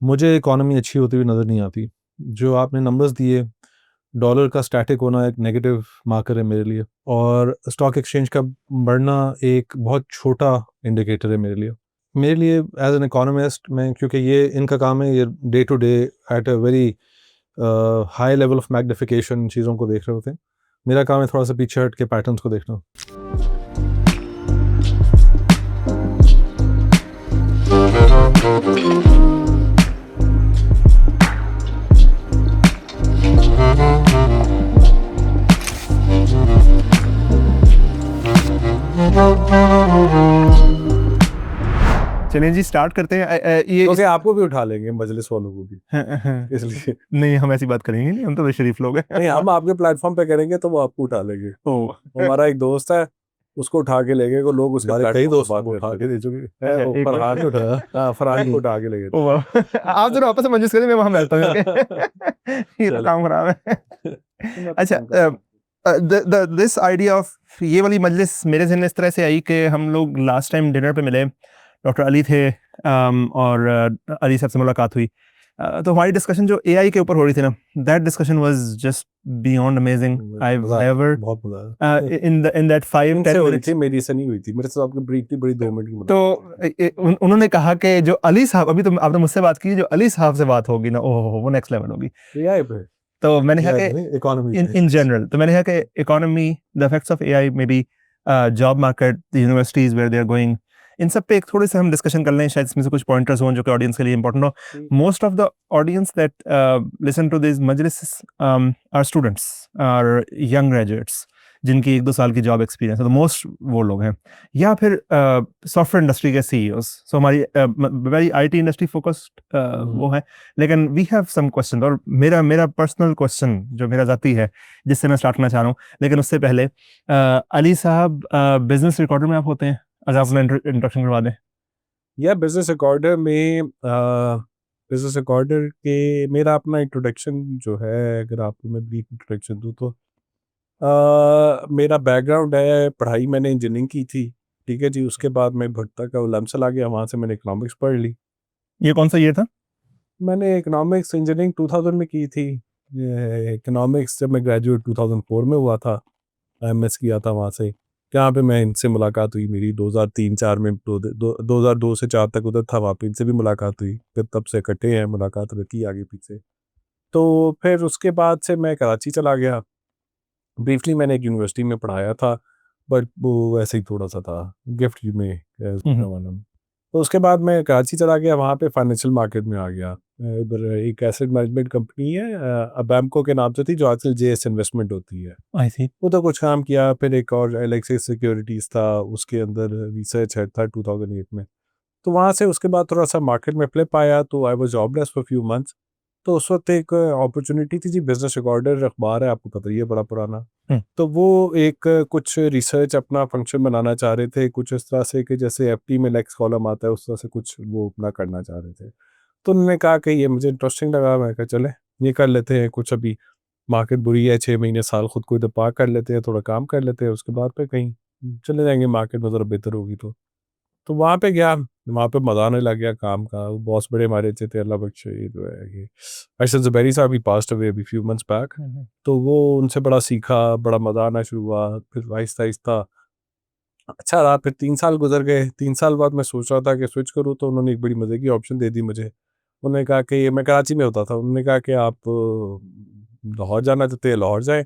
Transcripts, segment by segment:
मुझे इकोनॉमी अच्छी होती हुई नज़र नहीं आती। जो आपने नंबर्स दिए, डॉलर का स्टैटिक होना एक नेगेटिव मार्कर है मेरे लिए, और स्टॉक एक्सचेंज का बढ़ना एक बहुत छोटा इंडिकेटर है मेरे लिए। मेरे लिए एज एन इकोनॉमिस्ट, मैं क्योंकि ये इनका काम है, ये day to day at a very high level of magnification चीज़ों को देख रहे होते हैं। मेरा काम है थोड़ा सा पीछे हट के पैटर्न्स को देखना। चलिए जी, स्टार्ट करते हैं। ये क्योंकि आपको भी उठा लेंगे मजलिस वालों को भी, हाँ, इसलिए नहीं, हम ऐसी बात करेंगे नहीं, हम तो शरीफ लोग हैं। नहीं, हम आपके प्लेटफॉर्म पे करेंगे तो वो आपको उठा लेंगे। ओह, हमारा एक दोस्त है, उसको उठा के ले गए को लोग, उसके हमारे कई प्लेटफॉर्म दोस्त पे बात उठा करते के दे चुके हैं। अच्छा, वो एक फरहान मिनट। उठाया, हाँ, फरहान को उठा के ले गए थे। ओह, वाह। आप जरा आपस में मजलिस करिए, मैं वहां बैठता हूँ ये तो चलो। काम खराब है। अच्छा, दिस आइडिया ऑफ ये वाली मजलिस मेरे ज़हन में इस तरह से आई कि हम लोग लास्ट टाइम डिनर पे मिले, डॉक्टर अली थे, और अली साहब से मुलाकात हुई। तो हमारी डिस्कशन जो एआई के ऊपर हो रही थी ना, that discussion was just beyond amazing. I ever बहुत मजा आया। इन दैट 5-10 इनसे हो रही मिनट्स। थी, मेरी से नहीं हुई थी। मेरे से आपकी ब्रीफली बड़ी 2 मिनट की तो उन्होंने कहा कि जो अली साहब, अभी तो आपने मुझसे बात की, जो अली साहब से बात होगी ना, ओह वो नेक्स्ट लेवल होगी। एआई पे, तो मैंने कहा एआई कि नहीं, इकोनॉमी इन जनरल, तो मैंने कहा कि economy, the effects of AI, may be job market, the universities where they are going, इन सब पे एक थोड़े से हम डिस्कशन कर लें, शायद इसमें से कुछ पॉइंटर्स हों जो कि ऑडियंस के लिए इंपॉर्टेंट हो। Most of the audience that listen to this majlis are students, are young graduates, जिनकी 1-2 साल की जॉब एक्सपीरियंस है, तो मोस्ट वो लोग हैं, या फिर सॉफ्टवेयर इंडस्ट्री के सीईओज। सो हमारी वेरी आईटी इंडस्ट्री फोकस्ड वो है। लेकिन वी हैव सम क्वेश्चन, और मेरा पर्सनल क्वेश्चन जो मेरा जाती है, जिससे मैं स्टार्ट करना चाह रहा हूँ। लेकिन उससे पहले अली साहब, बिजनेस रिकॉर्डर में आप होते हैं, अगर आप अपना इंट्रोडक्शन करवा दें। या बिजनेस रिकॉर्डर में, बिजनेस रिकॉर्डर के मेरा अपना इंट्रोडक्शन जो है, अगर आपको मैं ब्रीफ इंट्रोडक्शन दूँ तो मेरा बैकग्राउंड है, पढ़ाई मैंने इंजीनियरिंग की थी, ठीक है जी। उसके बाद मैं भट्टा का उलम चला गया, वहाँ से मैंने इकोनॉमिक्स पढ़ ली। ये कौन सा ईयर था? मैंने इकोनॉमिक्स इंजीनियरिंग 2000 में की थी। इकोनॉमिक्स जब मैं ग्रेजुएट 2004 में हुआ था, एमएस किया था वहाँ से। जहाँ पे मैं इनसे मुलाकात हुई मेरी 2003-4 में, 2002 से 4 तक उधर था, वहाँ पे इनसे भी मुलाकात हुई। फिर तब से इकट्ठे हैं, मुलाकात रहती है आगे पीछे। तो फिर उसके बाद से मैं कराची चला गया। ब्रीफली मैंने एक यूनिवर्सिटी में पढ़ाया था, बट वो वैसे ही थोड़ा सा था, गिफ्ट में वाला। तो उसके बाद मैं कराची चला गया, वहाँ पे फाइनेंशियल मार्केट में आ गया। इधर एक एसेट मैनेजमेंट कंपनी है, अबैमको के नाम से थी, जो आजकल जेएस इन्वेस्टमेंट होती है। आई सी। वो तो कुछ काम किया। फिर एक और एलेक्सिस सिक्योरिटीज़ था, उसके अंदर रिसर्च हेड था 2008 में। तो वहाँ से उसके बाद थोड़ा सा मार्केट में फ्लिप आया, तो I was jobless for few months. तो उस वक्त एक अपॉर्चुनिटी थी जी, बिजनेस रिकॉर्डर अखबार है, आपको पता ही है, बड़ा पुराना। तो वो एक कुछ रिसर्च अपना फंक्शन बनाना चाह रहे थे, कुछ इस तरह से कि जैसे एफटी में नेक्स्ट कॉलम आता है, उस तरह से कुछ वो अपना करना चाह रहे थे। तो उन्होंने कहा कि ये मुझे इंटरेस्टिंग लगा। मैं कहा चले ये कर लेते हैं कुछ, अभी मार्केट बुरी है, 6 महीने साल खुद को इधर पार कर लेते हैं, थोड़ा काम कर लेते हैं, उसके बाद पे कहीं चले जाएंगे, मार्केट में ज़रा बेहतर होगी तो वहाँ पे गया। वहाँ पे मज़ा आने लग गया काम का। बॉस बड़े मारे अच्छे थे, अल्लाह बख्शे, ये जो है ये अरशद ज़ुबैरी साहब ही पास्ट अवे अभी फ्यू मंथ्स बैक। तो वो उनसे बड़ा सीखा, बड़ा मज़ा आना शुरू हुआ। फिर आहिस्ता आहिस्ता अच्छा रहा। फिर 3 साल गुजर गए। 3 साल बाद मैं सोच रहा था कि स्विच करूँ, तो उन्होंने एक बड़ी मज़े की ऑप्शन दे दी मुझे। उन्होंने कहा कि मैं कराची में होता था, उन्होंने कहा कि आप लाहौर जाना चाहते हैं, लाहौर जाएँ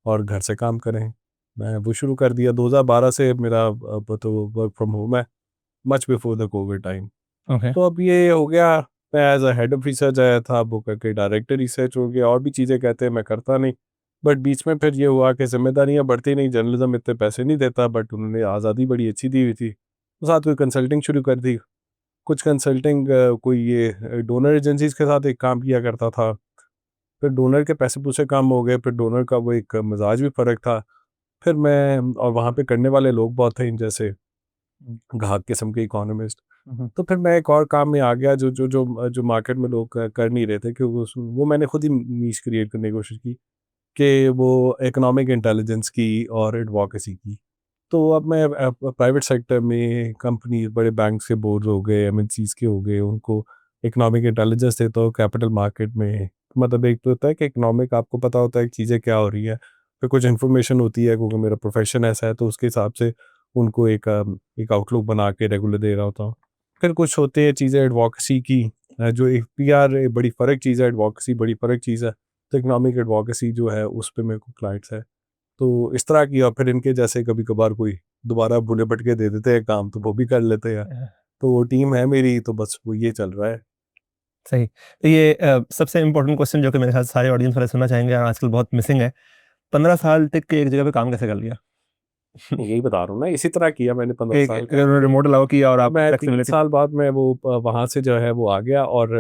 और घर से काम करें। मैं वो शुरू कर दिया। 2012 से मेरा अब तो वर्क फ्रॉम होम है, much before the covid time. Okay. तो अब ये हो गया, मैं as a head of research आया था, वो करके डायरेक्टर रिसर्च हो गया, और भी चीज़ें कहते हैं, मैं करता नहीं। बट बीच में फिर ये हुआ कि जिम्मेदारियाँ बढ़ती नहीं, जर्नलिज्म इतने पैसे नहीं देता, बट उन्होंने आज़ादी बड़ी अच्छी दी हुई थी, तो साथ कोई कंसल्टिंग शुरू कर दी। कुछ कंसल्टिंग कोई ये डोनर एजेंसीज के साथ एक काम किया करता था। फिर डोनर के पैसे पूसे कम हो गए, फिर डोनर का वो एक मिजाज भी फ़र्क था। फिर मैं, और वहाँ पे करने वाले लोग बहुत थे, इन जैसे घाक किस्म के इकोनॉमिस्ट। तो फिर मैं एक और काम में आ गया, जो मार्केट में लोग कर नहीं रहे थे, कि वो मैंने खुद ही नीश क्रिएट करने की कोशिश की, कि वो इकोनॉमिक इंटेलिजेंस की और एडवोकेसी की। तो अब मैं प्राइवेट सेक्टर में कंपनी, बड़े बैंक के बोर्ड हो गए, एमएनसीज के हो गए, उनको इकोनॉमिक इंटेलिजेंस देता हो कैपिटल मार्केट में। मतलब एक तो होता है कि इकोनॉमिक आपको पता होता है कि चीज़ें क्या हो रही है, फिर कुछ इन्फॉर्मेशन होती है क्योंकि मेरा प्रोफेशन ऐसा है तो उसके हिसाब से उनको एक आउटलुक बना के रेगुलर दे रहा होता हूँ। फिर कुछ होते हैं चीज़ें एडवोकेसी की, जो एक पीआर बड़ी फ़र्क चीज़ है, एडवोकेसी बड़ी फ़र्क चीज़ है। तो इकोनॉमिक एडवोकेसी जो है उस पे मेरे को क्लाइंट्स है। तो इस तरह की, और फिर इनके जैसे कभी-कभार कोई दोबारा भुने भटके दे देते हैं काम तो वो भी कर लेते हैं। तो वो टीम है मेरी, तो बस वो ये चल रहा है। सही। तो ये सबसे इम्पोर्टेंट क्वेश्चन जो कि मेरे ख्याल से सारे ऑडियंस वाले सुनना चाहेंगे और आजकल बहुत मिसिंग है, 15 साल टिक के एक जगह पे काम कैसे कर लिया? यही बता रहा हूँ ना, इसी तरह किया मैंने 15 कि साल का। अगर उन्होंने रिमोट अलाउ किया और आप मैं 3 फ्लेक्सिबिलिटी साल बाद मैं वो वहाँ से जो है वो आ गया, और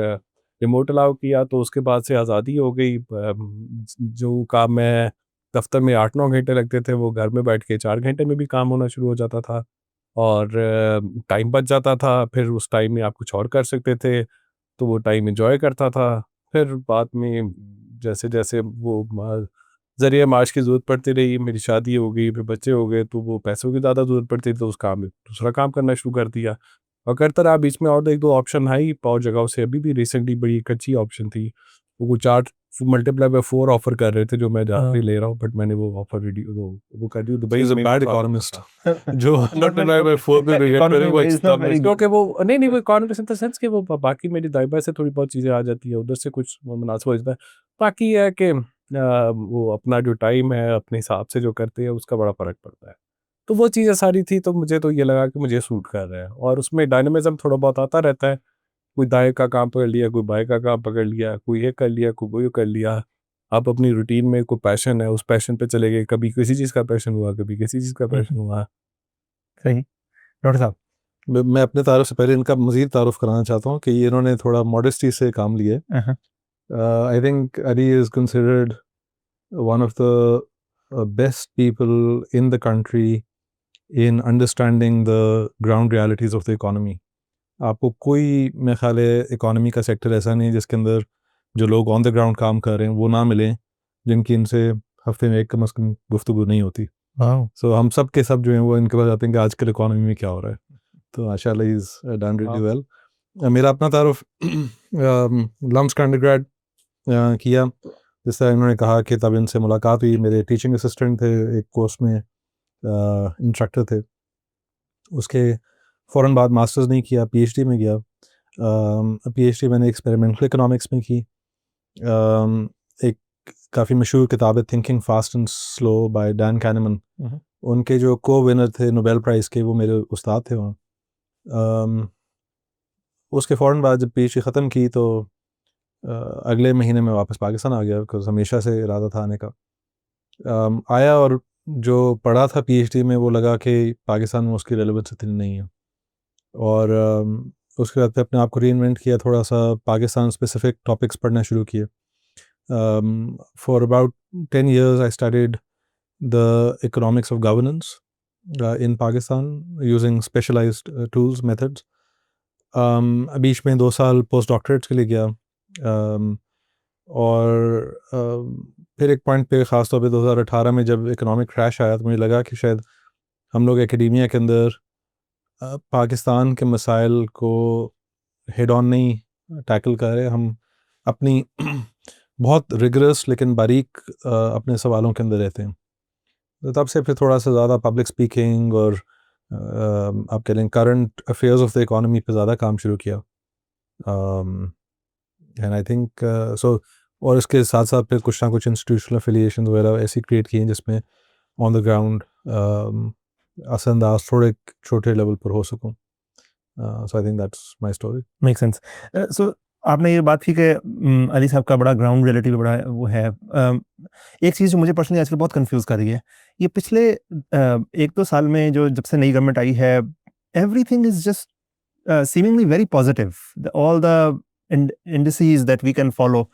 रिमोट अलाउ किया तो उसके बाद से आज़ादी हो गई। जो काम मैं दफ्तर में 8-9 घंटे लगते थे वो घर में बैठ के 4 घंटे में भी काम होना शुरू हो जाता था, और टाइम बच जाता था। फिर उस टाइम में आप कुछ और कर सकते थे, तो वो टाइम एन्जॉय करता था। फिर बाद में जैसे-जैसे वो ज़रिए माश की ज़रूरत पड़ती रही, मेरी शादी हो गई, फिर बच्चे हो गए, तो वो पैसों की ज़्यादा ज़रूरत पड़ती थी, तो उस काम में दूसरा काम करना शुरू कर दिया। और करता रहा, बीच में और 1-2 ऑप्शन आई और जगहों से। अभी भी रिसेंटली बड़ी एक अच्छी ऑप्शन थी, वो 4 मल्टीप्लाई बाय 4 ऑफ़र कर रहे थे, जो मैं ज़्यादा हाँ। नहीं ले रहा हूँ, बट मैंने वो ऑफ़र वो कर दी दुबई He's a में। bad तो economist. जो Multiply by 4 पे भी get very वो economist. क्योंकि वो नहीं, वो इकोनॉमिक्स इन द सेंस कि वो बाकी मेरी दाई-बाई से थोड़ी बहुत चीज़ें आ जाती है, उधर से कुछ मुनासिब हो जाता है। बाकी ये है कि वो अपना जो टाइम है, अपने हिसाब से जो करते हैं, उसका बड़ा फ़र्क पड़ता है। तो वो चीज़ें सारी थी, तो मुझे तो ये लगा कि मुझे सूट कर रहा है, और उसमें डायनामिज़्म थोड़ा बहुत आता रहता है। कोई दाएँ का काम पकड़ लिया, कोई बाएँ का काम पकड़ लिया, कोई ये कर लिया, कोई वो कर लिया। आप अपनी रूटीन में कोई पैशन है, उस पैशन पे चले गए, कभी किसी चीज़ का पैशन हुआ, कभी किसी चीज़ का पैशन हुआ। सही। डॉक्टर साहब। मैं अपने तारुफ से पहले इनका मज़ीद तारुफ कराना चाहता हूँ कि ये इन्होंने थोड़ा मॉडेस्टी से काम लिया है। हाँ। I think Ali is considered one of the best people in the country in understanding the ground realities of the economy. आपको कोई मेरे ख्याल है इकोनॉमी का सेक्टर ऐसा नहीं है जिसके अंदर जो लोग ऑन द ग्राउंड काम कर रहे हैं वो ना मिलें, जिनकी इनसे हफ्ते में एक कम से कम गुफ्तगू नहीं होती। वाओ! सो हम सब के सब जो हैं वो इनके पास आते हैं कि आजकल इकोनॉमी में क्या हो रहा है। तो माशाल्लाह he is done really well. मेरा अपना तारुफ लम्स का अंडरग्रेड किया, जिस तरह इन्होंने कहा कि तब इनसे मुलाकात हुई। मेरे टीचिंग असिस्टेंट थे एक कोर्स में, इंस्ट्रक्टर थे। उसके फ़ौरन बाद मास्टर्स नहीं किया, पीएचडी में गया। पीएचडी मैंने एक्सपेरिमेंटल इकोनॉमिक्स में की। एक काफ़ी मशहूर किताब है thinking fast and slow by Dan Kahneman. उनके जो को विनर थे नोबेल प्राइज़ के, वो मेरे उस्ताद थे वहाँ। उसके फ़ौरन बाद जब पीएचडी ख़त्म की तो अगले महीने में वापस पाकिस्तान आ गया, बिकॉज़ हमेशा से इरादा था आने का। आया और जो पढ़ा था पीएचडी में वो लगा कि पाकिस्तान में उसकी रेलेवेंस इतनी नहीं है, और उसके बाद फिर अपने आप को रीइन्वेंट किया, थोड़ा सा पाकिस्तान स्पेसिफिक टॉपिक्स पढ़ना शुरू किए। For about 10 years I studied the economics of governance in Pakistan using specialised tools methods. बीच में 2 साल पोस्ट डॉक्टरेट के लिए गया, और फिर एक पॉइंट पे ख़ास तौर पे 2018 में जब इकोनॉमिक क्रैश आया तो मुझे लगा कि शायद हम लोग एकेडेमिया के अंदर पाकिस्तान के मसाइल को हेड ऑन नहीं टैकल कर रहे, हम अपनी बहुत रिगरस लेकिन बारीक अपने सवालों के अंदर रहते हैं। तो तब से फिर थोड़ा सा ज़्यादा पब्लिक स्पीकिंग और आप कह लें current affairs of the economy पे ज़्यादा काम शुरू किया। एंड आई थिंक सो, और इसके साथ साथ फिर कुछ ना कुछ इंस्टीट्यूशनल एफिलिएशन वगैरह ऐसी क्रिएट की हैं जिसमें ऑन द ग्राउंड असरअंदाज थोड़े छोटे लेवल पर हो सकूं। So I think that's my story. Make sense. सो आपने ये बात की कि अली साहब का बड़ा ग्राउंड रियलिटी पे बड़ा वो है। एक चीज़ जो मुझे पर्सनली आजकल बहुत कंफ्यूज कर रही है, ये पिछले 1-2 साल में जो जब से नई गवर्नमेंट आई है, everything is just seemingly very positive. All the indices that we can follow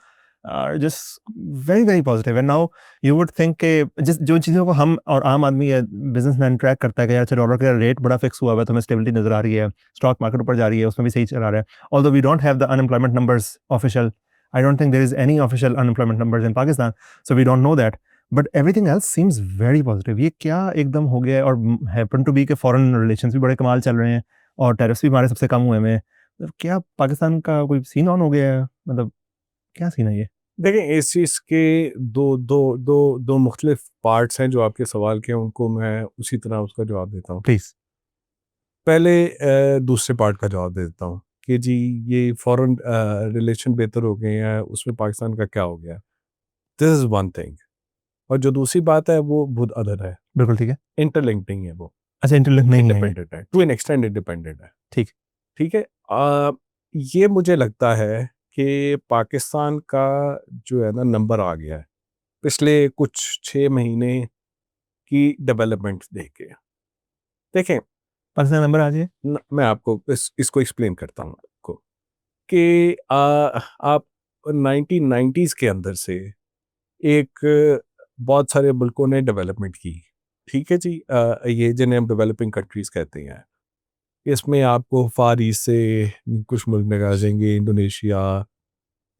are just very very positive. And now you would think कि जिस जो चीज़ों को हम और आम आदमी या बिजनेसमैन ट्रैक करता है कि यार डॉलर का रेट बड़ा फिक्स हुआ है तो हमें स्टेबिलिटी नजर आ रही है, स्टॉक मार्केट ऊपर जा रही है, उसमें भी सही चला रहा है। Although we don't have the unemployment numbers official, I don't think there is any official unemployment numbers in Pakistan, so we don't know that. But everything else seems very positive. ये क्या एकदम हो गया है, और happen to be के foreign relations भी बड़े कमाल चल रहे हैं और टैरिफ्स भी हमारे सबसे कम हुए हैं, मतलब क्या पाकिस्तान का कोई सीन ऑन हो गया है, मतलब क्या सीन है ये? देखें, इस चीज़ के दो मुख्तलिफ पार्ट्स हैं जो आपके सवाल के हैं, उनको मैं उसी तरह उसका जवाब देता हूँ। प्लीज। पहले दूसरे पार्ट का जवाब दे देता हूँ कि जी ये फॉरेन रिलेशन बेहतर हो गए हैं, उसमें पाकिस्तान का क्या हो गया। This is one thing. और जो दूसरी बात है वो बहुत अदर है, बिल्कुल ठीक है। इंटरलिंक्ड नहीं है वो, अच्छा, इंटरलिंक नहीं है ये। इंडिपेंडेंट है, टू एन एक्सटेंड इंडिपेंडेंट है। ठीक। ठीक है। ये मुझे लगता है कि पाकिस्तान का जो है ना नंबर आ गया है पिछले कुछ 6 महीने की डेवलपमेंट देख के। देखें, पाकिस्तान नंबर आ जाए। मैं आपको इसको एक्सप्लेन करता हूँ आपको कि आप 1990s के अंदर से एक बहुत सारे मुल्कों ने डेवलपमेंट की। ठीक है जी। ये जिन्हें हम डेवलपिंग कंट्रीज कहते हैं, इसमें आपको फार ईस्ट से कुछ मुल्क निकाल देंगे, इंडोनेशिया,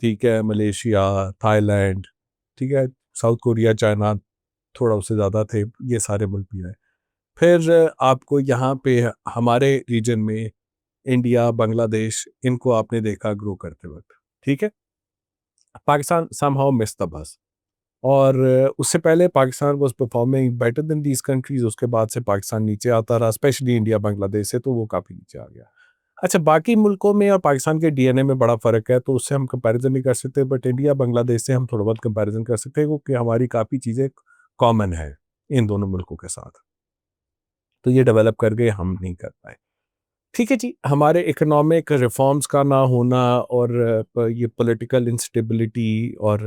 ठीक है, मलेशिया, थाईलैंड, ठीक है, साउथ कोरिया, चाइना, थोड़ा उससे ज़्यादा थे, ये सारे मुल्क भी आए। फिर आपको यहाँ पे हमारे रीजन में इंडिया, बांग्लादेश, इनको आपने देखा ग्रो करते वक्त। ठीक है। Pakistan somehow missed the bus. और उससे पहले Pakistan was performing better than these countries. उसके बाद से पाकिस्तान नीचे आता रहा, स्पेशली इंडिया बांग्लादेश से तो वो काफ़ी नीचे आ गया। अच्छा, बाकी मुल्कों में और पाकिस्तान के डीएनए में बड़ा फ़र्क है, तो उससे हम कंपैरिजन नहीं कर सकते, बट इंडिया बांग्लादेश से हम थोड़ा बहुत कंपैरिजन कर सकते हैं क्योंकि हमारी काफ़ी चीज़ें कॉमन है इन दोनों मुल्कों के साथ। तो ये डेवलप कर गए, हम नहीं कर पाए। ठीक है जी। हमारे इकोनॉमिक रिफॉर्म्स का ना होना और ये पॉलिटिकल इंस्टेबिलिटी और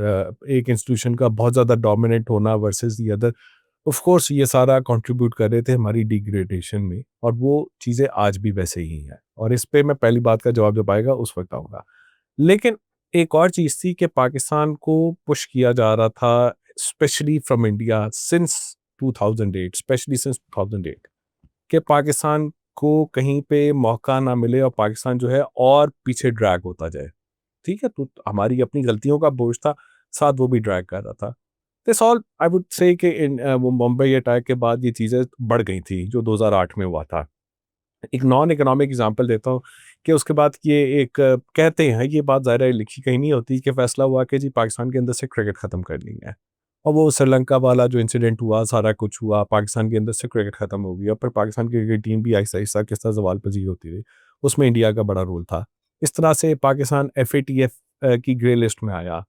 एक इंस्टीट्यूशन का बहुत ज़्यादा डोमिनेंट होना versus the other, of course ये सारा कंट्रीब्यूट कर रहे थे हमारी डिग्रेडेशन में, और वो चीज़ें आज भी वैसे ही हैं। और इस पे मैं पहली बात का जवाब जब आएगा उस वक्त आऊँगा। लेकिन एक और चीज़ थी कि पाकिस्तान को पुश किया जा रहा था, specially from India since 2008, specially since 2008, कि पाकिस्तान को कहीं पे मौका ना मिले और पाकिस्तान जो है और पीछे ड्रैग होता जाए। ठीक है, तो हमारी अपनी गलतियों का बोझ था, साथ वो भी ड्रैग कर रहा था। This all I would say कि वो मुंबई अटैक के बाद ये चीज़ें बढ़ गई थी जो 2008 में हुआ था। एक नॉन इकोनॉमिक एग्जांपल देता हूँ कि उसके बाद ये एक कहते हैं, ये बात ज़ाहिर है लिखी कहीं नहीं होती, कि फैसला हुआ कि जी पाकिस्तान के अंदर से क्रिकेट ख़त्म करनी है। और वो श्रीलंका वाला जो इंसिडेंट हुआ, सारा कुछ हुआ, पाकिस्तान के अंदर से क्रिकेट ख़त्म हो गई और फिर पाकिस्तान की क्रिकेट टीम भी आहिस्ता-आहिस्ता किस तरह ज़वाल पज़ीर होती रही। उसमें इंडिया का बड़ा रोल था। इस तरह से पाकिस्तान एफएटीएफ की ग्रे लिस्ट में आया,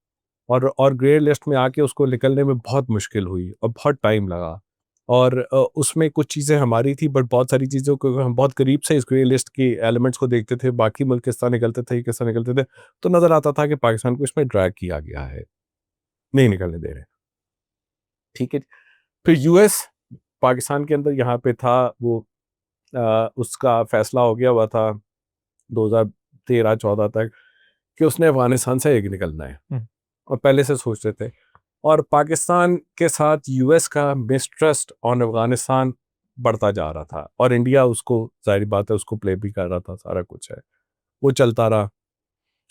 और ग्रे लिस्ट में आके उसको निकलने में बहुत मुश्किल हुई और बहुत टाइम लगा। और उसमें कुछ चीज़ें हमारी थी, बट बहुत सारी चीज़ों को हम बहुत करीब से इस ग्रे लिस्ट के एलिमेंट्स को देखते थे, बाकी मुल्क किस तरह निकलते थे, किस तरह निकलते थे, तो नज़र आता था कि पाकिस्तान को इसमें ड्रैग किया गया है, नहीं निकलने दे रहे। ठीक है। फिर यूएस पाकिस्तान के अंदर यहाँ पे था, वो उसका फैसला हो गया हुआ था 2013-14 तक कि उसने अफगानिस्तान से एक निकलना है, और पहले से सोचते थे। और पाकिस्तान के साथ यूएस का मिसट्रस्ट ऑन अफगानिस्तान बढ़ता जा रहा था, और इंडिया उसको, जाहिर बात है, उसको प्ले भी कर रहा था, सारा कुछ है, वो चलता रहा।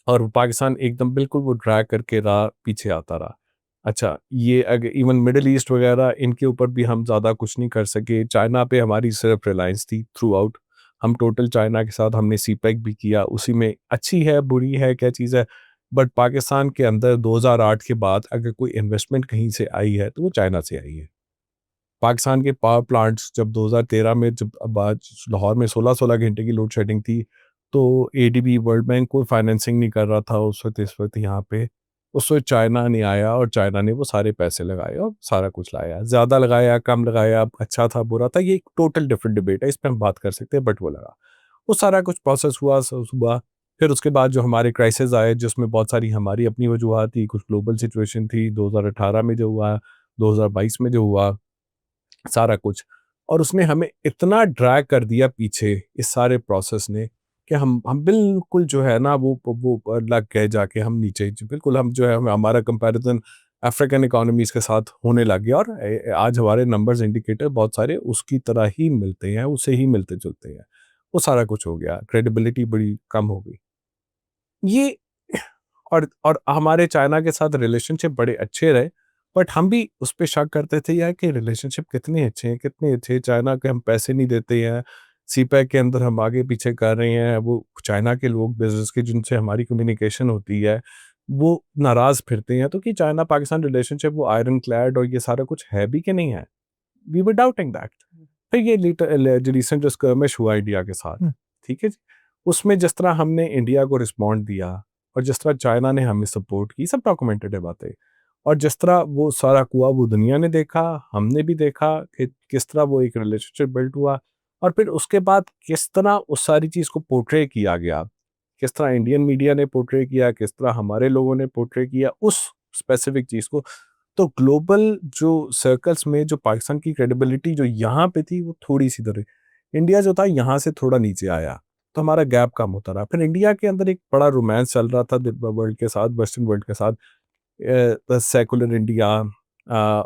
और पाकिस्तान एकदम बिल्कुल वो ड्रैग करके रहा, पीछे आता रहा। अच्छा, ये अगर इवन मिडल ईस्ट वगैरह, इनके ऊपर भी हम ज़्यादा कुछ नहीं कर सके। चाइना पे हमारी सिर्फ रिलायंस थी थ्रू आउट। हम टोटल चाइना के साथ हमने सीपेक भी किया, उसी में अच्छी है, बुरी है, क्या चीज़ है। बट पाकिस्तान के अंदर 2008 के बाद अगर कोई इन्वेस्टमेंट कहीं से आई है तो वो चाइना से आई है। पाकिस्तान के पावर प्लांट्स जब 2013 में, जब अब आज लाहौर में 16-16 घंटे की लोड शेडिंग थी, तो एडीबी, वर्ल्ड बैंक कोई फाइनेंसिंग नहीं कर रहा था उस वक़्त, इस वक़्त यहाँ पे। उस वक़्त चाइना ने आया और चाइना ने वो सारे पैसे लगाए और सारा कुछ लाया। ज़्यादा लगाया, कम लगाया, अच्छा था, बुरा था, ये एक टोटल डिफरेंट डिबेट है, इस पे हम बात कर सकते हैं, बट वो लगा। वो सारा कुछ प्रोसेस हुआ। फिर उसके बाद जो हमारे क्राइसिस आए, जिसमें बहुत सारी हमारी अपनी वजूहात थी, कुछ ग्लोबल सिचुएशन थी, 2018 में जो हुआ, 2022 में जो हुआ, सारा कुछ। और उसने हमें इतना ड्रैग कर दिया पीछे, इस सारे प्रोसेस ने, कि हम बिल्कुल जो है ना वो लग गए जाके, हम नीचे बिल्कुल, हम जो है, हमारा कंपैरिजन अफ्रीकन इकोनॉमीज़ के साथ होने लग गया, और आज हमारे नंबर्स इंडिकेटर बहुत सारे उसकी तरह ही मिलते हैं, उससे ही मिलते जुलते हैं। वो सारा कुछ हो गया, क्रेडिबिलिटी बड़ी कम हो गई। ये और हमारे चाइना के साथ रिलेशनशिप बड़े अच्छे रहे, बट हम भी उस पे शक करते थे यार कि रिलेशनशिप कितने अच्छे हैं, कितने अच्छे, चाइना के हम पैसे नहीं देते हैं, सीपैक के अंदर हम आगे पीछे कर रहे हैं, वो चाइना के लोग बिजनेस के जिनसे हमारी कम्युनिकेशन होती है वो नाराज फिरते हैं, तो कि चाइना पाकिस्तान रिलेशनशिप वो आयरन क्लैड और ये सारा कुछ है भी कि नहीं है, वी वर डाउटिंग दैट। फिर ये जो रिसेंट जो स्कर्मिश हुआ इंडिया के साथ, ठीक है जी, उसमें जिस तरह हमने इंडिया को रिस्पॉन्ड दिया और जिस तरह चाइना ने हमें सपोर्ट की, सब डॉक्यूमेंटेड है बातें। और जिस तरह वो सारा हुआ वो दुनिया ने देखा, हमने भी देखा कि किस तरह वो एक रिलेशनशिप बिल्ड हुआ, और फिर उसके बाद किस तरह उस सारी चीज़ को पोर्ट्रे किया गया, किस तरह इंडियन मीडिया ने पोर्ट्रे किया, किस तरह हमारे लोगों ने पोर्ट्रे किया उस स्पेसिफिक चीज़ को। तो ग्लोबल जो सर्कल्स में जो पाकिस्तान की क्रेडिबिलिटी जो यहाँ पे थी वो थोड़ी सी इधर, इंडिया जो था यहाँ से थोड़ा नीचे आया, तो हमारा गैप कम होता रहा। फिर इंडिया के अंदर एक बड़ा रोमांस चल रहा था वर्ल्ड के साथ, वेस्टर्न वर्ल्ड के साथ, सेकुलर इंडिया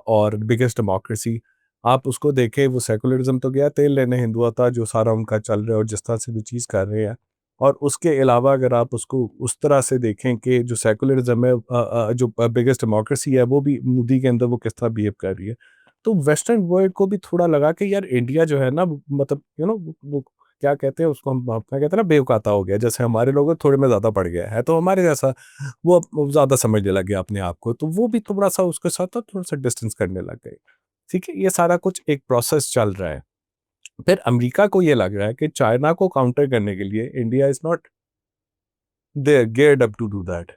और बिगेस्ट डेमोक्रेसी। आप उसको देखें, वो सेकुलरिज्म तो गया तेल लेने हिंदुआ था जो सारा उनका चल रहा है और जिस तरह से वो चीज़ कर रहे हैं, और उसके अलावा अगर आप उसको उस तरह से देखें कि जो सेकुलरिज्म है, जो बिगेस्ट डेमोक्रेसी है, वो भी मोदी के अंदर वो किस तरह बिहेव कर रही है, तो वेस्टर्न वर्ल्ड को भी थोड़ा लगा कि यार इंडिया जो है ना, मतलब वो क्या कहते हैं उसको, हम क्या कहते हैं ना, बेवकाता हो गया, जैसे हमारे लोग थोड़े में ज़्यादा पड़ गया है, तो हमारे जैसा वो ज़्यादा समझने लग गया अपने आप को, तो वो भी थोड़ा सा उसके साथ थोड़ा सा डिस्टेंस करने लग गए। ठीक है, ये सारा कुछ एक प्रोसेस चल रहा है। फिर अमेरिका को ये लग रहा है कि चाइना को काउंटर करने के लिए India is not they geared up to do that.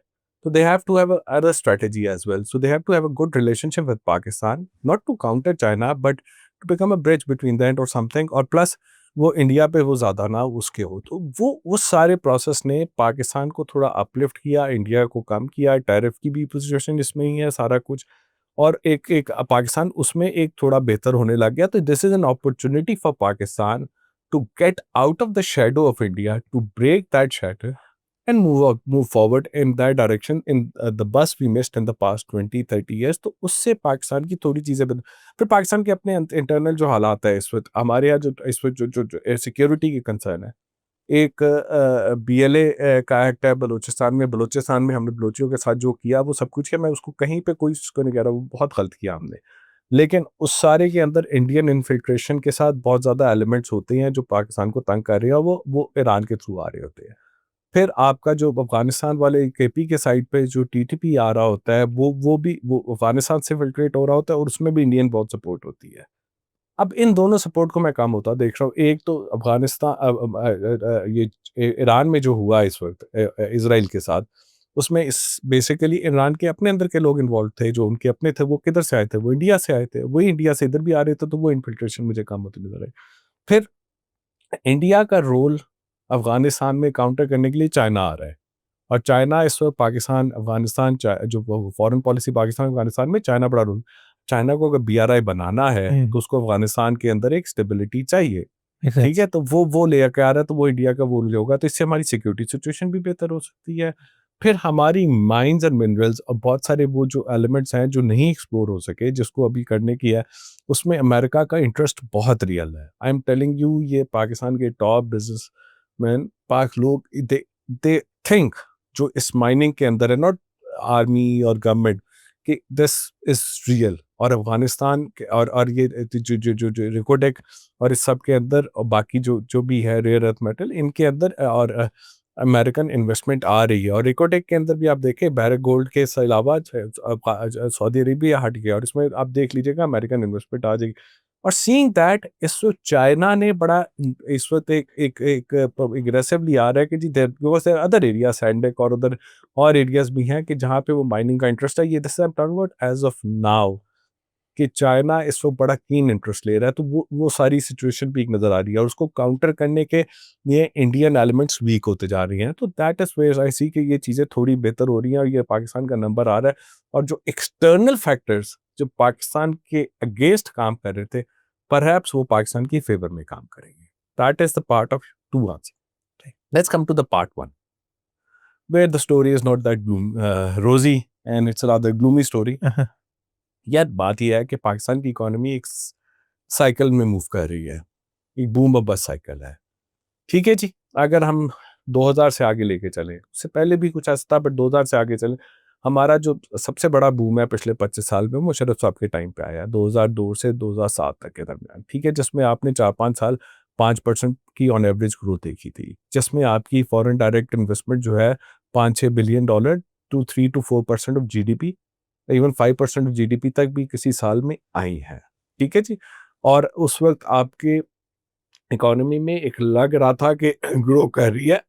So they have to have a other strategy as well. So they have to have a good relationship with Pakistan, not to counter China, but to become a bridge between them or something. और plus वो India पे वो ज़्यादा ना उसके हो, तो वो उस सारे प्रोसेस ने पाकिस्तान को थोड़ा अपलिफ्ट किया, इंडिया को कम किया, टैरिफ की भी सिचुएशन इसमें ही है सारा कुछ, और एक एक पाकिस्तान उसमें एक थोड़ा बेहतर होने लग गया। तो this is an opportunity for Pakistan to get out of the shadow of India, to break that shadow and move forward in that direction in the bus we missed in the past 20-30 years। तो उससे पाकिस्तान की थोड़ी चीज़ें बदल, फिर पाकिस्तान के अपने internal जो हालात है इस वक्त, हमारे यहाँ जो इस वक्त जो सिक्योरिटी की कंसर्न है, एक BLA का एक्ट है बलूचिस्तान में हमने बलोचियों के साथ जो किया वो सब कुछ किया, मैं उसको कहीं पे कोई उसको नहीं कह रहा, वो बहुत गलत किया हमने, लेकिन उस सारे के अंदर इंडियन इन्फिल्ट्रेशन के साथ बहुत ज़्यादा एलिमेंट्स होते हैं जो पाकिस्तान को तंग कर रहे हैं, और वो ईरान के थ्रू आ रहे होते हैं। फिर आपका जो अफ़गानिस्तान वाले KP के साइड पे जो TTP आ रहा होता है, वो भी वो अफ़गानिस्तान से फ़िल्ट्रेट हो रहा होता है, और उसमें भी इंडियन बहुत सपोर्ट होती है। अब इन दोनों सपोर्ट को मैं कम होता देख रहा हूँ। एक तो अफ़गानिस्तान ये ईरान में जो हुआ इस वक़्त इज़राइल के साथ, उसमें इस बेसिकली ईरान के अपने अंदर के लोग इन्वॉल्व थे, जो उनके अपने थे, वो किधर से आए थे? वो इंडिया से आए थे। वही इंडिया से इधर भी आ रहे थे, तो वो इन्फिल्ट्रेशन मुझे कम होती नज़र आई। फिर इंडिया का रोल अफ़गानिस्तान में काउंटर करने के लिए चाइना आ रहा है, और चाइना इस वक्त पाकिस्तान अफ़गानिस्तान जो फॉरेन पॉलिसी पाकिस्तान अफ़गानिस्तान में चाइना बड़ा रोल, चाइना को अगर BRI बनाना है तो उसको अफ़गानिस्तान के अंदर एक स्टेबिलिटी चाहिए, ठीक है, तो वो लेकर आ रहा है, तो वो इंडिया का वो होगा, तो इससे हमारी सिक्योरिटी सिचुएशन भी बेहतर हो सकती है। फिर हमारी माइंस एंड मिनरल्स और बहुत सारे वो जो एलिमेंट्स हैं जो नहीं एक्सप्लोर हो सके, जिसको अभी करने की है, उसमें अमेरिका का इंटरेस्ट बहुत रियल है। आई एम टेलिंग यू, ये पाकिस्तान के टॉप बिजनेसमैन पाक लोग दे थिंक जो इस माइनिंग के अंदर है, नॉट आर्मी और गवर्नमेंट, कि दिस इज रियल, और अफगानिस्तान के और ये जो रिकोडेक और इस सब के अंदर और बाकी जो भी है रेयर अर्थ मेटल, इनके अंदर और अमेरिकन इन्वेस्टमेंट आ रही है। और रिकोडेक के अंदर भी आप देखें, बैरक गोल्ड के अलावा सऊदी अरेबिया हट गया, और इसमें आप देख लीजिएगा अमेरिकन इन्वेस्टमेंट आ जाएगी। और सीइंग दैट इस वक्त चाइना ने बड़ा इस वक्त एक एग्रेसिवली आ रहा है कि जी because there other area Saindak और उधर और एरियाज भी हैं कि जहाँ पे वो माइनिंग का इंटरेस्ट है। ये this I am talking about as of now, कि चाइना इस वक्त बड़ा कीन इंटरेस्ट ले रहा है, तो वो सारी सिचुएशन भी एक नज़र आ रही है, और उसको काउंटर करने के ये इंडियन एलिमेंट्स वीक होते जा रही हैं। तो दैट इज़ वेयर आई सी कि ये चीज़ें थोड़ी बेहतर हो रही हैं, और ये पाकिस्तान का नंबर आ रहा है, और जो एक्सटर्नल फैक्टर्स जो पाकिस्तान के अगेंस्ट काम कर रहे थे, परहैप्स वो पाकिस्तान की फेवर में काम करेंगे। That is the part of 2 answer. Let's come to the part 1 where the story is not that rosy and it's a rather gloomy story। यार बात यह है कि पाकिस्तान की इकोनॉमी एक साइकिल में मूव कर रही है, एक बूम और बस्ट साइकिल है, ठीक है जी। अगर हम 2000 से आगे लेके चलें, उससे पहले भी कुछ ऐसा था, बट 2000 से आगे चलें, हमारा जो सबसे बड़ा बूम है पिछले 25 साल में, मुशर्रफ साहब के टाइम पे आया 2002 से 2007 तक के दरमियान, ठीक है, जिसमें आपने 4-5 साल 5% की ऑन एवरेज ग्रोथ देखी थी, जिसमें आपकी फॉरेन डायरेक्ट इन्वेस्टमेंट जो है $5-6 billion to 3-4% of GDP, even 5% of GDP तक भी किसी साल में आई है। ठीक है जी। और उस वक्त आपके इकोनॉमी में एक लग रहा था कि ग्रो कर रही है,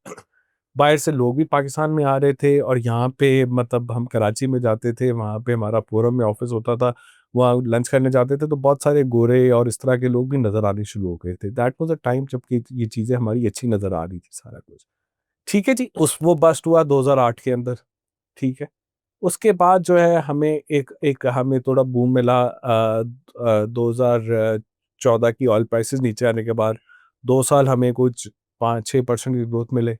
बाहर से लोग भी पाकिस्तान में आ रहे थे, और यहाँ पे मतलब हम कराची में जाते थे, वहाँ पे हमारा फोरम में ऑफिस होता था, वहाँ लंच करने जाते थे तो बहुत सारे गोरे और इस तरह के लोग भी नज़र आने शुरू हो गए थे। दैट वाज अ टाइम जबकि ये चीज़ें हमारी अच्छी नज़र आ रही थी सारा कुछ। ठीक है जी, वो बस्ट हुआ 2008 के अंदर। ठीक है, उसके बाद जो है हमें एक हमें थोड़ा बूम मिला 2014 की ऑयल प्राइसेस नीचे आने के बाद 2 साल हमें कुछ 5-6% की ग्रोथ मिले।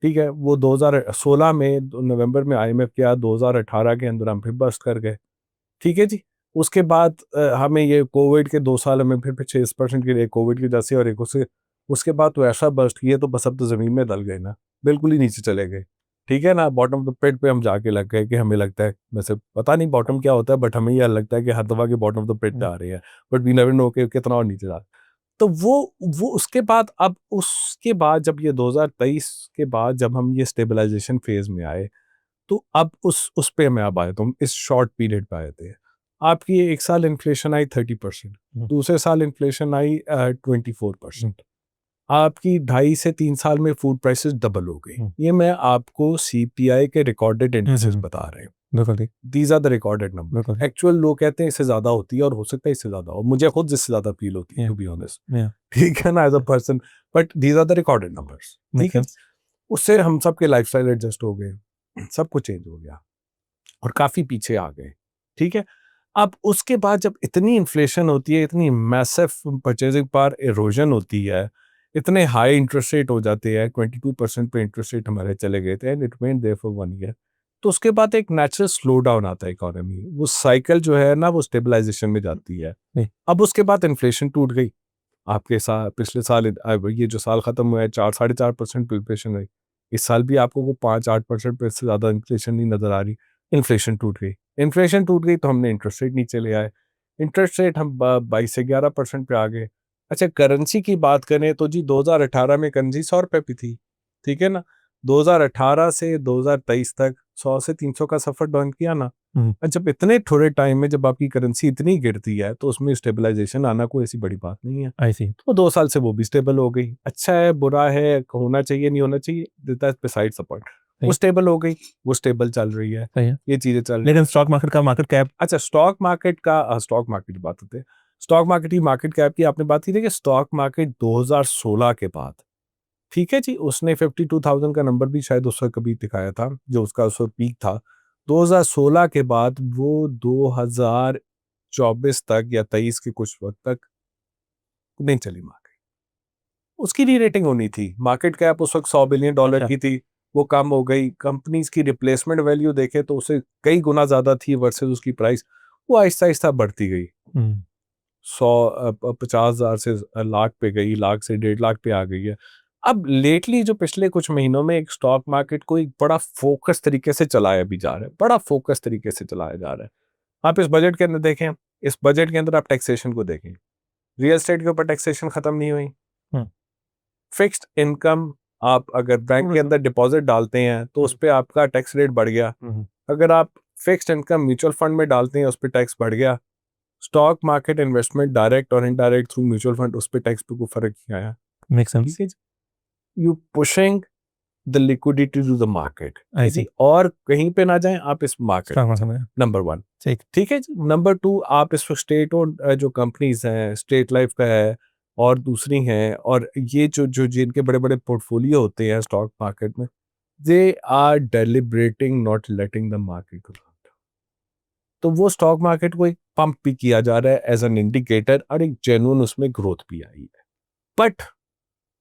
ठीक है, वो 2016 में नवंबर में आईएमएफ किया, 2018 के अंदर हम फिर बस्ट कर गए। ठीक है जी। उसके बाद हमें ये कोविड के 2 साल हमें फिर 6% के लिए कोविड की वजह से, और एक उसके बाद तो ऐसा बस्ट किया तो बस अब तो ज़मीन में दल गए ना, बिल्कुल ही नीचे चले गए। ठीक है ना, बॉटम ऑफ द पिट पे हम जाके लग गए कि हमें लगता है, वैसे पता नहीं बॉटम क्या होता है, बट हमें यह लगता है कि हर दफ़ा के बॉटम ऑफ द पिट पे आ रही है, बट वी नेवर नो कि कितना और नीचे जा। तो वो उसके बाद, अब उसके बाद जब ये 2023 के बाद जब हम ये स्टेबलाइजेशन फेज़ में आए, तो अब उस पे मैं अब आया, तो हम इस शॉर्ट पीरियड पे आए थे। आपकी एक साल इन्फ्लेशन आई 30%, दूसरे साल इन्फ्लेशन आई 24%। आपकी 2.5 से 3 साल में फूड प्राइसेस डबल हो गई। ये मैं आपको सीपीआई के रिकॉर्डेड इंडेक्सेस बता रहे हैं। बिल्कुल these are the recorded number. Actual लोग कहते हैं इससे ज्यादा होती है, और हो सकता है इससे ज्यादा हो, मुझे खुद इससे ज्यादा फील होती है टू बी ऑनेस्ट। ठीक है ना, as a person, but these are the recorded numbers. ठीक है, उससे हम सबके लाइफस्टाइल एडजस्ट हो गए, सब कुछ चेंज हो गया और काफी पीछे आ गए। ठीक है, अब उसके बाद जब इतनी इन्फ्लेशन होती है, इतनी मैसिव परचेजिंग पावर इरोजन होती है, इतने हाई इंटरेस्ट रेट हो जाते हैं, 22% पे इंटरेस्ट रेट हमारे चले गए थे, and it went there for 1 year. तो उसके बाद एक नेचुरल स्लो डाउन आता है इकोनॉमी, वो साइकिल जो है ना वो स्टेबलाइजेशन में जाती है। अब उसके बाद इन्फ्लेशन टूट गई आपके साथ, पिछले साल ये जो साल खत्म हुआ है 4-4.5% इन्फ्लेशन रही, इस साल भी आपको वो 5-8% पे से ज़्यादा इन्फ्लेशन नहीं नज़र आ रही। इन्फ्लेशन टूट गई, इन्फ्लेशन टूट गई तो हमने इंटरेस्ट रेट नीचे ले आए, इंटरेस्ट रेट हम 22 से 11% पे आ गए। अच्छा, करेंसी की बात करें तो जी 2018 में करेंसी 100 रुपये पे थी। ठीक है ना, 2018 से 2023 तक 100 से 300 का सफ़र डाउन किया ना। जब इतने थोड़े टाइम में जब आपकी करेंसी इतनी गिरती है तो उसमें स्टेबलाइजेशन आना कोई ऐसी बड़ी बात नहीं है। आई सी। तो 2 साल से वो भी स्टेबल हो गई। अच्छा है, बुरा है, होना चाहिए, नहीं होना चाहिए, दैट्स बिसाइड्स द पॉइंट। वो स्टेबल हो गई, वो स्टेबल चल रही है, सही है। ये चीज़ें चल रही हैं। लेकिन स्टॉक मार्केट का मार्केट कैप, अच्छा, स्टॉक मार्केट की बात होती है। स्टॉक मार्केट की मार्केट कैप की आपने बात की थी कि स्टॉक मार्केट 2016 के बाद, ठीक है जी, उसने 52,000 का नंबर भी शायद उस वक्त कभी दिखाया था, जो उसका उस वक्त पीक था। 2016 के बाद वो 2024 तक या 23 के कुछ वक्त तक नहीं चली मार्केट। उसकी री रेटिंग होनी थी, मार्केट कैप उस वक्त $100 बिलियन की थी, वो कम हो गई। कंपनीज की रिप्लेसमेंट वैल्यू देखे तो उसे कई गुना ज्यादा थी वर्सेस उसकी प्राइस, वो आहिस्ता आहिस्ता बढ़ती गई। 50,000 से लाख पे गई, लाख से 1.5 लाख पे आ गई है। अब लेटली जो पिछले कुछ महीनों में एक स्टॉक मार्केट को एक बड़ा फोकस तरीके से चलाया भी जा रहा है, बड़ा फोकस तरीके से चलाया जा रहा है। आप इस बजट के अंदर देखें, इस बजट के अंदर आप टैक्सेशन को देखें, रियल एस्टेट के ऊपर टैक्सेशन खत्म नहीं हुई। फिक्स्ड इनकम, आप अगर बैंक के अंदर डिपॉजिट डालते हैं तो उस पर आपका टैक्स रेट बढ़ गया। अगर आप फिक्स्ड इनकम म्यूचुअल फंड में डालते हैं उस पर टैक्स बढ़ गया। स्टॉक मार्केट इन्वेस्टमेंट डायरेक्ट और इनडायरेक्ट थ्रू म्यूचुअल फंड, उस पर टैक्स पे कोई फर्क नहीं आया। Make sense. You pushing the liquidity to the market, I see. और कहीं पे ना जाएं आप इस मार्केट। नंबर 1, ठीक है जी। नंबर 2, आप इस स्टेट और जो कंपनीज हैं, स्टेट लाइफ का है और दूसरी हैं, और ये जो जिनके बड़े बड़े पोर्टफोलियो होते हैं स्टॉक मार्केट में, they are deliberating not letting the market to. तो वो स्टॉक मार्केट को एक पंप भी किया जा रहा है एज एन इंडिकेटर, और एक जेन्युइन उसमें ग्रोथ भी आई है। बट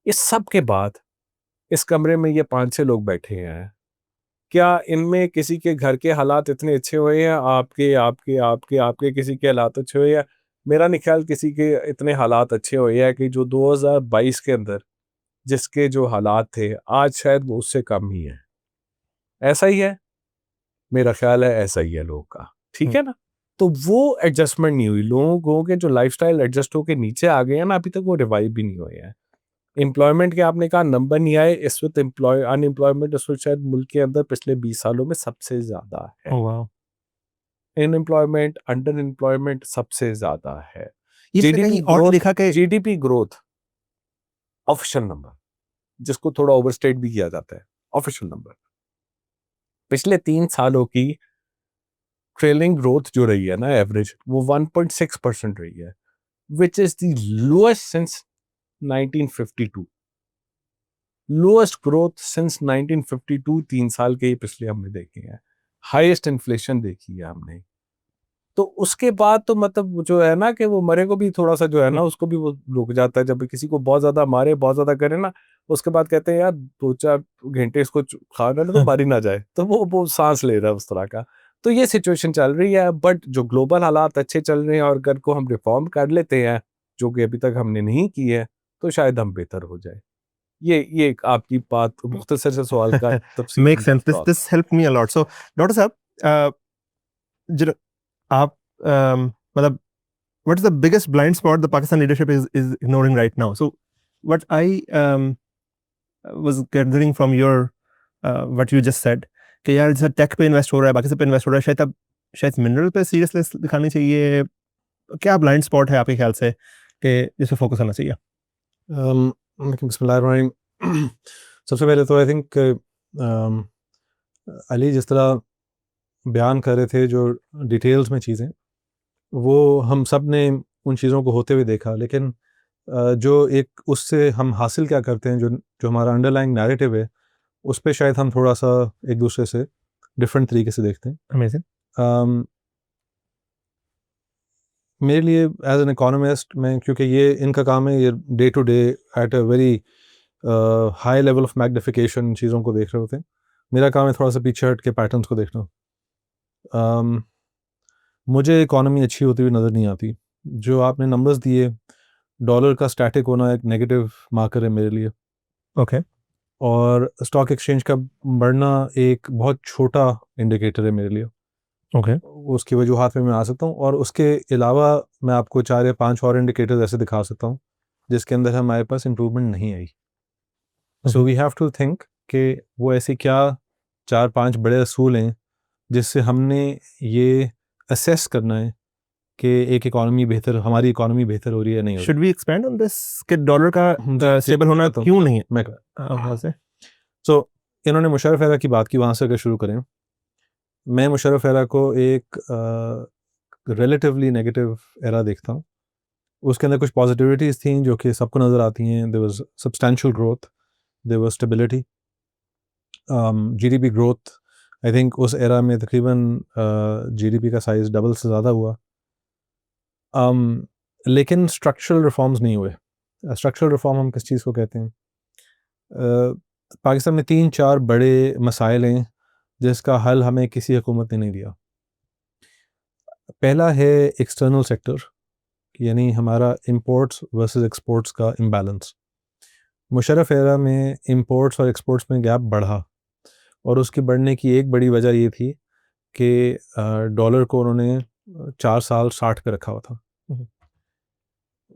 इस सब के बाद इस कमरे में ये 5-6 लोग बैठे हैं, क्या इनमें किसी के घर के हालात इतने अच्छे हुए हैं? आपके आपके आपके आपके किसी के हालात अच्छे हुए हैं? मेरा नहीं ख्याल किसी के इतने हालात अच्छे हुए हैं कि जो 2022 के अंदर जिसके जो हालात थे आज शायद वो उससे कम ही है। ऐसा ही है, मेरा ख्याल है ऐसा ही है लोगों का। ठीक है ना, तो वो एडजस्टमेंट नहीं हुई, लोगों के जो लाइफस्टाइल एडजस्ट होके नीचे आ गए हैं ना, अभी तक वो रिवाइव भी नहीं हुए हैं। एम्प्लॉयमेंट के आपने कहा नंबर नहीं आए, इस वक्त अनएम्प्लॉयमेंट इस वक्त शायद मुल्क के अंदर पिछले 20 सालों में सबसे ज्यादा है। Oh wow, unemployment, under employment सबसे ज्यादा है। ये मैंने कहीं और देखा कि जीडीपी ग्रोथ ऑफिशियल नंबर, जिसको थोड़ा ओवरस्टेट भी किया जाता है, ऑफिशियल नंबर पिछले 3 सालों की ट्रेलिंग ग्रोथ जो रही है ना एवरेज, वो 1.6% रही है, which is the lowest since 1952। Lowest growth since 1952, 3 साल के ही पिछले हमने देखे हैं। हाईएस्ट इन्फ्लेशन देखी है हमने। तो उसके बाद तो मतलब जो है ना कि वो मरे को भी थोड़ा सा जो है ना उसको भी वो रुक जाता है। जब किसी को बहुत ज्यादा मारे, बहुत ज्यादा करे ना, उसके बाद कहते हैं यार 2-4 घंटे इसको खाना ना तो मारी ना जाए, तो वो सांस ले रहा है उस तरह का। तो ये सिचुएशन चल रही है, बट जो ग्लोबल हालात अच्छे चल रहे हैं और अगर को हम रिफॉर्म कर लेते हैं, जो कि अभी तक हमने नहीं की है, तो शायद हम बेहतर हो जाए। ये आपकी बात मुख्तसर से सवाल का तफसील makes sense. This helped me a lot. So, Dr. Saab, जरा आप मतलब what is the biggest blind spot the Pakistan leadership is ignoring right now? So, what I was gathering from your what you just said कि यार जैसे take पे invest हो रहा है, बाकी सब पे इन्वेस्ट हो रहा है, शायद अब शायद मिनरल पे सीरियसनेस दिखानी चाहिए। क्या ब्लाइंड स्पॉट है आपके ख्याल से कि जिस पे फोकस होना चाहिए? बिस्मिल्लाहिर्रहमानिर्रहीम। सबसे पहले तो आई थिंक अली जिस तरह बयान कर रहे थे जो डिटेल्स में चीज़ें, वो हम सब ने उन चीज़ों को होते हुए देखा, लेकिन जो एक उससे हम हासिल क्या करते हैं, जो हमारा अंडरलाइंग नैरेटिव है, उस पे शायद हम थोड़ा सा एक दूसरे से डिफरेंट तरीके से देखते हैं। अमेजिंग। मेरे लिए एज एन इकोनॉमिस्ट, मैं क्योंकि ये इनका काम है, ये day to day at a very high level of magnification चीज़ों को देख रहे होते हैं। मेरा काम है थोड़ा सा पीछे हट के पैटर्न्स को देखना। मुझे इकोनॉमी अच्छी होती हुई नज़र नहीं आती। जो आपने नंबर्स दिए, डॉलर का स्टैटिक होना एक नेगेटिव मार्कर है मेरे लिए, ओके। और स्टॉक एक्सचेंज का बढ़ना एक बहुत छोटा इंडिकेटर है मेरे लिए। ओके। उसकी वजूहात में मैं आ सकता हूँ, और उसके अलावा मैं आपको 4 या 5 और इंडिकेटर्स ऐसे दिखा सकता हूँ जिसके अंदर हमारे पास इम्प्रूवमेंट नहीं आई। So we have to think कि वो ऐसे क्या 4-5 बड़े असूल हैं जिससे हमने ये असेस करना है कि एक इकोनॉमी बेहतर, हमारी इकोनॉमी बेहतर हो रही है, नहीं हो रही। Should we expand on this कि डॉलर का स्टेबल होना तो क्यों नहीं है? मैं वहाँ से सो इन्होंने मुशर्रफ एरा की बात की, वहाँ से अगर शुरू करें, मैं मुशर्रफ एरा को एक रिलेटिवली नेगेटिव एरा देखता हूँ। उसके अंदर कुछ पॉजिटिविटीज़ थी जो कि सबको नज़र आती हैं। There was substantial growth, there was stability, GDP growth. I think उस एरा में तकरीबन जीडीपी का साइज़ डबल से ज़्यादा हुआ। लेकिन स्ट्रक्चरल रिफॉर्म्स नहीं हुए। स्ट्रक्चरल रिफॉर्म हम किस चीज़ को कहते हैं? पाकिस्तान में 3-4 बड़े मसाइल हैं जिसका हल हमें किसी हुकूमत ने नहीं दिया। पहला है एक्सटर्नल सेक्टर, यानी हमारा इंपोर्ट्स वर्सेस एक्सपोर्ट्स का इम्बैलेंस। मुशर्रफ एरा में इंपोर्ट्स और एक्सपोर्ट्स में गैप बढ़ा, और उसके बढ़ने की एक बड़ी वजह ये थी कि डॉलर को उन्होंने 4 साल 60 पे रखा हुआ था।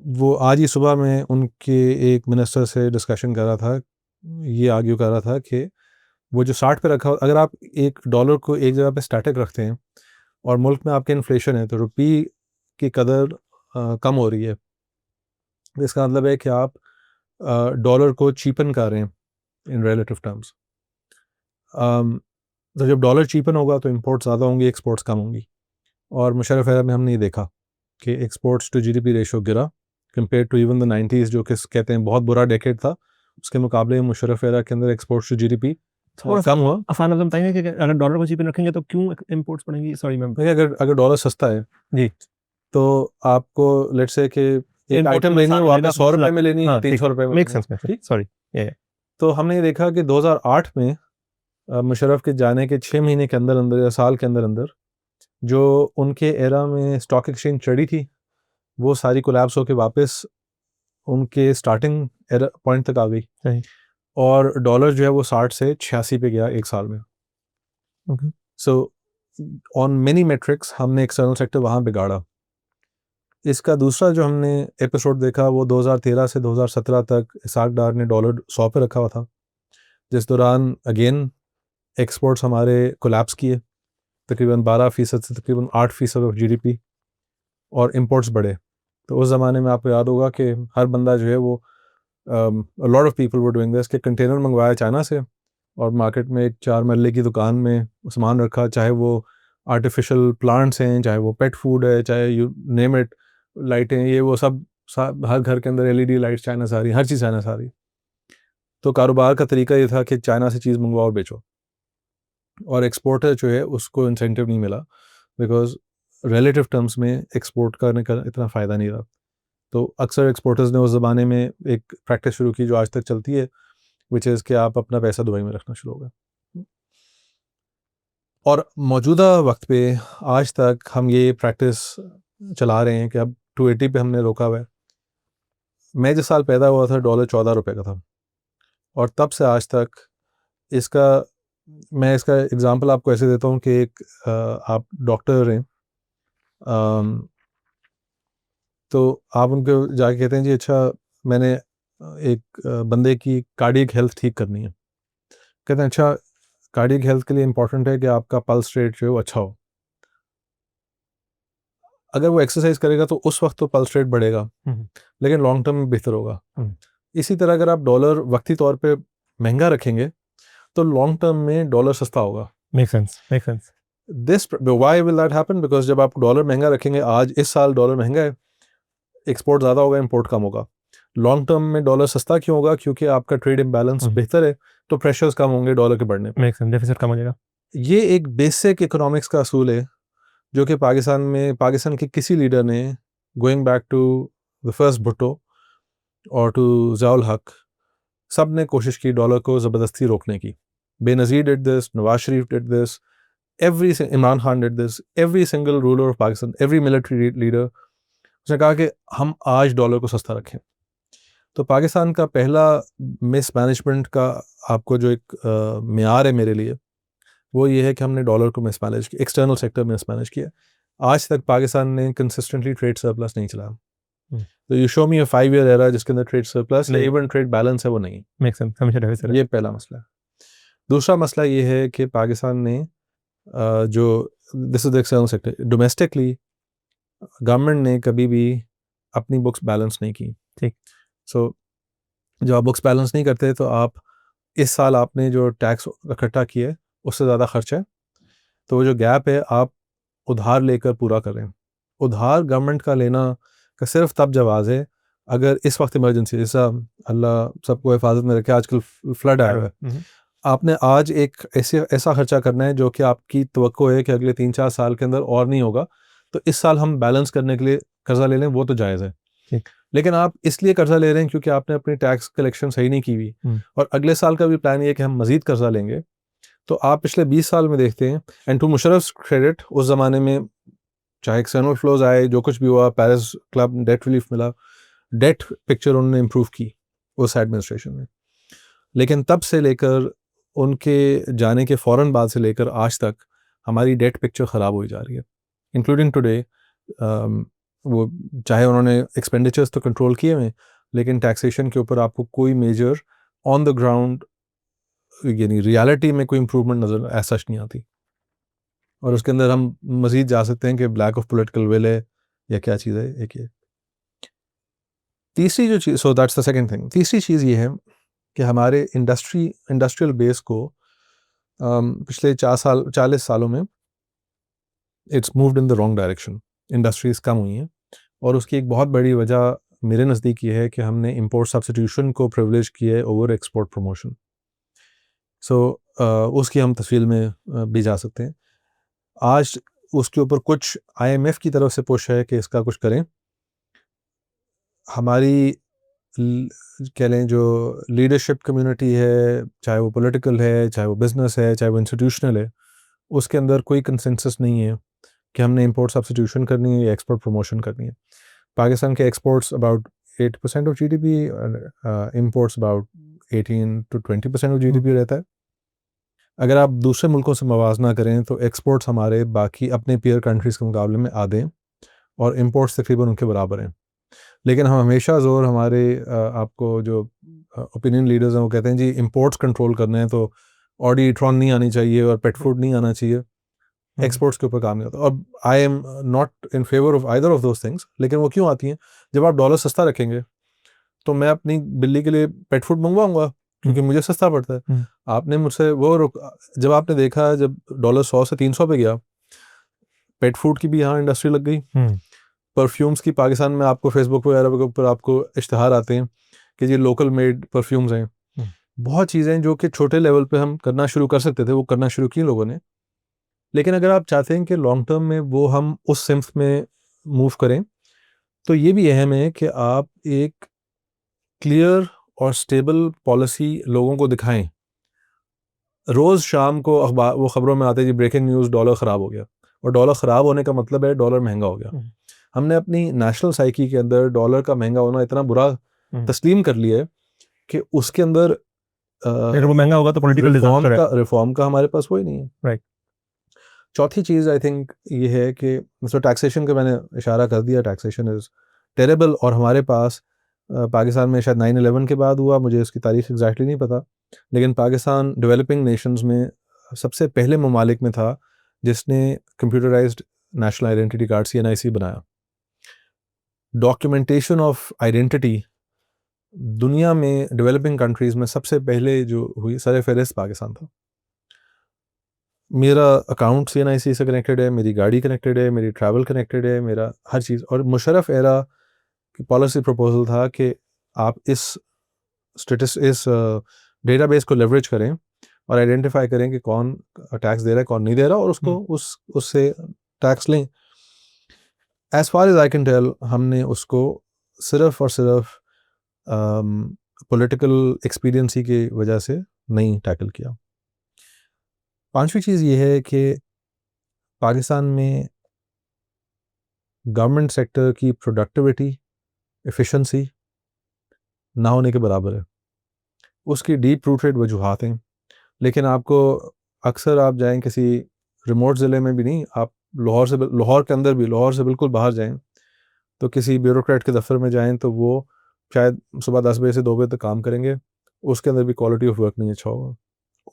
वो आज ही सुबह में उनके एक मिनिस्टर से डिस्कशन कर रहा था, ये आर्ग्यू कर रहा था कि वो जो 60 पे रखा, अगर आप एक डॉलर को एक जगह पे स्टैटिक रखते हैं और मुल्क में आपके इन्फ्लेशन है, तो रुपये की कदर कम हो रही है। इसका मतलब है कि आप डॉलर को चीपन कर रहे हैं इन रिलेटिव टर्म्स। तो जब डॉलर चीपन होगा तो इंपोर्ट्स ज़्यादा होंगी, एक्सपोर्ट्स कम होंगी। और मुशर्रफ एरा में हमने ये देखा कि एक्सपोर्ट्स टू जीडीपी रेशो गिरा compare to even the 90s, जो कि कहते हैं बहुत बुरा डेकेड था। उसके मुकाबले मुशर्रफ एरा के अंदर एक्सपोर्ट्स टू जीडीपी कम हुआ। अफान आप बताएंगे कि अगर डॉलर को चीप रखेंगे तो क्यों इंपोर्ट्स बढ़ेंगी? Sorry ma'am. अगर डॉलर सस्ता है जी, तो आपको लेट्स से कि एक आइटम लेनी है, वो आपने 100 रुपए में लेनी है, 300 रुपए में। Make sense. सॉरी। तो हमने ये देखा कि 2008 में मुशर्रफ के जाने के 6 महीने के अंदर अंदर या साल के अंदर अंदर जो उनके एरा में स्टॉक एक्सचेंज चढ़ी थी, वो सारी कोलैप्स होकर वापस उनके स्टार्टिंग एरा पॉइंट तक आ गई। सही। और डॉलर जो है वो 60 से 86 पे गया एक साल में। सो ऑन मेनी मेट्रिक्स हमने एक्सटर्नल सेक्टर वहाँ बिगाड़ा। इसका दूसरा जो हमने एपिसोड देखा वो 2013 से 2017 तक इसाक डार ने डॉलर 100 पे रखा हुआ था, जिस दौरान अगेन एक्सपोर्ट्स हमारे कोलैप्स किए तकरीबन 12% से तकरीबन 8% ऑफ जीडीपी, और इंपोर्ट्स बढ़े। तो उस ज़माने में आपको याद होगा कि हर बंदा जो है वो lot of people were doing this कि कंटेनर मंगवाया चाइना से और मार्केट में एक 4 मरले की दुकान में सामान रखा, चाहे वो आर्टिफिशियल प्लांट्स हैं, चाहे वो पेट फूड है, चाहे यू नेम इट, लाइटें, ये वो सब हर घर के अंदर एलईडी लाइट्स चाइना से आ रही, हर चीज़ चाइना से आ रही। तो कारोबार का तरीका ये था कि चाइना से चीज़ मंगवाओ और बेचो, और एक्सपोर्टर जो है उसको इंसेंटिव नहीं मिला बिकॉज रिलेटिव टर्म्स में एक्सपोर्ट करने का इतना फ़ायदा नहीं रहा। तो अक्सर एक्सपोर्टर्स ने उस ज़माने में एक प्रैक्टिस शुरू की जो आज तक चलती है, विच इज़ कि आप अपना पैसा दुबई में रखना शुरू हो गए। और मौजूदा वक्त पे आज तक हम ये प्रैक्टिस चला रहे हैं कि अब 280 पे हमने रोका हुआ है। मैं जिस साल पैदा हुआ था डॉलर 14 रुपये का था, और तब से आज तक इसका मैं इसका एग्जांपल आपको ऐसे देता हूँ कि एक आप डॉक्टर हैं, तो आप उनको जाके कहते हैं जी अच्छा मैंने एक बंदे की कार्डियक हेल्थ ठीक करनी है। कहते हैं अच्छा कार्डियक हेल्थ के लिए इंपॉर्टेंट है कि आपका पल्स रेट जो है वो अच्छा हो। अगर वो एक्सरसाइज करेगा तो उस वक्त तो पल्स रेट बढ़ेगा, लेकिन लॉन्ग टर्म में बेहतर होगा। इसी तरह अगर आप डॉलर वक्ती तौर पे महंगा रखेंगे तो लॉन्ग टर्म में डॉलर सस्ता होगा। Make sense. This why will that happen? Because जब आप डॉलर महंगा रखेंगे, आज इस साल डॉलर महंगा है, एक्सपोर्ट ज़्यादा होगा, इंपोर्ट कम होगा। लॉन्ग टर्म में डॉलर सस्ता क्यों होगा? क्योंकि आपका ट्रेड इम्बैलेंस बेहतर है, तो प्रेशर्स कम होंगे डॉलर के बढ़ने पे। मेक सेंस, डेफिसिट कम हो जाएगा। ये एक बेसिक इकोनॉमिक्स का असूल है जो कि पाकिस्तान के किसी लीडर ने, going back to the first Bhutto और टू ज़ियाउल हक, सब ने कोशिश की डॉलर को ज़बरदस्ती रोकने की। Benazir did this, Nawaz Sharif did this, Imran Khan did this, every single ruler of Pakistan, every military leader, उसने कहा कि हम आज डॉलर को सस्ता रखें। तो पाकिस्तान का पहला मिसमैनेजमेंट का आपको जो एक मेयार है मेरे लिए, वो ये है कि हमने डॉलर को मिसमैनेज किया, एक्सटर्नल सेक्टर में मिसमैनेज किया। आज तक पाकिस्तान ने कंसिस्टेंटली ट्रेड सरप्लस नहीं चलाया। तो you show me a 5 year era जिसके अंदर ट्रेड सरप्लस या इवन ट्रेड बैलेंस है, वो नहीं। मेक सेंस, हमेशा डेफिसिट है। ये पहला मसला है। दूसरा मसला ये है कि पाकिस्तान ने जो this is the external sector, domestically government ने कभी भी अपनी बुक्स बैलेंस नहीं की। ठीक। सो जब आप बुक्स बैलेंस नहीं करते तो आप इस साल आपने जो टैक्स इकट्ठा किया है उससे ज़्यादा खर्च है, तो वो जो गैप है आप उधार लेकर पूरा करें। उधार गवर्नमेंट का लेना का सिर्फ तब जवाज़ है अगर इस वक्त इमरजेंसी, जैसा अल्लाह सबको हिफाजत में रखे, आजकल फ्लड आया हुआ है, आपने आज एक ऐसा खर्चा करना है जो कि आपकी तवक्को है कि अगले 3-4 साल के अंदर और नहीं होगा, तो इस साल हम बैलेंस करने के लिए कर्जा ले लें, वो तो जायज़ है। लेकिन आप इसलिए कर्जा ले रहे हैं क्योंकि आपने अपनी टैक्स कलेक्शन सही नहीं की हुई, और अगले साल का भी प्लान ये है कि हम मजीद कर्जा लेंगे। तो आप पिछले 20 साल में देखते हैं, एंड टू मुशर्रफ क्रेडिट, उस ज़माने में चाहे एक्सटर्नल फ्लोज आए, जो कुछ भी हुआ, पेरिस क्लब डेट रिलीफ मिला, डेट पिक्चर उन्होंने इम्प्रूव की उस एडमिनिस्ट्रेशन में। लेकिन तब से लेकर उनके जाने के फ़ौरन बाद से लेकर आज तक हमारी डेट पिक्चर ख़राब हुई जा रही है, इंक्लूडिंग टुडे। वो चाहे उन्होंने एक्सपेंडिचर्स तो कंट्रोल किए हुए, लेकिन टैक्सेशन के ऊपर आपको कोई मेजर ऑन द ग्राउंड यानी रियलिटी में कोई इम्प्रूवमेंट नज़र ऐसा नहीं आती। और उसके अंदर हम मज़ीद जा सकते हैं कि ब्लैक ऑफ पॉलिटिकल विल है या क्या चीज़ है। एक ये तीसरी जो चीज़, so that's the second thing. तीसरी चीज़ ये है कि हमारे इंडस्ट्रियल बेस को पिछले 40 सालों में it's moved in the wrong direction. Industries कम हुई हैं, और उसकी एक बहुत बड़ी वजह मेरे नज़दीक ये है कि हमने इंपोर्ट सब्स्टिट्यूशन को प्रिविलेज किया है ओवर एक्सपोर्ट प्रमोशन। सो उसकी हम तफसील में भी जा सकते हैं। आज उसके ऊपर कुछ IMF की तरफ से पुश है कि इसका कुछ करें। हमारी कह लें जो लीडरशिप कम्युनिटी है, चाहे वो पॉलिटिकल है, चाहे वो बिज़नेस है, चाहे वो इंस्टीट्यूशनल है, उसके अंदर कोई कंसेंसस नहीं है कि हमने इंपोर्ट सब्स्टिट्यूशन करनी है या एक्सपोर्ट प्रमोशन करनी है। पाकिस्तान के exports about 8% of GDP, imports about 18 to 20% of GDP रहता है। अगर आप दूसरे मुल्कों से मवाजना करें तो एक्सपोर्ट्स हमारे बाकी अपने पीयर कंट्रीज़ के मुकाबले में आधे हैं, और इंपोर्ट्स तकरीबन उनके बराबर हैं। लेकिन हम हमेशा ज़ोर हमारे आपको जो ओपिनियन लीडर्स हैं वो कहते हैं जी इंपोर्ट्स कंट्रोल करने हैं तो ऑडी ट्रॉन नहीं आनी चाहिए और पेट फूड नहीं आना चाहिए, एक्सपोर्ट्स के ऊपर काम नहीं होता। और I am not in favour of either of those things, लेकिन वो क्यों आती हैं? जब आप डॉलर सस्ता रखेंगे तो मैं अपनी बिल्ली के लिए पेट फूड मंगवाऊंगा क्योंकि मुझे सस्ता पड़ता है। आपने मुझसे जब आपने देखा जब डॉलर 100 से 300 पे गया, पेट फूड की भी यहाँ इंडस्ट्री लग गई। परफ्यूम्स की पाकिस्तान में आपको फेसबुक वगैरह के ऊपर आपको इश्तहार आते हैं कि जी लोकल मेड परफ्यूम्स हैं। बहुत चीज़ें जो कि छोटे लेवल पे हम करना शुरू कर सकते थे वो करना शुरू की लोगों ने। लेकिन अगर आप चाहते हैं कि लॉन्ग टर्म में वो हम उस सिम्फ में मूव करें तो ये भी अहम है कि आप एक क्लियर और स्टेबल पॉलिसी लोगों को दिखाएं। रोज़ शाम को अखबार वो खबरों में आते हैं जी ब्रेकिंग न्यूज़ डॉलर ख़राब हो गया, और डॉलर ख़राब होने का मतलब है डॉलर महंगा हो गया। हमने अपनी नेशनल साइकी के अंदर डॉलर का महंगा होना इतना बुरा तस्लीम कर लिया है कि उसके अंदर वो महंगा होगा तो पॉलिटिकल रिफॉर्म का हमारे पास वही नहीं है। राइट। चौथी चीज़ आई थिंक ये है कि टैक्सेशन का मैंने इशारा कर दिया, टैक्सेशन इज़ टेरेबल। और हमारे पास पाकिस्तान में शायद 9/11 के बाद हुआ, मुझे उसकी तारीख एग्जैक्टली नहीं पता, लेकिन पाकिस्तान डेवलपिंग नेशंस में सबसे पहले ममालिक में था जिसने computerised national identity card CNIC बनाया। डॉक्यूमेंटेशन ऑफ आइडेंटिटी दुनिया में डेवलपिंग कंट्रीज़ में सबसे पहले जो हुई सर फहरिस्त पाकिस्तान था। मेरा अकाउंट CNIC से कनेक्टेड है, मेरी गाड़ी कनेक्टेड है, मेरी ट्रैवल कनेक्टेड है, मेरा हर चीज़। और मुशर्रफ एरा की पॉलिसी प्रपोजल था कि आप इस डेटाबेस को लेवरेज करें और आइडेंटिफाई करें कि कौन टैक्स दे रहा है कौन नहीं दे रहा, और उसको उससे टैक्स लें। As far as I can tell हमने उसको सिर्फ और सिर्फ पॉलिटिकल एक्सपीरियंस की वजह से नहीं टैकल किया। पांचवी चीज़ ये है कि पाकिस्तान में गवर्नमेंट सेक्टर की प्रोडक्टिविटी एफिशिएंसी ना होने के बराबर है। उसकी डीप रूटेड वजूहात हैं, लेकिन आपको अक्सर आप जाएं किसी रिमोट ज़िले में भी नहीं, आप लाहौर के अंदर भी, लाहौर से बिल्कुल बाहर जाएं तो किसी ब्यूरोक्रेट के दफ्तर में जाएं तो वो शायद सुबह 10 बजे से 2 बजे तक काम करेंगे, उसके अंदर भी क्वालिटी ऑफ वर्क नहीं अच्छा होगा।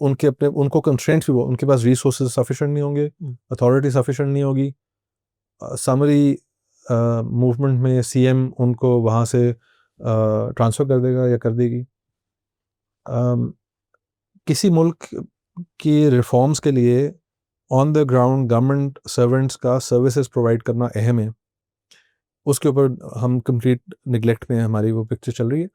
उनको कंस्ट्रेंट्स भी, उनके पास रिसोर्सेज सफिशेंट नहीं होंगे, अथॉरिटी सफिशेंट नहीं होगी। समरी मूवमेंट में CM उनको वहाँ से ट्रांसफ़र कर देगा या कर देगी। किसी मुल्क की रिफॉर्म्स के लिए on the ground government servants का सर्विसेज प्रोवाइड करना अहम है। उसके ऊपर हम कंप्लीट निगलेक्ट में हमारी वो पिक्चर चल रही है।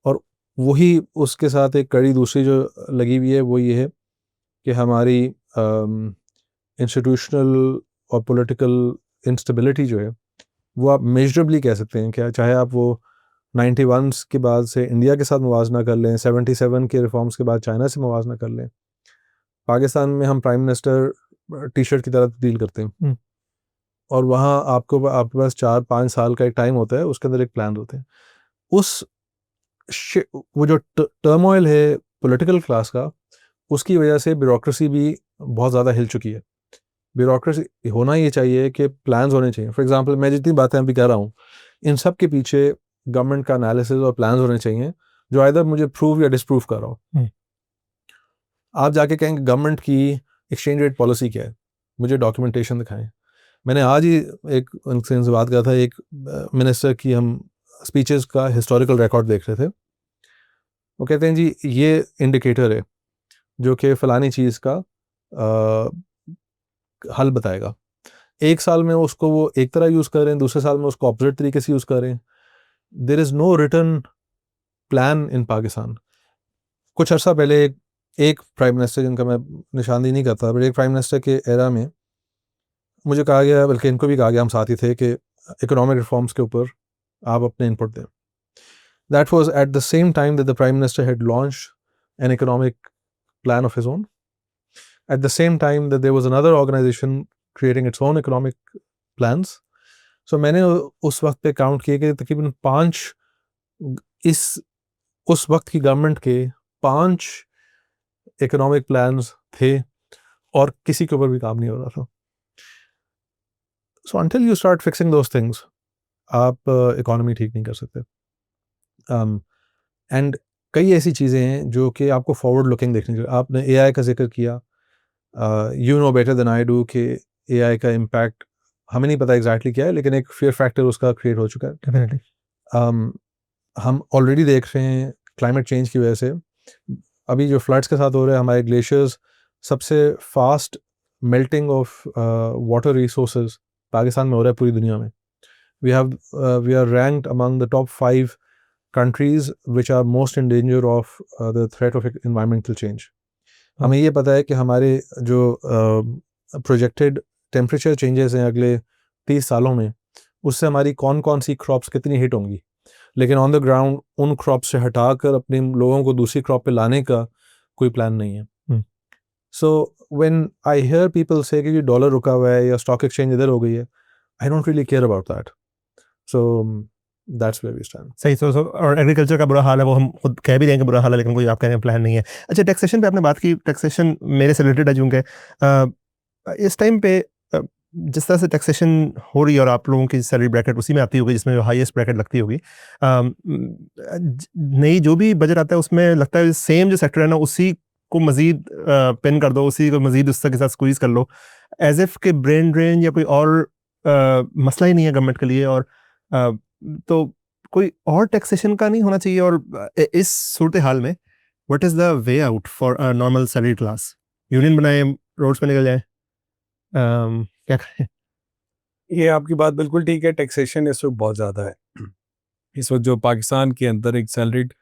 और वही उसके साथ एक कड़ी दूसरी जो लगी हुई है वो ये है कि हमारी इंस्टीट्यूशनल और पॉलिटिकल इंस्टेबिलिटी जो है वो आप मेजरेबली कह सकते हैं क्या, चाहे आप वो 91 के बाद से इंडिया के साथ मुवाजना कर लें, 77 के रिफॉर्म्स के बाद चाइना से मुवाजना कर लें। पाकिस्तान में हम प्राइम मिनिस्टर टी-शर्ट की तरह तब्दील करते हैं और वहाँ आपके पास 4-5 साल का एक टाइम होता है, उसके अंदर एक प्लान होते हैं। वो जो टर्मोइल है पॉलिटिकल क्लास का, उसकी वजह से ब्यूरोक्रेसी भी बहुत ज़्यादा हिल चुकी है। ब्यूरोक्रेसी होना ये चाहिए कि प्लान्स होने चाहिए। फॉर एग्जांपल मैं जितनी बातें अभी कह रहा हूँ इन सब के पीछे गवर्नमेंट का एनालिसिस और प्लान्स होने चाहिए जो आइदर मुझे प्रूव या डिसप्रूव कर रहा हो। आप जाके कहेंगे गवर्नमेंट की एक्सचेंज रेट पॉलिसी क्या है, मुझे डॉक्यूमेंटेशन दिखाएं। मैंने आज ही एक उनसे बात किया था, एक मिनिस्टर की हम स्पीचेस का हिस्टोरिकल रिकॉर्ड देख रहे थे। वो कहते हैं जी ये इंडिकेटर है जो कि फ़लानी चीज़ का हल बताएगा। एक साल में उसको वो एक तरह यूज़ कर रहे हैं, दूसरे साल में उसको ऑपोजिट तरीके से यूज़ कर रहे हैं। There is no written plan in Pakistan. कुछ अर्सा पहले एक प्राइम मिनिस्टर, जिनका मैं निशानदेही नहीं करता, बट एक प्राइम मिनिस्टर के एरा में मुझे कहा गया, बल्कि इनको भी कहा गया, हम साथ ही थे, कि इकोनॉमिक रिफॉर्म्स के ऊपर आप अपने इनपुट दें। That was at the same time that the prime minister had launched an economic plan of his own, at the same time that there was another organisation creating its own economic plans. सो मैंने उस वक्त पे count किए कि तकरीबन 5 उस वक्त की गवर्नमेंट के 5 इकोनॉमिक प्लान्स थे और किसी के ऊपर भी काम नहीं हो रहा था। So until you start fixing those things, आप इकोनॉमी ठीक नहीं कर सकते. एंड कई ऐसी चीज़ें हैं जो कि आपको फॉरवर्ड लुकिंग देखनी चाहिए. आपने एआई का जिक्र किया. You know better than I do कि एआई का इम्पैक्ट हमें नहीं पता एग्जैक्टली क्या है, लेकिन एक फियर फैक्टर उसका क्रिएट हो चुका है. डेफिनेटली. हम ऑलरेडी देख रहे हैं क्लाइमेट चेंज की वजह से. अभी जो फ्लड्स के साथ हो रहे हैं, हमारे ग्लेशियर्स, सबसे fast melting of water resources Pakistan में हो रहा है पूरी दुनिया में. we are ranked among the top 5 countries which are most in danger of the threat of environmental change. हमें ये पता है कि हमारे जो प्रोजेक्टेड टेम्परेचर चेंजेस हैं अगले 30 सालों में, उससे हमारी कौन कौन सी क्रॉप्स कितनी हिट होंगी, लेकिन ऑन द ग्राउंड उन क्रॉप से हटाकर अपने लोगों को दूसरी क्रॉप पे लाने का कोई प्लान नहीं है. So when I hear people से कि डॉलर रुका हुआ है या स्टॉक एक्सचेंज इधर हो गई है, I don't really care about that. So that's where we stand. सही. सो और एग्रीकल्चर का बुरा हाल है, वो हम खुद कह भी देंगे बुरा हाल है, लेकिन कोई आप कह रहे हैं प्लान नहीं है. अच्छा, टैक्सेशन पे आपने बात की. टैक्सेशन मेरे से रिलेटेड है चूँकि इस टाइम पे जिस तरह से टैक्सेशन हो रही है और आप लोगों की सैलरी ब्रैकेट उसी में आती होगी जिसमें हाईएस्ट ब्रैकेट लगती होगी, नई जो भी बजट आता है उसमें लगता है सेम जो सेक्टर है ना उसी को मजीद पिन कर दो, उसी को मजीद उस के साथ स्क्वीज कर लो, एज इफ के ब्रेन ड्रेन या कोई और मसला ही नहीं है गवर्नमेंट के लिए. और तो कोई और टैक्सेशन का नहीं होना चाहिए. और इस सूरत हाल में what is the way out for a normal salary class? Union बनाए, रोड्स पे निकल जाए, क्या करें? ये आपकी बात बिल्कुल ठीक है. टैक्सेशन इस वक्त बहुत ज़्यादा है. इस वक्त जो पाकिस्तान के अंदर एक सैलरीड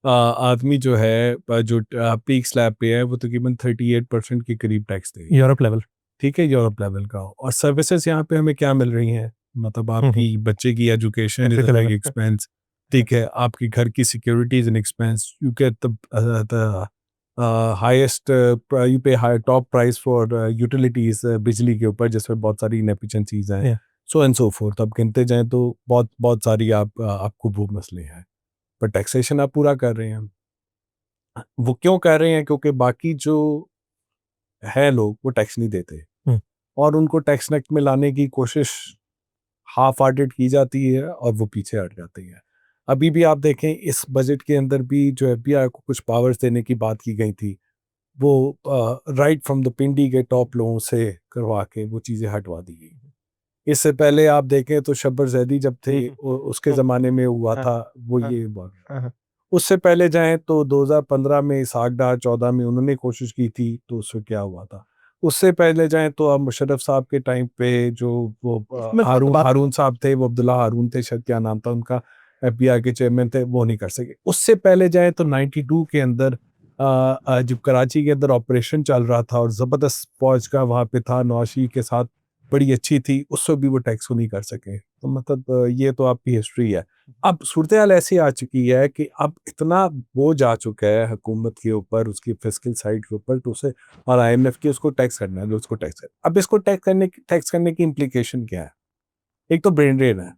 आदमी जो है, जो पीक स्लैब पे है, वो तकरीबन 38% के करीब टैक्स देगा. Europe level. ठीक है, यूरोप लेवल का. और सर्विसेज यहाँ पे हमें क्या मिल रही हैं, मतलब आपकी बच्चे की एजुकेशन इज लाइक एक्सपेंस. ठीक है, आपकी घर की securities and expense. You get the highest, you pay high top price for utilities, बिजली के ऊपर, जिसमें बहुत सारी इनएफिशिएंसीज हैं, सो एंड सो फोर्थ. अब गिनते जाएं तो बहुत बहुत सारी आपको वो मसले हैं. पर टैक्सेशन आप पूरा कर रहे हैं. वो क्यों कर रहे हैं? क्योंकि बाकी जो है लोग वो टैक्स नहीं देते, और उनको टैक्स नेट में लाने की कोशिश हाफ हार्टेड की जाती है और वो पीछे हट जाती है. अभी भी आप देखें, इस बजट के अंदर भी जो FBI को कुछ पावर्स देने की बात की गई थी, वो राइट फ्रॉम द पिंडी के टॉप लोगों से करवा के वो चीज़ें हटवा दी गई. इससे पहले आप देखें तो शब्बर जैदी जब थे, उसके ज़माने में हुआ था वो ये बात. उससे पहले जाएं तो 2015 में इसहाक डार, 14 में उन्होंने कोशिश की थी, तो उससे क्या हुआ था. उससे पहले जाएं तो अब मुशर्रफ साहब के टाइम पे जो वो हारून साहब थे, वो अब्दुल्ला हारून थे शायद, क्या नाम था उनका, FBI के चेयरमैन थे, वो नहीं कर सके. उससे पहले जाएं तो 92 के अंदर जब कराची के अंदर ऑपरेशन चल रहा था और ज़बरदस्त फौज का वहाँ पे था, नवाशी के साथ बड़ी अच्छी थी, उससे भी वो टैक्स को नहीं कर सके. तो मतलब ये तो आपकी हिस्ट्री है. अब सूरत हाल ऐसी आ चुकी है कि अब इतना बोझ आ चुका है हुकूमत के ऊपर, उसकी फिस्कल साइड के ऊपर, तो उसे और IMF की उसको टैक्स करना है, उसको टैक्स करना. अब इसको टैक्स करने की इम्प्लीकेशन क्या है? एक तो ब्रेन ड्रेन है.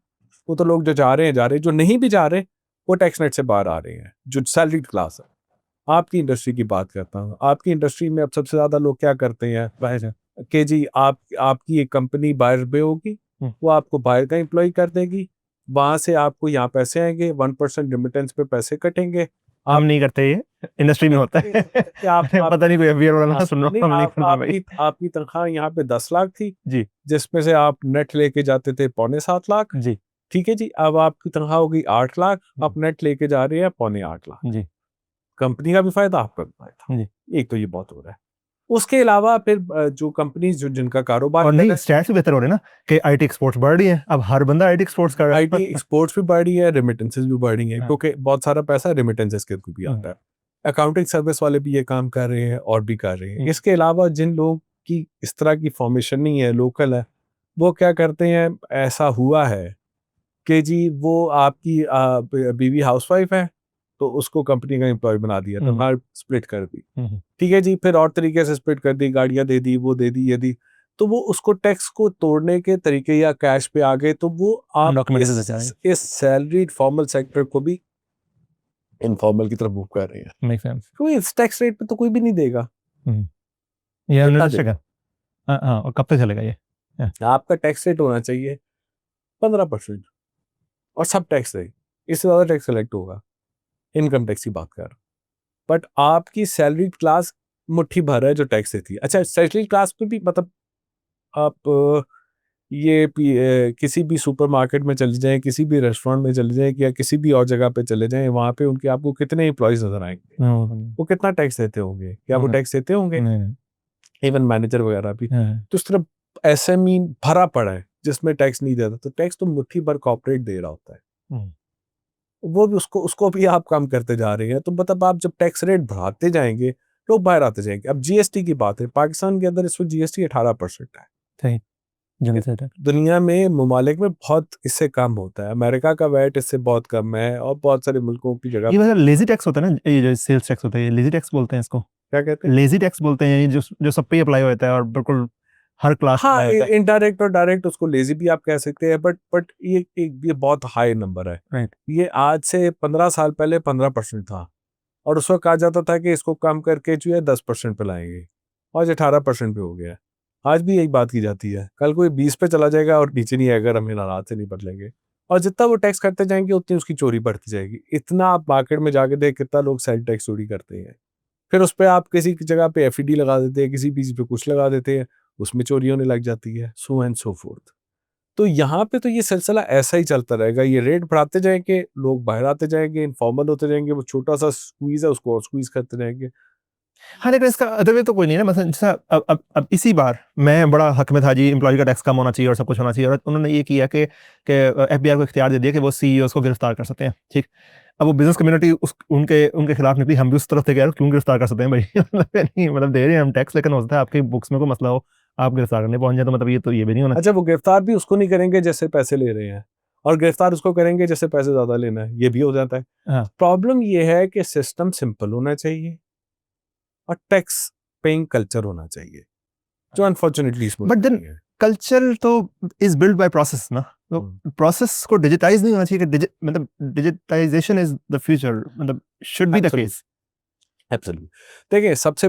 वो तो लोग जो जा रहे हैं, जो नहीं भी जा रहे वो टैक्स नेट से बाहर आ रहे हैं, जो सैलरीड क्लास है. आपकी इंडस्ट्री की बात करता हूँ. आपकी इंडस्ट्री में अब सबसे ज़्यादा लोग क्या करते हैं कि जी आपकी एक कंपनी बाहर पे होगी, वो आपको बाहर का एम्प्लॉय कर देगी, वहाँ से आपको यहाँ पैसे आएंगे, 1% रिमिटेंस पे पैसे कटेंगे. हम नहीं करते, ये इंडस्ट्री में होता है. आप पता नहीं कोई FBR वाला ना सुन रहा हूँ. आपकी तनख्वाह यहाँ पे 10 लाख थी जी, जिसमें से आप नेट लेके जाते थे 7.25 लाख जी. ठीक है जी. अब आपकी तनख्वाह होगी 8 लाख, आप नेट लेके जा रहे हैं 7.25 लाख जी. कंपनी का भी फायदा, आपका भी फायदा जी. एक तो ये बहुत हो रहा है. उसके अलावा फिर जो कंपनीज जो जिनका कारोबार, और नहीं, स्टैट्स भी बेहतर हो रहे हैं ना कि IT एक्सपोर्ट्स बढ़ रही है. अब हर बंदा IT एक्सपोर्ट्स कर रहा है. IT एक्सपोर्ट्स भी बढ़ रही है, रेमिटेंसेस भी बढ़ रही हैं, क्योंकि बहुत सारा पैसा रेमिटेंसेस के थ्रू भी आता है. अकाउंटिंग सर्विस वाले भी ये काम कर रहे हैं और भी कर रहे हैं. इसके अलावा जिन लोगों की इस तरह की फॉर्मेशन नहीं है, लोकल है, वो क्या करते हैं, ऐसा हुआ है कि जी वो आपकी बीवी हाउसवाइफ है तो उसको कंपनी का एम्प्लॉय बना दिया, तो हर स्प्लिट कर दी. ठीक है जी. फिर और तरीके से स्प्लिट कर दी, गाड़ियां दे दी, वो दे दी, ये दी, तो वो उसको टैक्स को तोड़ने के तरीके या कैश पे आ गए, तो वो आप इस सैलरीड फॉर्मल सेक्टर को भी इनफॉर्मल की तरफ मूव कर रहे हैं. Make sense. क्योंकि इस टैक्स रेट पे तो कोई भी नहीं देगा. ये और कब तक चलेगा ये? आपका टैक्स रेट होना चाहिए 15% और सब टैक्स रहे, इससे ज़्यादा टैक्स कलेक्ट होगा, इनकम टैक्स की बात कर रहा हूँ। बट आपकी सैलरी क्लास मुट्ठी भर है जो टैक्स देती है। अच्छा, सैलरी क्लास में भी मतलब आप किसी भी सुपरमार्केट में चले जाएं, किसी भी रेस्टोरेंट में चले जाएं या किसी भी और जगह पे चले जाएं, वहाँ पे उनके आपको कितने एम्प्लॉयज नजर आएंगे, वो कितना टैक्स देते होंगे, क्या वो टैक्स देते होंगे? इवन मैनेजर वगैरह भी। तो उस तरफ SME भरा पड़ा है जिसमें टैक्स नहीं देता, तो टैक्स तो मुट्ठी भर कॉर्पोरेट दे रहा होता है, वो भी उसको भी आप कम करते जा रहे हैं। तो मतलब आप जब टैक्स रेट बढ़ाते जाएंगे, लोग बाहर आते जाएंगे। अब GST की बात है, पाकिस्तान के अंदर इस वक्त GST 18% है। दुनिया में ममालिक में बहुत इससे कम होता है, अमेरिका का वैट इससे बहुत कम है और बहुत सारे मुल्कों की जगह ये मतलब लेजी टैक्स होता है ना, ये जो सेल्स टैक्स होता है, ये लेजी टैक्स बोलते हैं इसको। क्या कहते हैं? लेजी टैक्स बोलते हैं, ये जो सब पे अप्लाई होता है और बिल्कुल हर क्लास हाँ, इनडायरेक्ट और डायरेक्ट उसको लेजी भी आप कह सकते हैं, बट ये बहुत हाई नंबर है। राइट। ये आज से 15 साल पहले 15% था और उस वक्त कहा जाता था कि इसको कम करके जो है 10% पे लाएंगे, आज 18% पे हो गया है। आज भी यही बात की जाती है, कल कोई 20 पे चला जाएगा और नीचे नहीं आएगा, हम हालात से नहीं बदलेंगे। और जितना वो टैक्स करते जाएंगे उतनी उसकी चोरी बढ़ती जाएगी। इतना आप मार्केट में जाके देख कितना लोग सेल टैक्स चोरी करते हैं, फिर उस पर आप किसी की जगह पे FED लगा देते हैं, किसी चीज पे कुछ लगा देते हैं, उसमें चोरी होने लग जाती है, सो एंड सो फोर्थ। तो यहाँ पे तो ये सिलसिला ऐसा ही चलता रहेगा, ये रेट बढ़ाते जाएंगे, लोग बाहर आते जाएंगे, इनफॉर्मल होते जाएंगे, वो छोटा सा स्क्वीज है उसको और स्क्वीज करते जाएंगे। हाँ, लेकिन इसका अदर वे तो कोई नहीं है ना। मतलब जैसा अब इसी बार मैं बड़ा हक में था जी, एम्प्लॉय का टैक्स कम होना चाहिए और सब कुछ होना चाहिए, और उन्होंने ये किया कि FBI को इख्तियार दे दिया कि वो CEOs को गिरफ्तार कर सकते हैं। ठीक, अब वो बिजनेस कम्युनिटी उनके खिलाफ निकली, हम भी उस तरफ थे कि यार क्यों गिरफ्तार कर सकते हैं भाई नहीं, मतलब दे रहे हैं हम टैक्स, लेकिन हो सकता है आपकी बुक्स में कोई मसला हो, आप गिरफ्तार करने पहुंच जाए, तो मतलब ये भी नहीं होना। अच्छा, वो गिरफ्तार भी उसको नहीं करेंगे जैसे पैसे ले रहे हैं, और गिरफ्तार उसको करेंगे जैसे पैसे ज्यादा लेना है, ये भी हो जाता है। हाँ। प्रॉब्लम ये है कि सिस्टम सिंपल होना चाहिए और टैक्स पेइंग कल्चर होना चाहिए, जो अनफॉर्चुनेटली इसमें बट देन कल्चर तो इज बिल्ड बाय प्रोसेस ना, तो प्रोसेस को डिजिटाइज नहीं होना चाहिए कि मतलब डिजिटाइजेशन इज द फ्यूचर, मतलब should be the case. Absolutely. देखिए, सबसे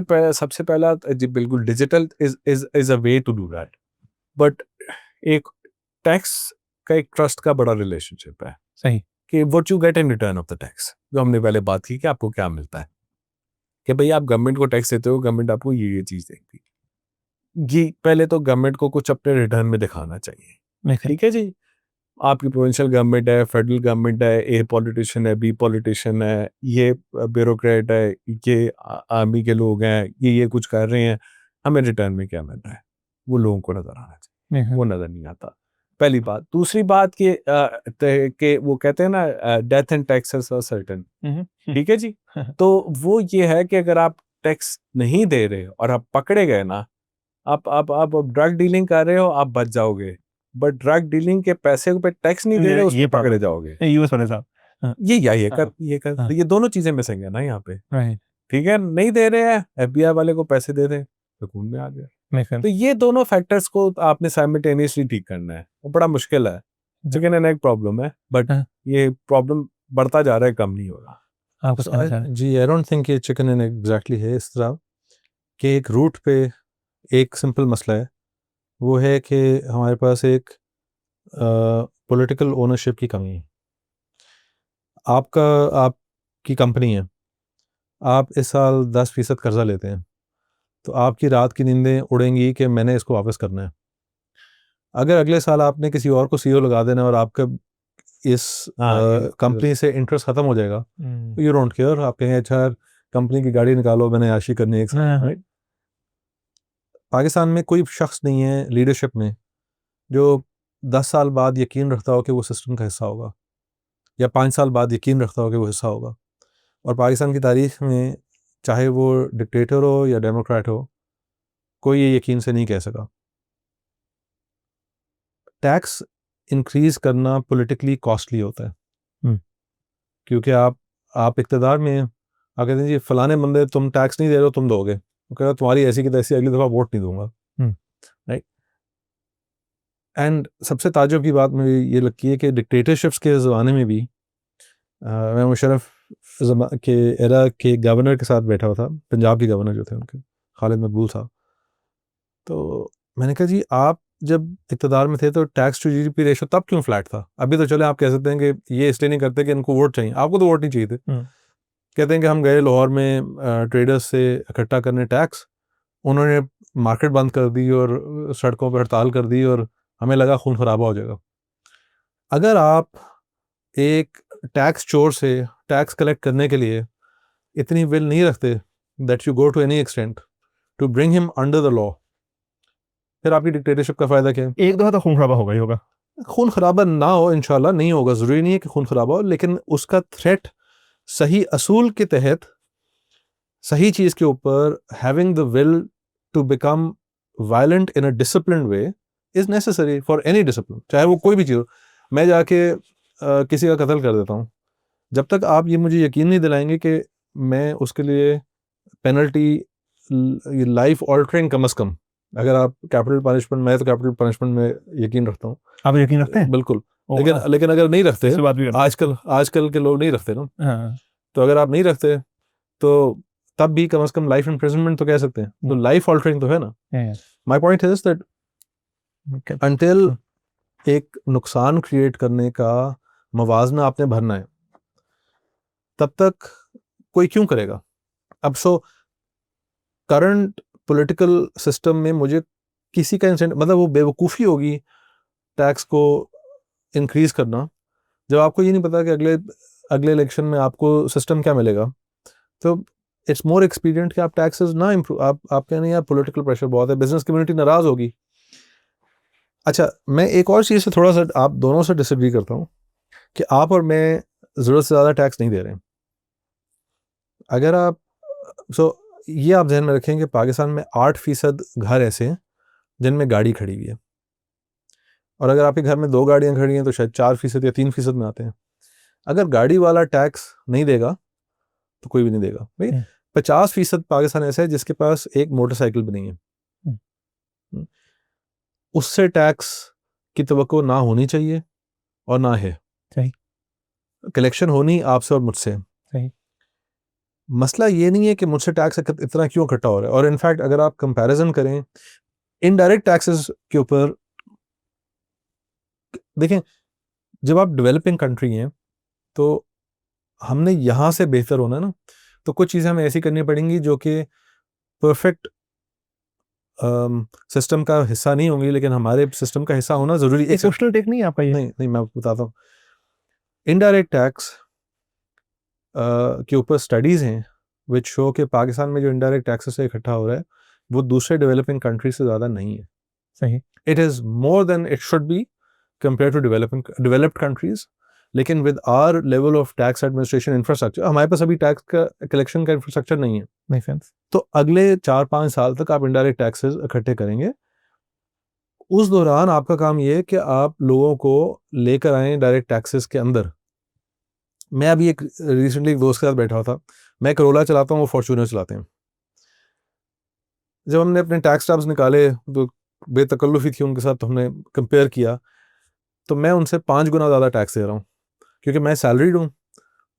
पहला जी बिल्कुल digital is a way to do that, but एक टैक्स का एक ट्रस्ट का बड़ा रिलेशनशिप है। सही। कि what you get in return of the tax, जो हमने पहले बात की कि आपको क्या मिलता है, कि भाई आप गवर्नमेंट को टैक्स देते हो, गवर्नमेंट आपको ये चीज देती है। ये पहले तो गवर्नमेंट को कुछ अपने रिटर्न में दिखाना चाहिए, ठीक है जी। आपकी प्रोविंशियल गवर्नमेंट है, फेडरल गवर्नमेंट है, A पॉलिटिशियन है, B पॉलिटिशियन है, ये ब्यूरोक्रेट है, ये आर्मी के लोग हैं, ये कुछ कर रहे हैं, हमें रिटर्न में क्या मिल रहा है वो लोगों को नजर आना चाहिए, वो नजर नहीं आता, पहली बात। दूसरी बात कि वो कहते हैं ना death and taxes are certain, ठीक है जी। तो वो ये है कि अगर आप टैक्स नहीं दे रहे और आप पकड़े गए ना, आप ड्रग डीलिंग कर रहे हो, आप बच जाओगे, बट ड्रग डीलिंग के पैसे पे टैक्स नहीं दे रहे, उसमें पकड़े जाओगे। US वाले साहब ये दोनों चीजें मिसिंग है ना यहाँ पे, राइट। ठीक है। नहीं दे रहे हैं, FBI वाले को पैसे दे दें, सुकून में आ गया। तो ये दोनों फैक्टर्स को आपने साइमल्टेनियसली ठीक करना है, वो बड़ा मुश्किल है, चिकन एंड एग प्रॉब्लम है, बट ये प्रॉब्लम बढ़ता जा रहा है, कम नहीं हो रहा। जी, आई डोंट थिंक ये चिकन एंड एग एग्जैक्टली है इस तरह कि एक रूट पे एक सिंपल मसला है, वो है कि हमारे पास एक पॉलिटिकल ओनरशिप की कमी है। आपकी कंपनी है, आप इस साल 10% कर्जा लेते हैं, तो आपकी रात की नींदें उड़ेंगी कि मैंने इसको वापस करना है। अगर अगले साल आपने किसी और को CEO लगा देना और आपका इस कंपनी से इंटरेस्ट खत्म हो जाएगा, यू डोंट केयर, आप कहेंगे अच्छा कंपनी की गाड़ी निकालो, मैंने आशी करनी है। राइट। पाकिस्तान में कोई शख्स नहीं है लीडरशिप में जो 10 साल बाद यकीन रखता हो कि वो सिस्टम का हिस्सा होगा, या 5 साल बाद यकीन रखता हो कि वो हिस्सा होगा। और पाकिस्तान की तारीख में चाहे वो डिक्टेटर हो या डेमोक्रेट हो, कोई ये यकीन से नहीं कह सका। टैक्स इंक्रीज करना पॉलिटिकली कॉस्टली होता है, क्योंकि आप इक़्तिदार में हैं, आप कहते हैं जी फलाने बंदे तुम टैक्स नहीं दे रहे हो, तुम दोगे, वो कह रहा तुम्हारी ऐसी की तैसी अगली दफ़ा वोट नहीं दूंगा। राइट। एंड सबसे ताज्जुब की बात मुझे ये लगती है कि डिक्टेटरशिप्स के ज़माने में भी मैं मुशर्रफ के एरा के गवर्नर के साथ बैठा हुआ था, पंजाब के गवर्नर जो थे उनके, खालिद मकबूल साहब। तो मैंने कहा जी आप जब इक़्तिदार में थे तो टैक्स टू जीडीपी रेशो तब क्यों फ्लैट था? अभी तो चले आप कह सकते हैं कि ये इसलिए नहीं करते कि इनको वोट चाहिए, आपको तो वोट नहीं चाहिए थे। कहते हैं कि हम गए लाहौर में ट्रेडर्स से इकट्ठा करने टैक्स, उन्होंने मार्केट बंद कर दी और सड़कों पर हड़ताल कर दी और हमें लगा खून खराबा हो जाएगा। अगर आप एक टैक्स चोर से टैक्स कलेक्ट करने के लिए इतनी विल नहीं रखते that you go to any extent to bring him under the law, फिर आपकी डिक्टेटरशिप का फायदा क्या है? एक दफा तो खून खराबा होगा ही होगा। खून खराबा ना हो इंशाल्लाह नहीं होगा, ज़रूरी नहीं है कि खून खराबा हो, लेकिन उसका थ्रेट सही असूल के तहत सही चीज़ के ऊपर having the will to become violent in a disciplined way is necessary for any discipline, चाहे वो कोई भी चीज़ हो। मैं जाके किसी का कत्ल कर देता हूँ, जब तक आप ये मुझे यकीन नहीं दिलाएंगे कि मैं उसके लिए पेनल्टी लाइफ ऑल्टरिंग कम अज़ कम, अगर आप कैपिटल पनिशमेंट, मैं तो कैपिटल पनिशमेंट में यकीन रखता हूँ। आप यकीन रखते हैं? बिल्कुल। लेकिन अगर नहीं रखते, इस बात भी आजकल के लोग नहीं रखते ना, हाँ। तो अगर आप नहीं रखते तो तब भी कम से कम लाइफ इम्प्रिजनमेंट तो कह सकते हैं, तो लाइफ ऑल्टरिंग तो है ना। My point is that until एक नुकसान क्रिएट करने का मवाजना आपने भरना है, तब तक कोई क्यों करेगा? अब करंट पॉलिटिकल सिस्टम में मुझे किसी का इंसेंटिव, मतलब वो बेवकूफ़ी होगी टैक्स को इंक्रीज करना, जब आपको ये नहीं पता कि अगले इलेक्शन में आपको सिस्टम क्या मिलेगा। तो इट्स मोर एक्सपीरियंट कि आप टैक्सेस ना इम्प्रूव, आप कह रहे हैं यार पॉलिटिकल प्रेशर बहुत है, बिजनेस कम्युनिटी नाराज होगी। अच्छा, मैं एक और चीज़ से थोड़ा सा आप दोनों से डिसएग्री करता हूँ कि आप और मैं ज़रूरत से ज़्यादा टैक्स नहीं दे रहे हैं। अगर आप ये आप ध्यान में रखें कि पाकिस्तान में 8% घर ऐसे हैं जिनमें गाड़ी खड़ी हुई है, और अगर आपके घर में 2 गाड़ियां खड़ी हैं तो शायद 4% या 3% में आते हैं। अगर गाड़ी वाला टैक्स नहीं देगा तो कोई भी नहीं देगा भाई। 50% पाकिस्तान ऐसा है जिसके पास एक मोटरसाइकिल भी नहीं है। उससे टैक्स की तवक्को ना होनी चाहिए और ना है। कलेक्शन होनी आपसे और मुझसे। मसला ये नहीं है कि मुझसे टैक्स इतना क्यों इकट्ठा हो रहा है। और इनफैक्ट अगर आप कंपैरिजन करें इनडायरेक्ट टैक्सेस के ऊपर, देखें जब आप डेवलपिंग कंट्री हैं तो हमने यहाँ से बेहतर होना ना, तो कुछ चीज़ें हमें ऐसी करनी पड़ेंगी जो कि परफेक्ट सिस्टम का हिस्सा नहीं होंगी, लेकिन हमारे सिस्टम का हिस्सा होना ज़रूरी है। सोशल टेक नहीं है आपका ये? नहीं, मैं आपको बताता हूँ। इनडायरेक्ट टैक्स के ऊपर स्टडीज़ हैं विच शो कि पाकिस्तान में जो इनडायरेक्ट टैक्सेस से इकट्ठा हो रहा है वो दूसरे डेवलपिंग कंट्री से ज़्यादा नहीं है। सही। It is more then it should be compare to developed countries, लेकिन with our level of tax administration infrastructure, हमारे पास अभी टैक्स का कलेक्शन का इंफ्रास्ट्रक्चर नहीं है। Make sense. तो अगले 4-5 साल तक आप इनडायरेक्ट टैक्सेस इकट्ठे करेंगे। उस दौरान आपका काम ये है कि आप लोगों को लेकर आए डायरेक्ट टैक्सेस के अंदर। मैं अभी रिसेंटली एक दोस्त के साथ बैठा हुआ था, मैं करोला चलाता हूँ, वो फॉर्च्यूनर चलाते हैं। जब हमने अपने टैक्स स्टैब्स निकाले तो बेतकल्लुफ़ी थी उनके साथ, तो हमने कंपेयर किया तो मैं उनसे 5 गुना ज़्यादा टैक्स दे रहा हूँ, क्योंकि मैं सैलरीड हूँ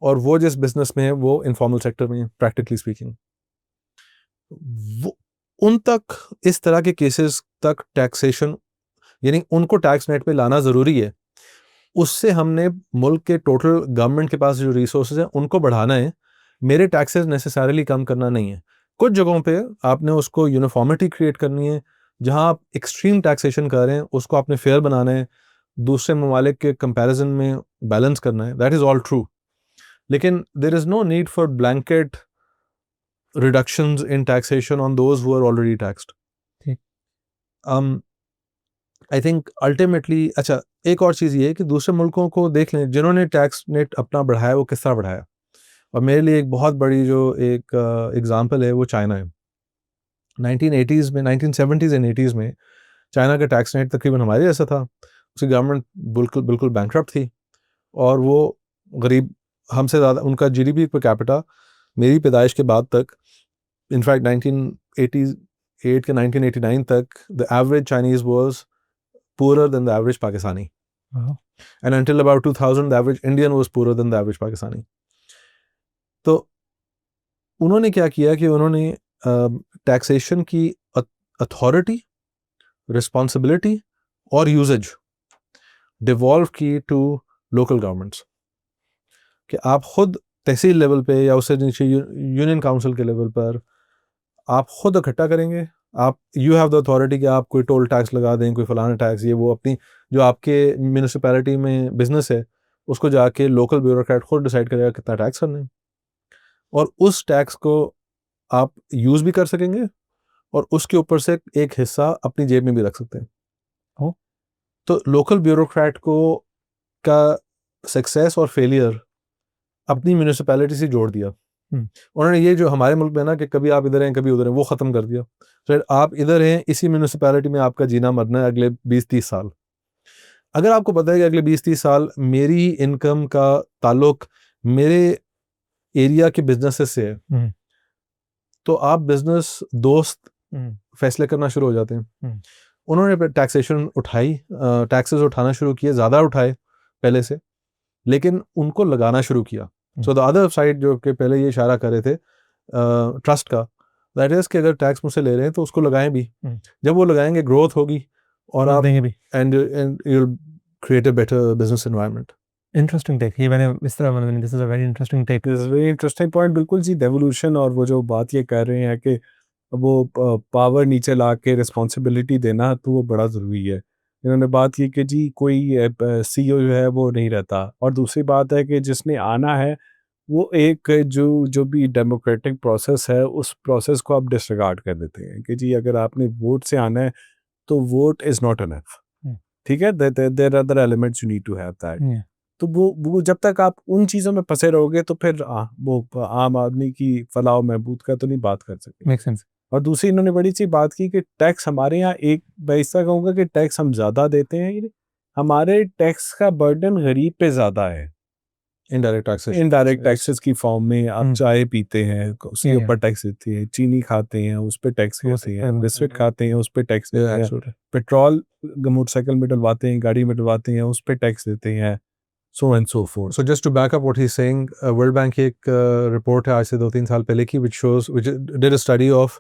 और वो जिस बिजनेस में है वो इनफॉर्मल सेक्टर में है, प्रैक्टिकली स्पीकिंग। वो उन तक इस तरह के केसेस तक टैक्सेशन, यानी उनको टैक्स नेट पे लाना ज़रूरी है। उससे हमने मुल्क के टोटल गवर्नमेंट के पास जो रिसोर्सेज हैं उनको बढ़ाना है, मेरे टैक्सेस नेसेसरली कम करना नहीं है। कुछ जगहों पे आपने उसको यूनिफॉर्मिटी क्रिएट करनी है, जहां आप एक्सट्रीम टैक्सेशन कर रहे हैं उसको आपने फेयर बनाना है, दूसरे ममालिक के कंपैरिजन में बैलेंस करना है। दैट इज़ ऑल ट्रू, लेकिन there is no need for blanket reductions in taxation on those who are already taxed. I think ultimately, अच्छा एक और चीज़ ये है कि दूसरे मुल्कों को देख लें जिन्होंने टैक्स नेट अपना बढ़ाया, वो किस तरह बढ़ाया। और मेरे लिए एक बहुत बड़ी जो एक एग्जांपल है वो चाइना है। 1980s में, 1970s एंड 80s में चाइना का टैक्स नेट तकरीबन हमारे जैसा था। उसकी गवर्नमेंट बिल्कुल बैंकरप्ट थी और वो गरीब, हमसे ज़्यादा उनका जीडीपी पर कैपिटा मेरी पैदाइश के बाद तक, इनफैक्ट 1988 के 1989 तक the average Chinese was poorer than the average Pakistani. Wow. And until about 2000, the average Indian was poorer than the average Pakistani. तो उन्होंने क्या किया कि उन्होंने टैक्सेशन की अथॉरिटी, रिस्पॉन्सिबिलिटी और यूजेज डिवॉल्व की टू लोकल गवर्नमेंट्स, कि आप खुद तहसील लेवल पे या उससे नीचे यूनियन काउंसिल के लेवल पर आप खुद इकट्ठा करेंगे। आप यू हैव द अथॉरिटी कि आप कोई टोल टैक्स लगा दें, कोई फलाना टैक्स, ये वो अपनी जो आपके म्यूनिसिपैलिटी में बिजनेस है उसको जाके लोकल ब्यूरोक्रेट खुद डिसाइड करेगा कितना टैक्स करना है, और उस टैक्स को आप यूज़ भी कर सकेंगे और उसके ऊपर से एक हिस्सा अपनी जेब में भी रख सकते हैं। ओह। तो लोकल ब्यूरोक्रेट को का सक्सेस और फेलियर अपनी म्यूनिसिपैलिटी से जोड़ दिया। उन्होंने ये जो हमारे मुल्क में ना कि कभी आप इधर हैं कभी उधर हैं, वो ख़त्म कर दिया। तो आप इधर हैं, इसी म्यूनिसिपैलिटी में आपका जीना मरना है अगले 20-30 साल। अगर आपको पता है कि अगले 20-30 साल मेरी इनकम का ताल्लुक मेरे एरिया के बिजनेसेस से है, तो आप बिजनेस दोस्त फैसले करना शुरू हो जाते हैं। उन्होंने टैक्सेशन उठाई, टैक्सेस उठाना शुरू किए, ज़्यादा उठाए पहले से, लेकिन उनको लगाना शुरू किया। सो द अदर साइड जो कि पहले ये इशारा कर रहे थे ट्रस्ट का, दैट इज कि अगर टैक्स मुझसे ले रहे हैं तो उसको लगाएं भी। जब वो लगाएंगे ग्रोथ होगी और आप देंगे भी, and you will create a better business environment. Interesting take, ये मैंने इस तरह मतलब this is a very interesting take, this is very interesting point. बिल्कुल जी, डेवोल्यूशन और वो जो बात ये कर रहे हैं कि वो पावर नीचे ला के रिस्पॉन्सिबिलिटी देना, तो वो बड़ा ज़रूरी है। इन्होंने बात की कि जी कोई सीईओ जो है वो नहीं रहता, और दूसरी बात है कि जिसने आना है वो एक जो भी डेमोक्रेटिक प्रोसेस है उस प्रोसेस को आप डिसरिगार्ड कर देते हैं कि जी अगर आपने वोट से आना है तो वोट इज़ नॉट इनफ, ठीक है, there are other elements you need to have that. तो वो जब तक आप उन चीज़ों में फंसे रहोगे तो फिर वो आम आदमी की फलाह व महबूद का तो नहीं बात कर सकते। Make sense. और दूसरी इन्होंने बड़ी सी बात की कि टैक्स हमारे यहाँ, एक मैं इस तरह कहूँगा कि टैक्स हम ज़्यादा देते हैं, ये हमारे टैक्स का बर्डन गरीब पे ज़्यादा है। इनडायरेक्ट टैक्सेस की फॉर्म में आप चाय पीते हैं उसके ऊपर टैक्स देते हैं, चीनी खाते हैं उस पर टैक्स देते हैं, बिस्किट खाते हैं उस पर टैक्स देते हैं, पेट्रोल मोटरसाइकिल में डलवाते हैं, गाड़ी में डलवाते हैं, उस पर टैक्स देते हैं, so and so forth. So just to back up what he's saying, World Bank की एक report है आज से 2-3 साल पहले की, which did a study of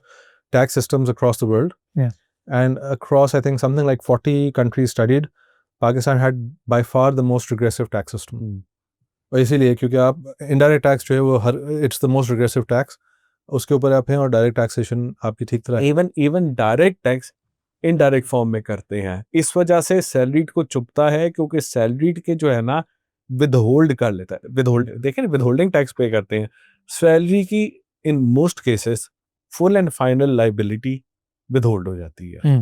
tax systems across the world. Yeah. And across I think something like 40 countries studied, Pakistan had by far the most regressive tax system. और इसीलिए क्योंकि आप indirect tax जो है वो it's the most regressive tax, उसके ऊपर आप हैं, और direct taxation आपकी ठीक तरह even direct tax indirect form में करते हैं। इस वजह से सैलरीड को चुभता है, क्योंकि सैलरीड के जो है ना विदहोल्ड कर लेता है, विदहोल्डिंग टैक्स पे करते हैं। सैलरी की in most cases full and final liability withhold हो जाती है।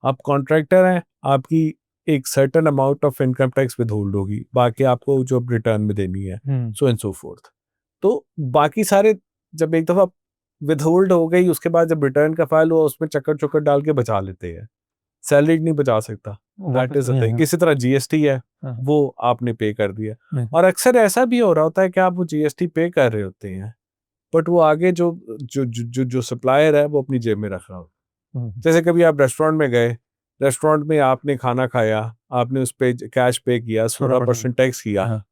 आप कॉन्ट्रैक्टर हैं, आपकी एक certain amount of income tax withhold होगी, बाकी आपको जो रिटर्न में देनी है, सो एंड सो फोर्थ। तो बाकी सारे जब एक दफ़ा विदहोल्ड हो गई, उसके बाद जब रिटर्न का फाइल हुआ उसमें चक्कर चक्कर डाल के बचा लेते हैं। सैलरीड नहीं बचा सकता, दैट इज द थिंग। इसी तरह जीएसटी है, वो आपने पे कर दिया, और अक्सर ऐसा भी हो रहा होता है कि आप वो जीएसटी पे कर रहे होते हैं, बट वो आगे जो सप्लायर है वो अपनी जेब में रख रहा होता है। जैसे कभी आप रेस्टोरेंट में गए, रेस्टोरेंट में आपने खाना खाया, आपने उस पे कैश पे किया, 16% टैक्स किया,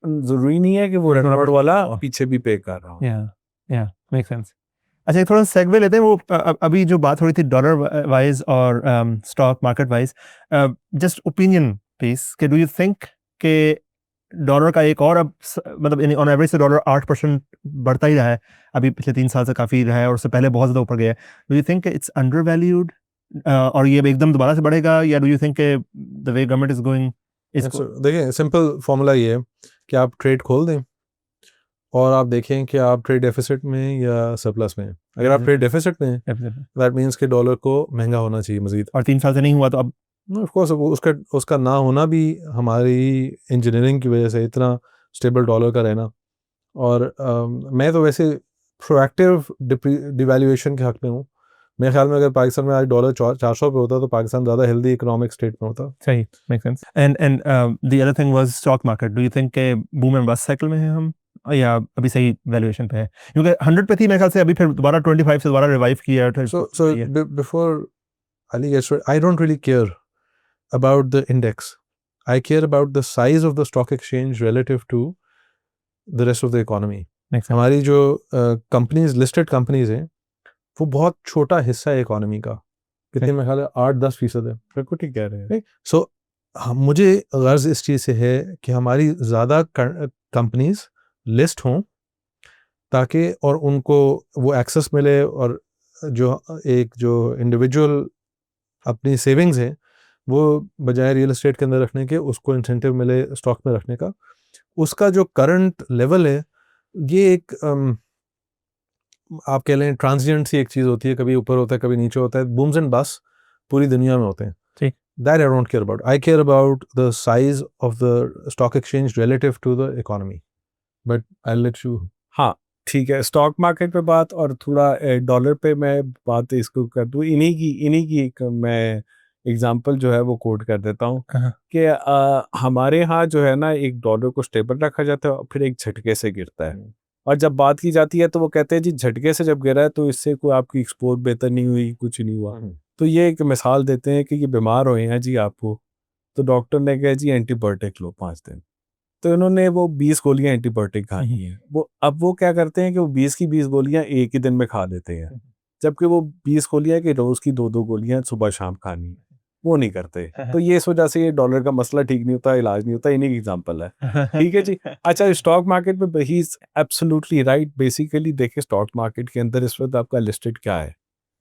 जरूरी नहीं है कि वो रेस्टोरेंट वाला पीछे भी पे कर रहा हो। Make sense. अच्छा, एक थोड़ा सेगवे लेते हैं। वो अभी जो बात हो रही थी डॉलर वाइज और stock market wise, just opinion please, के डू यू थिंक के डॉलर का एक और अब मतलब ऑन एवरेज से डॉलर 8% बढ़ता ही रहा है, अभी पिछले 3 साल से काफ़ी रहा है, और उससे पहले बहुत ज़्यादा ऊपर गया है। Do you think it's under valued और ये एकदम दोबारा से बढ़ेगा, या do you think the way government is going? देखिए सिंपल फॉर्मूला ये है कि आप ट्रेड खोल दें और आप देखें कि आप ट्रेड डेफिसिट में या सरप्लस में हैं। अगर आप ट्रेड डेफिसिट में हैं, दैट मीन्स कि डॉलर को महंगा होना चाहिए मजीद, और 3 साल से नहीं हुआ, तो अब ऑफ कोर्स उसका ना होना भी हमारी इंजीनियरिंग की वजह से, इतना स्टेबल डॉलर का रहना। और मैं तो वैसे प्रोएक्टिव डिवैल्यूएशन के हक में हूँ। मेरे ख्याल में अगर पाकिस्तान में आज डॉलर 400 पे होता तो पाकिस्तान ज़्यादा हेल्दी इकोनॉमिक स्टेट में होता। सही, make sense. And the other thing was stock market. Do you think के बूम एंड बस्ट साइकिल में हैं हम, या अभी सही वैल्यूएशन पे है? क्योंकि 100 पे थी मेरे ख्याल से, अभी फिर दोबारा 25 से दोबारा रिवाइव किया है। So before Ali gets started, I don't really care about the index. I care about the size of the stock exchange relative to the rest of the economy. हमारी जो कंपनीज, लिस्टेड कंपनीज हैं, वो बहुत छोटा हिस्सा है economy का, कितने में ख्याल है 8-10% है। बिल्कुल ठीक कह रहे हैं। सो मुझे गर्ज इस चीज़ से है कि हमारी ज़्यादा कंपनीज लिस्ट हों ताकि और उनको वो एक्सेस मिले, और जो इंडिविजुअल अपनी सेविंग्स है वो बजाय रियल एस्टेट के अंदर रखने के उसको इंसेंटिव मिले स्टॉक में रखने का। उसका जो करंट लेवल है ये एक आप कह लें ट्रांजिएंट सी एक चीज़ होती है, कभी ऊपर होता है कभी नीचे होता है, बूम्स एंड बस पूरी दुनिया में होते हैं। ठीक। That I don't care about. I care about the size of the stock exchange relative to the economy. But I'll let you. हाँ ठीक है, स्टॉक मार्केट पे बात और थोड़ा डॉलर पे मैं बात इसको कर दूँ। इन्हीं की एक मैं एग्जांपल जो है वो कोट कर देता हूँ हाँ। कि हमारे यहाँ जो है ना एक डॉलर को स्टेबल रखा जाता है और फिर एक झटके से गिरता है। और जब बात की जाती है तो वो कहते हैं जी झटके से जब गिरा है तो इससे कोई आपकी एक्सपोर्ट बेहतर नहीं हुई, कुछ नहीं हुआ। तो ये एक मिसाल देते हैं कि ये बीमार हुए हैं जी आपको, तो डॉक्टर ने कहा जी एंटीबायोटिक लो 5 दिन। तो इन्होंने वो 20 गोलियां एंटीबायोटिक खाई हैं। वो क्या करते हैं कि वो 20 की 20 गोलियां एक ही दिन में खा लेते हैं, जबकि वो 20 गोलियां कि रोज की 2-2 गोलियां सुबह शाम खानी है, वो नहीं करते। तो ये इस वजह से ये डॉलर का मसला ठीक नहीं होता, इलाज नहीं होता। इन्हीं की एग्जांपल है। ठीक है जी। अच्छा, स्टॉक मार्केट में he is absolutely right. Basically देखिए स्टॉक मार्केट के अंदर इस वक्त आपका लिस्टेड क्या है।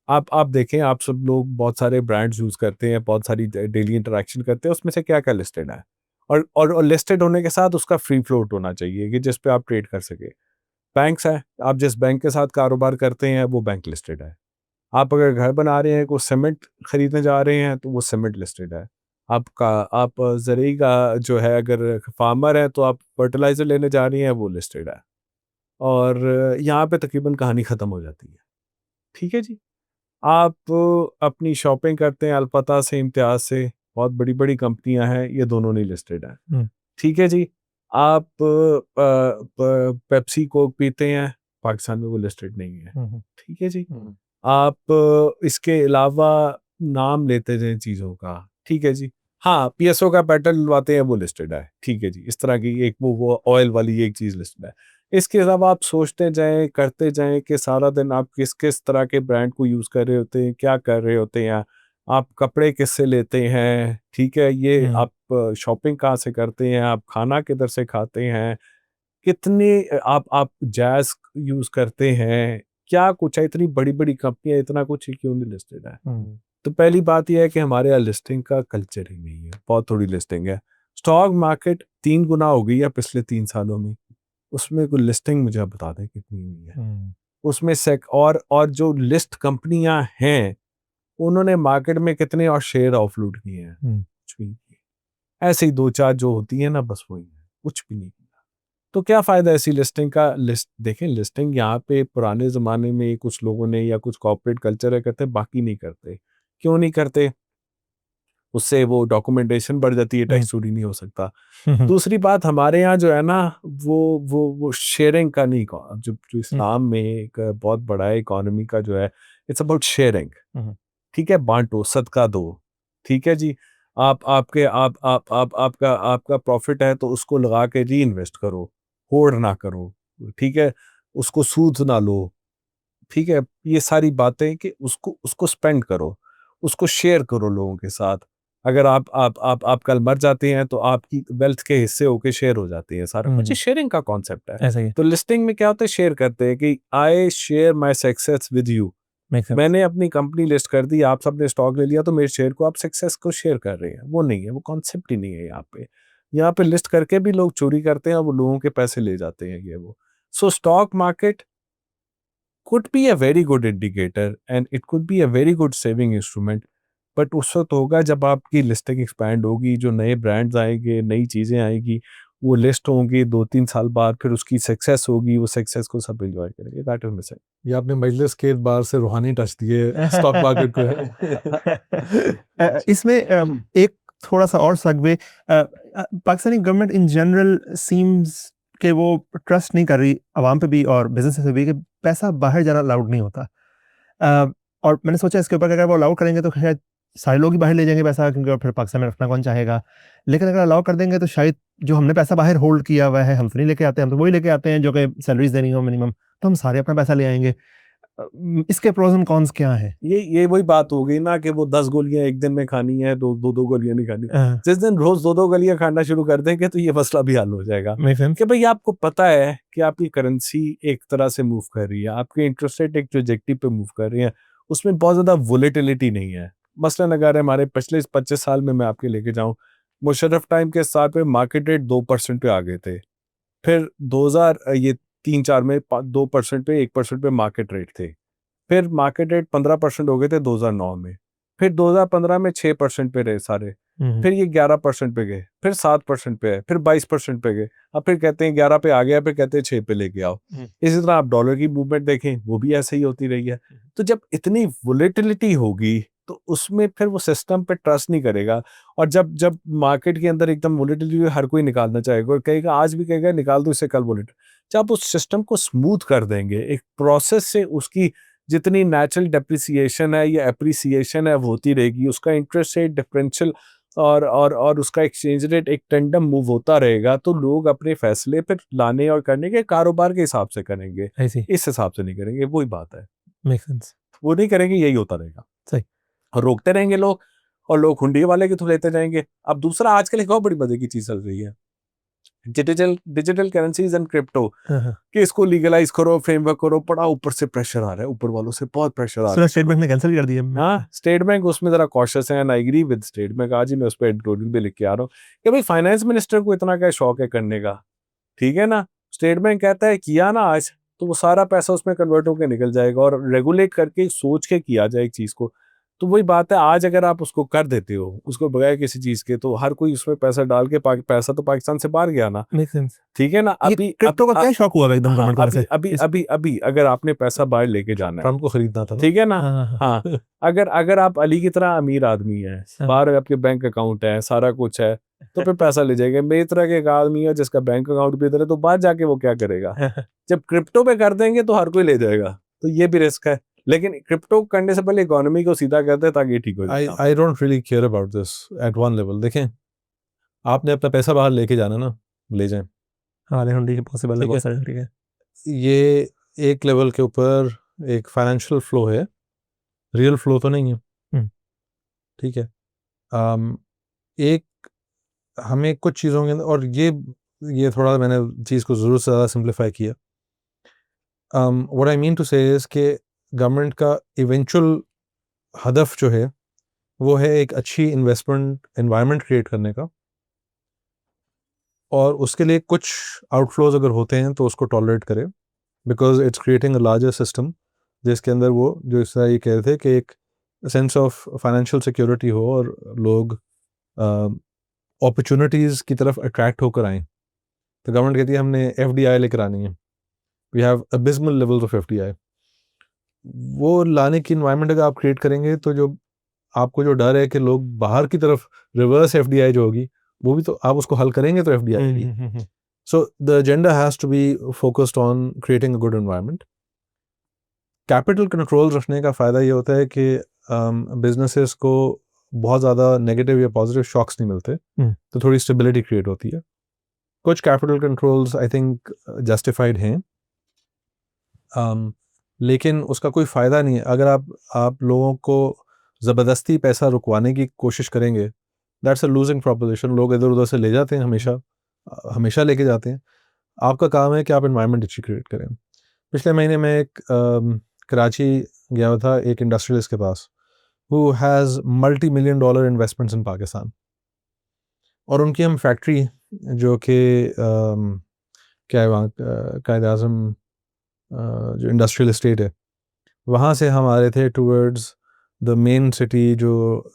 आप देखें, आप सब लोग बहुत सारे ब्रांड्स यूज करते हैं, बहुत सारी डेली इंटरेक्शन करते हैं, उसमें से क्या क्या लिस्टेड है। और लिस्टेड होने के साथ उसका फ्री फ्लोट होना चाहिए कि जिस पे आप ट्रेड कर सके। बैंक्स है, आप जिस बैंक के साथ कारोबार करते हैं वो बैंक लिस्टेड है। आप अगर घर बना रहे हैं, कोई सीमेंट खरीदने जा रहे हैं तो वो सीमेंट लिस्टेड है। आप ज़रूरी का जो है, अगर फार्मर है तो आप फर्टिलाइजर लेने जा रही हैं, वो लिस्टेड है। और यहाँ पे तकरीबन कहानी ख़त्म हो जाती है। ठीक है जी। आप अपनी शॉपिंग करते हैं अलपता से, इम्तियाज से, बहुत बड़ी बड़ी कंपनियां हैं, ये दोनों नहीं लिस्टेड हैं। ठीक है जी। आप पेप्सी कोक पीते हैं, पाकिस्तान में वो लिस्टेड नहीं है। ठीक है जी। आप इसके अलावा नाम लेते हैं चीज़ों का। ठीक है जी। हाँ, पीएसओ का पेट्रोल डलवाते हैं, वो लिस्टेड है। ठीक है जी। इस तरह की एक वो ऑयल वाली एक चीज़ लिस्टेड है। इसके अलावा आप सोचते जाएं, करते जाएं कि सारा दिन आप किस किस तरह के ब्रांड को यूज़ कर रहे होते हैं, क्या कर रहे होते हैं, आप कपड़े किससे लेते हैं। ठीक है, ये आप शॉपिंग कहाँ से करते हैं, आप खाना किधर से खाते हैं, कितने आप जैज़ यूज़ करते हैं, क्या कुछ है। इतनी बड़ी बड़ी कंपनियां, इतना कुछ ही क्यों नहीं लिस्टेड है। तो पहली बात यह है कि हमारे यहाँ लिस्टिंग का कल्चर ही नहीं है, बहुत थोड़ी लिस्टिंग है। स्टॉक मार्केट 3 गुना हो गई है पिछले 3 सालों में, उसमें कोई लिस्टिंग मुझे आप बता दें कितनी हुई है। उसमें और जो लिस्ट कंपनियां हैं उन्होंने मार्केट में कितने और शेयर ऑफलोड किए हैं, कुछ भी नहीं किए। ऐसे ही 2-4 जो होती है ना, बस वही है, कुछ भी नहीं किया। तो क्या फायदा ऐसी लिस्टिंग का। लिस्ट देखें, लिस्टिंग यहाँ पे पुराने जमाने में कुछ लोगों ने या कुछ कॉर्पोरेट कल्चर है करते, बाकी नहीं करते। क्यों नहीं करते? उससे वो डॉक्यूमेंटेशन बढ़ जाती है, टैक्स चोरी नहीं हो सकता। दूसरी बात, हमारे यहाँ जो है ना, वो शेयरिंग का नहीं, जो इस्लाम में एक बहुत बड़ा है इकोनॉमी का जो है, इट्स अबाउट शेयरिंग। ठीक है, बांटो, सदका दो। ठीक है जी। आपका प्रॉफिट है तो उसको लगा के री इन्वेस्ट करो, होल्ड ना करो। ठीक है, उसको सूद ना लो। ठीक है, ये सारी बातें कि उसको स्पेंड करो, उसको शेयर करो लोगों के साथ। अगर आप कल मर जाते हैं तो आपकी वेल्थ के हिस्से होके शेयर हो जाते हैं, सारा कुछ शेयरिंग का कॉन्सेप्ट है। ऐसा ही तो लिस्टिंग में क्या होता है, शेयर करते हैं कि I share my success with you. मैंने अपनी कंपनी लिस्ट कर दी, आप सबने स्टॉक ले लिया, तो मेरे शेयर को आप सक्सेस को शेयर कर रहे हैं। वो नहीं है, वो कॉन्सेप्ट ही नहीं है यहाँ पे। यहाँ पे लिस्ट करके भी लोग चोरी करते हैं और वो लोगों के पैसे ले जाते हैं, ये वो। सो stock market could be a very good indicator and it could be a very good saving instrument, but उस वक्त होगा जब आपकी लिस्टिंग एक्सपैंड होगी, जो नए ब्रांड्स आएंगे, नई चीज़ें आएगी, वो लिस्ट होंगी 2-3 साल बाद, फिर उसकी सक्सेस होगी, वो सक्सेस को सब एंजॉय करेंगे। That is missing. ये आपने मजलिस के बार से रूहानी टच दिए स्टॉक मार्केट को। इसमें एक थोड़ा सा और segue, Pakistani government in general seems कि वो ट्रस्ट नहीं कर रही आवाम पे भी और बिजनेस पे भी कि पैसा बाहर जाना अलाउड नहीं होता। और मैंने सोचा इसके ऊपर कि अगर वो अलाउ करेंगे तो शायद सारे लोग ही बाहर ले जाएंगे पैसा, क्योंकि फिर पाकिस्तान में रखना कौन चाहेगा। लेकिन अगर अलाउ कर देंगे तो शायद जो हमने पैसा बाहर होल्ड किया हुआ है हम तो नहीं लेके आते, हम तो वही लेके आते हैं जो कि सैलरीज देनी हो मिनिमम, तो हम सारे अपना पैसा ले आएंगे। इसके प्रोज एंड कॉन्स क्या है? ये वही बात हो गई ना कि वो 10 गोलियां एक दिन में खानी है, दो गोलियां नहीं खानी। हाँ, जिस दिन रोज दो गोलियां खाना शुरू कर देंगे तो ये मसला भी हल हो जाएगा मेक सेंस। कि भाई आपको पता है कि आपकी करेंसी एक तरह से मूव कर रही है, आपके इंटरेस्ट रेट एक ट्रेजेक्टरी पे मूव कर रही है, उसमें बहुत ज्यादा वोलेटिलिटी नहीं है। मसलन अगर हमारे पिछले 25 साल में मैं आपके लेके जाऊं, मुशर्रफ टाइम के साथ पे मार्केट रेट 2% पे आ गए थे। फिर 2000 ये 3-4 में 2% पे 1% पे मार्केट रेट थे। फिर मार्केट रेट 15% हो गए थे 2009 में। फिर 2015 में 6% पे रहे सारे। फिर ये 11% पे गए, फिर 7% पे है, फिर 22% पे गए। अब फिर कहते हैं 11 पे आ गया, फिर कहते हैं 6 पे लेके आओ। इसी तरह आप डॉलर की मूवमेंट देखें, वो भी ऐसे ही होती रही है। तो जब इतनी वोलेटिलिटी होगी तो उसमें फिर वो सिस्टम पे ट्रस्ट नहीं करेगा। और जब जब मार्केट के अंदर एकदम वोलेटिलिटी हर कोई निकालना चाहेगा और कहेगा, आज भी कहेगा निकाल दो इससे कल वोलेट। जब आप उस सिस्टम को स्मूथ कर देंगे, एक प्रोसेस से उसकी जितनी नेचुरल डेप्रिसिएशन है या एप्रिसिएशन है वो होती रहेगी, उसका इंटरेस्ट रेट डिफरेंशियल और उसका एक्सचेंज रेट एक टेंडम मूव होता रहेगा, तो लोग अपने फैसले फिर लाने और करने के कारोबार के हिसाब से करेंगे, आई सी, इस हिसाब से नहीं करेंगे। वही बात है, मेक सेंस। वो नहीं करेंगे, यही होता रहेगा। सही। और रोकते रहेंगे लोग, और लोग हुंडी वाले के थ्रू लेते जाएंगे। अब दूसरा आजकल एक और बड़ी मजे की चीज चल रही है, डिजिटल करेंसीज एंड क्रिप्टो, कि इसको लीगलाइज करो, फ्रेमवर्क करो। बड़ा ऊपर से प्रेशर आ रहा है, ऊपर वालों से बहुत प्रेशर आ रहा है। स्टेट बैंक ने कैंसिल कर दिया। हाँ, स्टेट बैंक उसमें जरा कॉशियस है, I agree with state bank. आज ही मैं उस पर एडिटोरियल भी लिख के आ रहा हूँ कि भाई फाइनेंस मिनिस्टर को इतना क्या शौक है करने का, ठीक है ना। स्टेट बैंक कहता है किया ना आज, तो वो सारा पैसा उसमें कन्वर्ट होकर निकल जाएगा, और रेगुलेट करके सोच के किया जाए एक चीज को। तो वही बात है, आज अगर आप उसको कर देते हो, उसको बगैर किसी चीज के, तो हर कोई उसमें पैसा डाल के पैसा तो पाकिस्तान से बाहर गया ना, मेक सेंस। ठीक है ना। अभी क्रिप्टो का क्या शौक हुआ एकदम हाँ, गवर्नमेंट को? अभी अगर आपने पैसा बाहर लेके जाना है, ट्रम्प को खरीदना था ना। ठीक है ना। हाँ, हाँ, अगर आप अली की तरह अमीर आदमी है, हाँ। बाहर आपके बैंक अकाउंट है, सारा कुछ है, तो फिर पैसा ले जाएगा। मेरी तरह के एक आदमी है जिसका बैंक अकाउंट भी इधर है, तो बाहर जाके वो क्या करेगा। जब क्रिप्टो पे कर देंगे तो हर कोई ले जाएगा, तो ये भी रिस्क है। लेकिन क्रिप्टो करने से पहले इकोनॉमी को सीधा करते हैं ताकि ये ठीक हो जाए। I don't really care about this eight one level. देखें, आपने अपना पैसा बाहर लेके जाना ना, ले जाएं। हाँ, लेकिन पॉसिबल है ठीक बहुत है। सारे तरीके। ये एक लेवल के ऊपर एक फाइनेंशियल फ्लो है, रियल फ्लो तो नहीं है। ठीक है। एक हमें कुछ चीज़ों के अंदर, और ये थोड़ा मैंने चीज़ को ज़रूर से ज़्यादा सिंप्लीफाई किया। व्हाट आई मीन टू से इज़ कि गवर्नमेंट का इवेंचुअल हदफ जो है वो है एक अच्छी इन्वेस्टमेंट एनवायरनमेंट क्रिएट करने का, और उसके लिए कुछ आउटफ्लोज अगर होते हैं तो उसको टॉलरेट करे, because it's creating a larger system जिसके अंदर वो जो इस तरह ये कह रहे थे कि एक सेंस ऑफ फाइनेंशियल सिक्योरिटी हो और लोग अपॉर्चुनिटीज़ की तरफ अट्रैक्ट होकर आएँ। तो गवर्नमेंट कहती है हमने FDI लेकर आनी है, we have abysmal levels of FDI। वो लाने की इन्वायरमेंट अगर आप क्रिएट करेंगे तो जो आपको जो डर है कि लोग बाहर की तरफ रिवर्स FDI जो होगी, वो भी तो आप उसको हल करेंगे तो FDI आएगी। So the agenda has to be focused on creating a good environment. Capital controls रखने का फ़ायदा ये होता है कि businesses को बहुत ज़्यादा नेगेटिव या पॉजिटिव शॉक्स नहीं मिलते, तो थोड़ी स्टेबिलिटी क्रिएट होती है। कुछ capital controls I think justified हैं, लेकिन उसका कोई फ़ायदा नहीं है अगर आप लोगों को ज़बरदस्ती पैसा रुकवाने की कोशिश करेंगे। That's a losing proposition. लोग इधर उधर से ले जाते हैं, हमेशा लेके जाते हैं। आपका काम है कि आप एनवायरनमेंट अच्छी क्रिएट करें। पिछले महीने में एक कराची गया हुआ था एक इंडस्ट्रियलिस्ट के पास, who has $multi-million investments in Pakistan, और उनकी हम फैक्ट्री जो कि क्या है वहाँ कायद-ए-आज़म जो इंडस्ट्रियल एस्टेट है, वहाँ से हम आ रहे थे टूवर्ड्स द मेन सिटी जो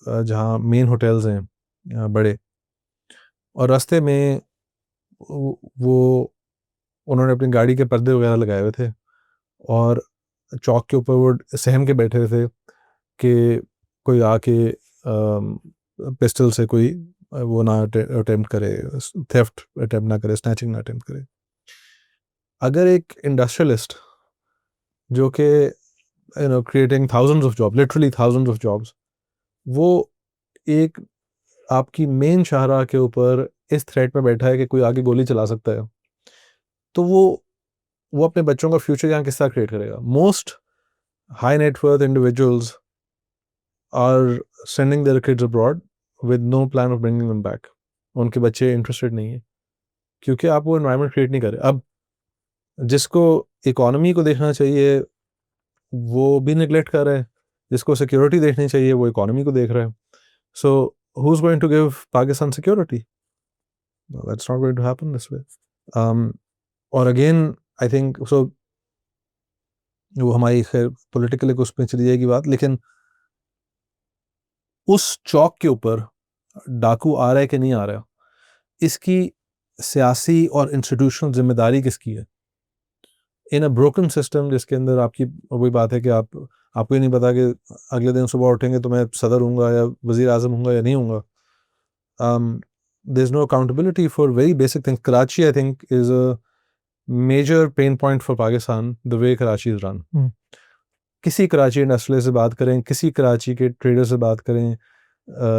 जहाँ मेन होटल्स हैं बड़े, और रास्ते में वो उन्होंने अपनी गाड़ी के पर्दे वगैरह लगाए हुए थे और चौक के ऊपर वो सहम के बैठे थे कि कोई आके पिस्टल से कोई वो ना अटेम्प्ट करे, थेफ्ट अटेम्प्ट ना करे, स्नैचिंग ना अटेम्प्ट करे। अगर एक इंडस्ट्रियलिस्ट जो कि creating thousands of job, literally thousands of jobs, वो एक आपकी मेन शाहराह के ऊपर इस थ्रेट में बैठा है कि कोई आगे गोली चला सकता है, तो वो अपने बच्चों का फ्यूचर यहाँ किस तरह क्रिएट करेगा। Most high net worth individuals are sending their kids abroad with no plan of bringing them back. उनके बच्चे इंटरेस्टेड नहीं है क्योंकि आप वो एनवायरनमेंट क्रिएट नहीं कर रहे. अब जिसको इकोनॉमी को देखना चाहिए वो भी निगलेक्ट कर रहे हैं, जिसको सिक्योरिटी देखनी चाहिए वो इकोनॉमी को देख रहे हैं. सो who's going to give Pakistan security? No, that's not going to happen this way. Or again, I think so. वो हमारी खैर पॉलिटिकल उस पर चली जाएगी बात, लेकिन उस चौक के ऊपर डाकू आ रहा है कि नहीं आ रहा, इसकी सियासी और इंस्टीट्यूशनल जिम्मेदारी किसकी है? इन अ ब्रोकन सिस्टम जिसके अंदर आपकी वही बात है कि आपको ये नहीं पता कि अगले दिन सुबह उठेंगे तो मैं सदर हूँगा या वज़ीर आज़म हूँगा या नहीं हूँगा. There's no accountability for very basic things. Karachi, I think, is a major pain point for Pakistan, the way Karachi is run. किसी कराची इंडस्ट्रियल से बात करें, किसी कराची के ट्रेडर से बात करें,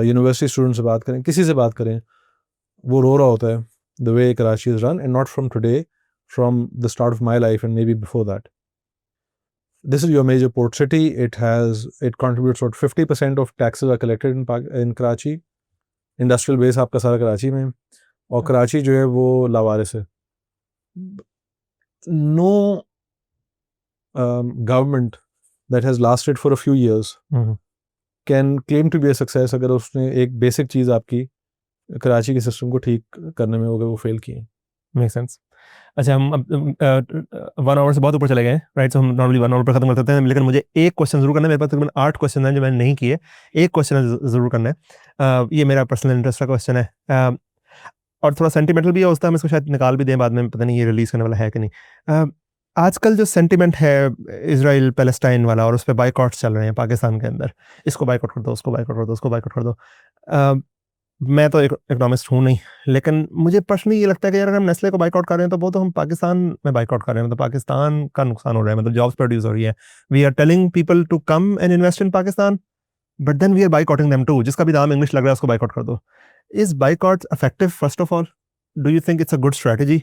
यूनिवर्सिटी स्टूडेंट से बात करें, किसी से बात करें, वो रो रहा होता है the way Karachi is run, and not from today, from the start of my life and maybe before that. This is your major port city. It contributes about 50% of taxes are collected in Karachi. Industrial base आपका सारा कराची में, और कराची जो है वो लावारिस है. No government that has lasted for a few years can claim to be a success अगर उसने एक बेसिक चीज़ आपकी कराची के सिस्टम को ठीक करने में होगा वो फेल किए. Make sense. अच्छा, हम अब 1 आवर से बहुत ऊपर चले गए, राइट? सो हम नॉर्मली 1 आवर पर खत्म करते हैं, लेकिन मुझे एक क्वेश्चन जरूर करना है. मेरे पास तकरीबन 8 क्वेश्चन हैं जो मैंने नहीं किए. एक क्वेश्चन जरूर करना है. ये मेरा पर्सनल इंटरेस्ट का क्वेश्चन है, और थोड़ा सेंटिमेंटल भी हो सकता है, हम इसको शायद निकाल भी दें बाद में, पता नहीं ये रिलीज करने वाला है कि नहीं. आजकल जो सेंटिमेंट है इजराइल पैलेस्टाइन वाला, और उस पर बाइकआउट्स चल रहे हैं पाकिस्तान के अंदर, इसको बाइकआउट कर दो, उसको बाइकआउट कर दो, उसको बाइकआउट कर दो. मैं तो इकोनॉमिस्ट हूँ नहीं, लेकिन मुझे पर्सनली ये लगता है कि यार अगर हम नेस्ले को बाइकआउट कर रहे हैं तो वो तो हम पाकिस्तान में बाइकआउट कर रहे हैं, मतलब पाकिस्तान का नुकसान हो रहा है, मतलब जॉब्स प्रोड्यूस हो रही है. We are telling people to come and invest in Pakistan, but then we are boycotting them too. जिसका भी नाम इंग्लिश लग रहा है उसको बाइकआउट कर दो. Is boycott effective? First of all, do you think it's a good strategy?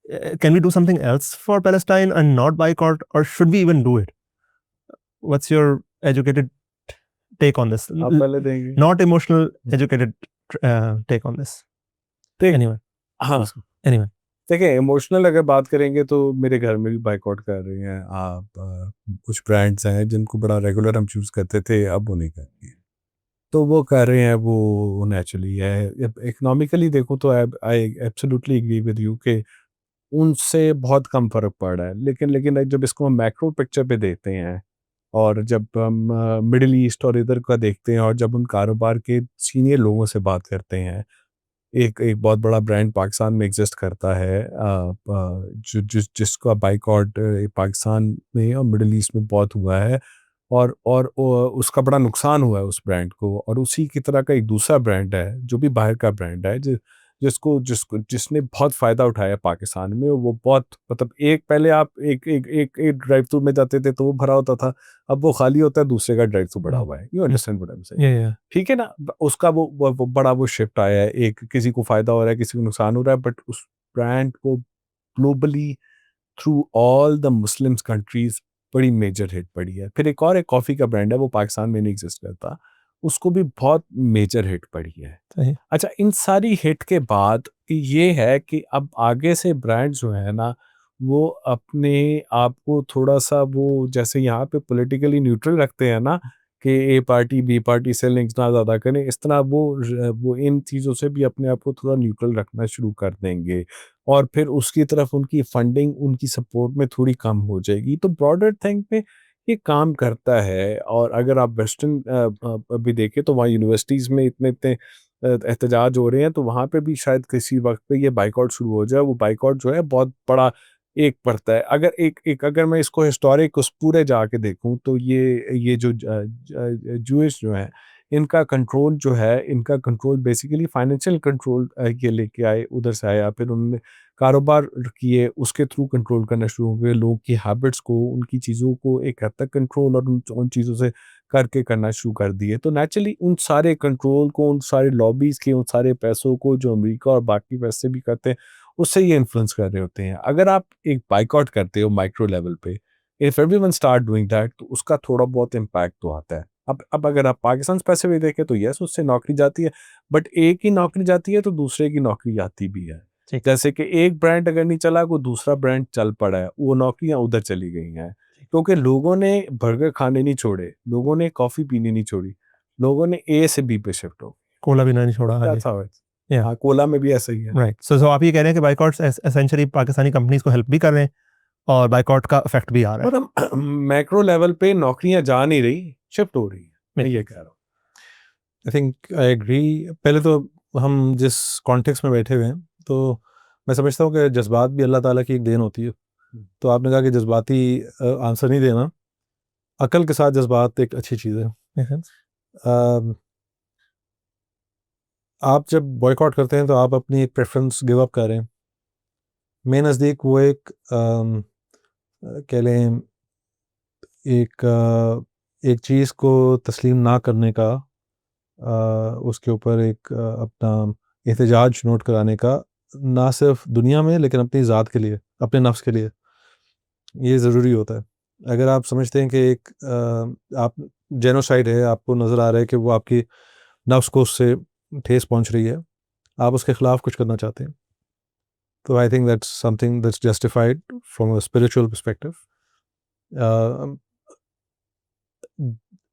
Can we do something else for Palestine and not boycott, और should we even do it? What's your educated take on this? आप पहले देंगे. Not emotional, educated take on this. Anyone? हाँ, Anyone? देखिए, emotional अगर बात करेंगे तो मेरे घर में भी बाइकआउट कर रही हैं. आप कुछ ब्रांड्स हैं जिनको बड़ा रेगुलर हम चूज़ करते थे, अब वो नहीं कर रही हैं, तो वो कर रहे हैं. वो नेचुरली है. इकोनॉमिकली देखो तो I absolutely agree with you कि उनसे बहुत कम फ़र्क पड़ रहा है. लेकिन जब इसको हम मैक्रो पिक्चर पे देखते हैं, और जब हम मिडिल ईस्ट और इधर का देखते हैं, और जब उन कारोबार के सीनियर लोगों से बात करते हैं, एक बहुत बड़ा ब्रांड पाकिस्तान में एग्जिस्ट करता है, जिसका बाइकआउट पाकिस्तान में और मिडिल ईस्ट में बहुत हुआ है, और उसका बड़ा नुकसान हुआ है उस ब्रांड को. और उसी की तरह का एक दूसरा ब्रांड है जो भी बाहर का ब्रांड है, जिसने बहुत फ़ायदा उठाया पाकिस्तान में. वो बहुत, मतलब एक पहले आप एक ड्राइव थ्रू में जाते थे तो वो भरा होता था, अब वो खाली होता है, दूसरे का ड्राइव थ्रू बड़ा हुआ है. You understand what I am saying? Yeah. ठीक है ना. उसका वो बड़ा वो शिफ्ट आया है. एक किसी को फ़ायदा हो रहा है, किसी को नुकसान हो रहा है, बट उस ब्रांड को globally through all the Muslims countries बड़ी मेजर हिट पड़ी है. फिर एक और कॉफ़ी का ब्रांड है, वो पाकिस्तान में नहीं एग्जिस्ट करता, उसको भी बहुत मेजर हिट पड़ी है. सही. अच्छा, इन सारी हिट के बाद ये है कि अब आगे से ब्रांड जो है ना, वो अपने आप को थोड़ा सा वो जैसे यहाँ पे पॉलिटिकली न्यूट्रल रखते हैं ना, कि ए पार्टी बी पार्टी से लिंक्स ना ज़्यादा करें, इस तरह वो इन चीज़ों से भी अपने आप को थोड़ा न्यूट्रल रखना शुरू कर देंगे, और फिर उसकी तरफ उनकी फंडिंग, उनकी सपोर्ट में थोड़ी कम हो जाएगी. तो ब्रॉडर थिंक में ये काम करता है. और अगर आप वेस्टर्न भी देखें तो वहाँ यूनिवर्सिटीज़ में इतने एहतजाज हो रहे हैं, तो वहाँ पे भी शायद किसी वक्त पे ये बाइकआउट शुरू हो जाए. वो बाइकआउट जो है बहुत बड़ा एक पड़ता है. अगर मैं इसको हिस्टोरिक उस पूरे जाके देखूं तो ये जो जूइश जो है, इनका कंट्रोल बेसिकली फाइनेंशियल कंट्रोल ये लेके आए, उधर से आया. फिर उन्होंने कारोबार किए, उसके थ्रू कंट्रोल करना शुरू हो गए. लोग की हैबिट्स को, उनकी चीज़ों को एक हद तक कंट्रोल और उन चीज़ों से करना शुरू कर दिए. तो नेचुरली उन सारे कंट्रोल को, उन सारे लॉबीज़ के, उन सारे पैसों को जो अमेरिका और बाकी पैसे भी करते हैं, उससे ये इन्फ्लुएंस कर रहे होते हैं. अगर आप एक बाइकआउट करते हो माइक्रो लेवल पे, if everyone start doing that तो उसका थोड़ा बहुत इम्पैक्ट तो आता है। अब अगर आप पाकिस्तान स्पेसिफिक देखें तो यस उससे नौकरी जाती है, बट एक की नौकरी जाती है तो दूसरे की नौकरी जाती भी है। ठीक। जैसे कि एक ब्रांड अगर नहीं चला, कोई दूसरा ब्रांड चल पड़ा है, वो नौकरियां उधर चली गई हैं, क्योंकि लोगों ने बर्गर खाने नहीं छोड़े, लोगों ने कॉफी पीनी नहीं छोड़ी, लोगों ने ए से बी पे शिफ्ट हो कोला भी नहीं छोड़ा आगे। That's how it is. Yeah. हाँ, कोला में भी ऐसा ही है। राइट, सो आप ये कह रहे हैं कि बाइकॉट्स एसेंशियली पाकिस्तानी कंपनीज को हेल्प भी कर रहे हैं और बाइकॉट का इफेक्ट भी आ रहा है। मतलब मैक्रो लेवल पे नौकरियां जा नहीं रही, शिफ्ट हो रही है, मैं ये कह रहा हूँ। I think I agree. पहले तो हम जिस कॉन्टेक्स्ट में बैठे हुए हैं, तो मैं समझता हूँ कि जज्बात भी अल्लाह ताला की एक देन होती है। तो आपने कहा कि जज्बाती आंसर नहीं देना, अकल के साथ जज्बात एक अच्छी चीज़ है। आप जब बॉयकॉट करते हैं तो आप अपनी एक प्रेफरेंस गिव अप कर रहे हैं। मेरे नज़दीक वो एक कह लें एक चीज़ को तस्लीम ना करने का, उसके ऊपर एक अपना एहतजाज नोट कराने का, ना सिर्फ दुनिया में लेकिन अपनी ज़ात के लिए, अपने नफ्स के लिए ये ज़रूरी होता है। अगर आप समझते हैं कि एक आप जेनोसाइड है, आपको नज़र आ रहा है कि वो आपकी नफ्स को उससे ठेस पहुंच रही है, आप उसके ख़िलाफ़ कुछ करना चाहते हैं, तो आई think that's something that's justified from a spiritual perspective.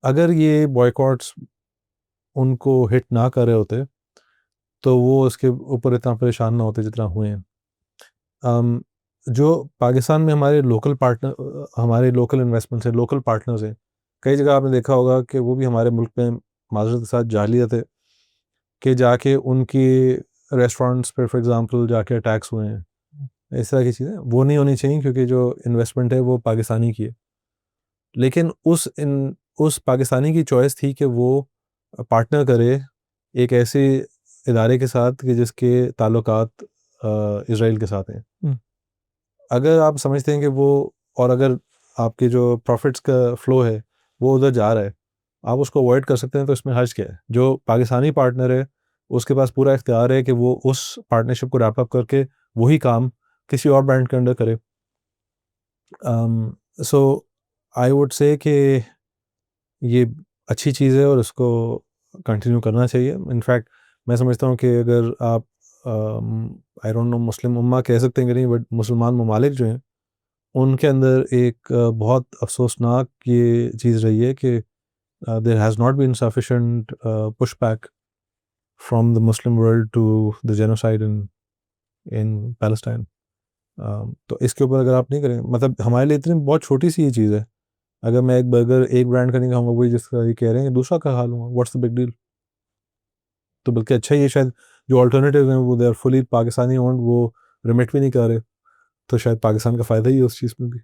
अगर ये बॉयकॉट्स उनको हिट ना कर रहे होते तो वो उसके ऊपर इतना परेशान ना होते जितना हुए हैं। जो पाकिस्तान में हमारे लोकल इन्वेस्टमेंट्स हैं, लोकल पार्टनर्स हैं, कई जगह आपने देखा होगा कि वो भी हमारे मुल्क में माजरत के साथ जालियत है कि जाके उनकी रेस्टोरेंट्स पर फॉर एग्ज़ाम्पल जाके अटैक्स हुए हैं। इस तरह की चीज़ें वो नहीं होनी चाहिए, क्योंकि जो इन्वेस्टमेंट है वो पाकिस्तानी की है। लेकिन उस पाकिस्तानी की चॉइस थी कि वो पार्टनर करे एक ऐसे इदारे के साथ कि जिसके ताल्लुकात इज़राइल के साथ हैं। अगर आप समझते हैं कि वो, और अगर आपके जो प्रॉफिट्स का फ्लो है वो उधर जा रहा है, आप उसको अवॉइड कर सकते हैं, तो इसमें हर्ज क्या है? जो पाकिस्तानी पार्टनर है उसके पास पूरा इख्तियार है कि वो उस पार्टनरशिप को रैप अप करके वही काम किसी और ब्रांड के अंडर करे। सो आई वुड से कि ये अच्छी चीज़ है और इसको कंटिन्यू करना चाहिए। इनफैक्ट मैं समझता हूँ कि अगर आप आई डोंट नो मुस्लिम उम्मा कह सकते हैं कि नहीं, बट मुसलमान ममालिक जो हैं उनके अंदर एक बहुत अफसोसनाक ये चीज़ रही है कि there has not been sufficient push back from the Muslim world to the genocide in Palestine. तो इसके ऊपर अगर आप नहीं करें, मतलब हमारे लिए इतनी बहुत छोटी सी ये चीज़ है, अगर मैं एक बर्गर एक ब्रांड का नहीं खाऊंगा, वही जिसका ये कह रहे हैं दूसरा का खा लूँगा, व्हाट्स द बिग डील? तो बल्कि अच्छा ये शायद जो अल्टरनेटिव हैं वो they are fully Pakistani owned, वो रिमिट भी नहीं कर रहे, तो शायद पाकिस्तान का फ़ायदा ही है उस चीज़ में भी।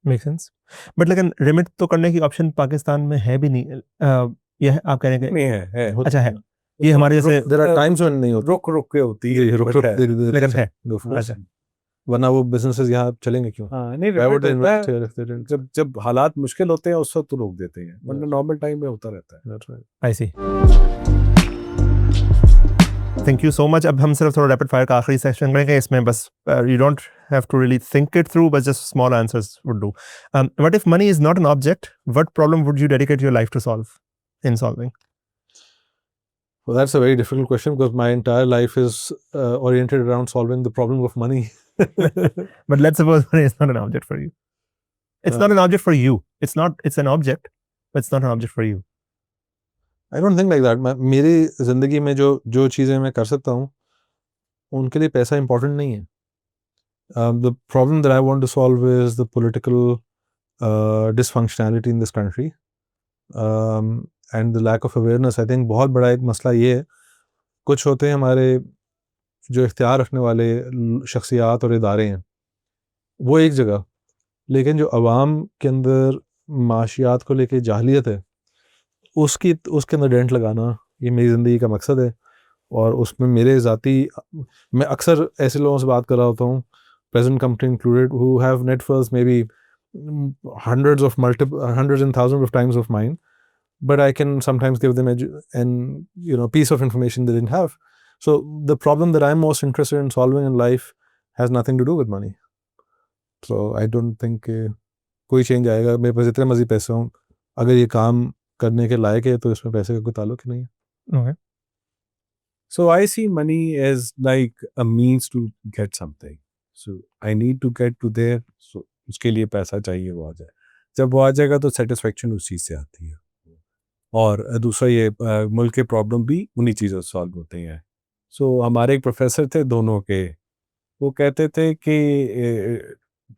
मेक सेंस, बट लेकिन रिमिट तो करने की ऑप्शन पाकिस्तान में है भी नहीं। यह आप कह रहे हैं कि नहीं है अच्छा है, ये हमारे जैसे देयर आर टाइम्स व्हेन नहीं होती, रुक के होती है, रुक but है। लेकिन है। अच्छा, वरना वो बिजनेसेस यहाँ चलेंगे क्यों? हाँ, नहीं Why would रिमिट they होता invest है, here if they didn't? जब हालात मुश्किल होते हैं उस वक्त तो रोक देते हैं, वरना नॉर्मल टाइम में होता रहता है। That's right. I see, thank you so much. अब हम सिर्फ थोड़ा रैपिड फायर का आखिरी सेक्शन करेंगे, इसमें बस you don't have to really think it through, बस just small answers would do. What if money is not an object, what problem would you dedicate your life to solve in solving? Well, that's a very difficult question because my entire life is oriented around solving the problem of money. But let's suppose money is not an object for you. It's not an object for you. It's an object, but it's not an object for you. I don't think like that. मेरी ज़िंदगी में जो चीज़ें मैं कर सकता हूँ उनके लिए पैसा important नहीं है। The problem that I want to solve is the political dysfunctionality in this country and the lack of awareness. I think बहुत बड़ा एक मसला ये है, कुछ होते हैं हमारे जो इख्तियार रखने वाले शख्सियात और इदारे हैं वो एक जगह, लेकिन जो अवाम के अंदर माशियात को लेके जाहलियत है उसके अंदर डेंट लगाना, ये मेरी ज़िंदगी का मकसद है। और उसमें मैं अक्सर ऐसे लोगों से बात कर रहा होता हूँ, present company included, who have net worth may be hundreds and thousands of times of mine, but I can sometimes give them piece of information they didn't have. So the problem that I'm most interested in solving in life has nothing to do with money. So I don't think कोई change आएगा, मेरे पास जितने मर्जी पैसे हों, अगर ये काम करने के लायक है तो इसमें पैसे का कोई ताल्लुक ही नहीं है. Okay. So I see money as like a means to get something. So I need to get to there. So उसके लिए पैसा चाहिए, वो आ जाए. जब वो आ जाएगा तो सेटिस्फेक्शन उस चीज़ से आती है. और दूसरा ये मुल्क के प्रॉब्लम भी उन्हीं चीज़ों से सॉल्व होते हैं. सो हमारे एक प्रोफेसर थे दोनों के, वो कहते थे कि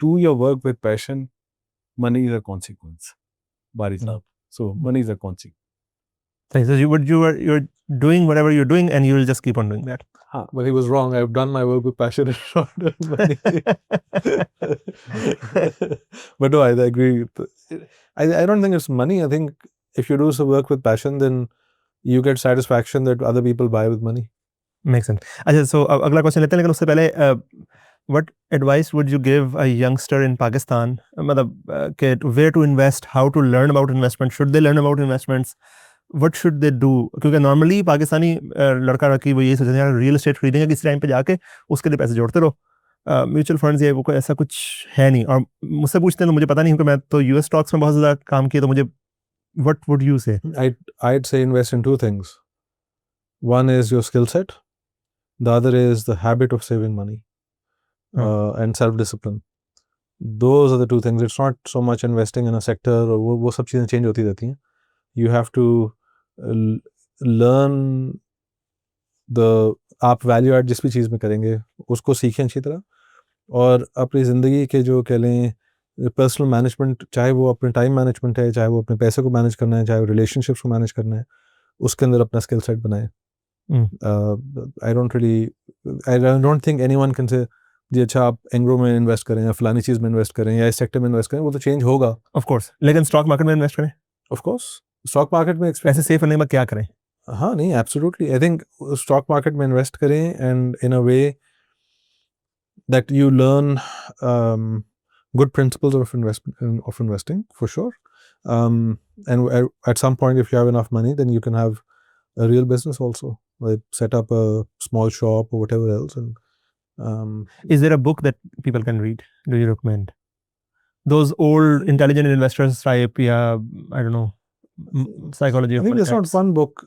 do your work with passion, money is a consequence. Bari साहब, so money is a consequence. So you're doing whatever you're doing, and you will just keep on doing that. But he was wrong. I've done my work with passion and not with money. But no, I agree. I don't think it's money. I think if you do some work with passion, then you get satisfaction that other people buy with money. Makes sense. अच्छा, so अब अगला question लेते हैं, लेकिन उससे पहले what advice would you give a youngster in Pakistan, मतलब कि where to invest, how to learn about investment, should they learn about investments, what should they do? क्योंकि नॉर्मली पाकिस्तानी लड़का लड़की वो यही सोचते हैं यार रियल एस्टेट खरीदेंगे किसी टाइम पे जाके, उसके लिए पैसे जोड़ते रहो. म्यूचुअल फंड्स ये वो कोई ऐसा कुछ है नहीं. और मुझसे पूछते हैं तो मुझे पता नहीं, क्योंकि मैं तो यूएस स्टॉक्स में बहुत ज़्यादा काम किया, तो मुझे what would you say? I'd say invest in two things. One is your skill set. The other is the habit of saving money and self-discipline. Those are the two things. It's not so much investing in a sector. वो सब चीज़ें change होती रहती हैं. You have to learn आप value add जिस भी चीज़ में करेंगे उसको सीखें अच्छी तरह, और अपनी ज़िंदगी के जो कह लें पर्सनल मैनेजमेंट, चाहे वो अपने टाइम मैनेजमेंट है, चाहे वो अपने पैसे को मैनेज करना है, चाहे वो रिलेशनशिप्स को मैनेज करना है, उसके अंदर अपना स्किल सेट बनाएं. I don't think anyone can say जी अच्छा आप एंग्रो में इन्वेस्ट करें या फलानी चीज़ में इन्वेस्ट करें या इस सेक्टर में इन्वेस्ट करें. वो तो चेंज होगा ऑफ कोर्स, लेकिन स्टॉक मार्केट में इन्वेस्ट करें, ऑफ कोर्स. स्टॉक मार्केट में पैसे सेफ करने में क्या करें? हाँ नहीं, absolutely. I think stock market में इन्वेस्ट करें and in a way that you learn good principles of investing for sure, and at some point if you have enough money then you can have a real business also, like set up a small shop or whatever else. And is there a book that people can read? Do you recommend those old intelligent investors type, I don't know, psychology I of think there's not one book.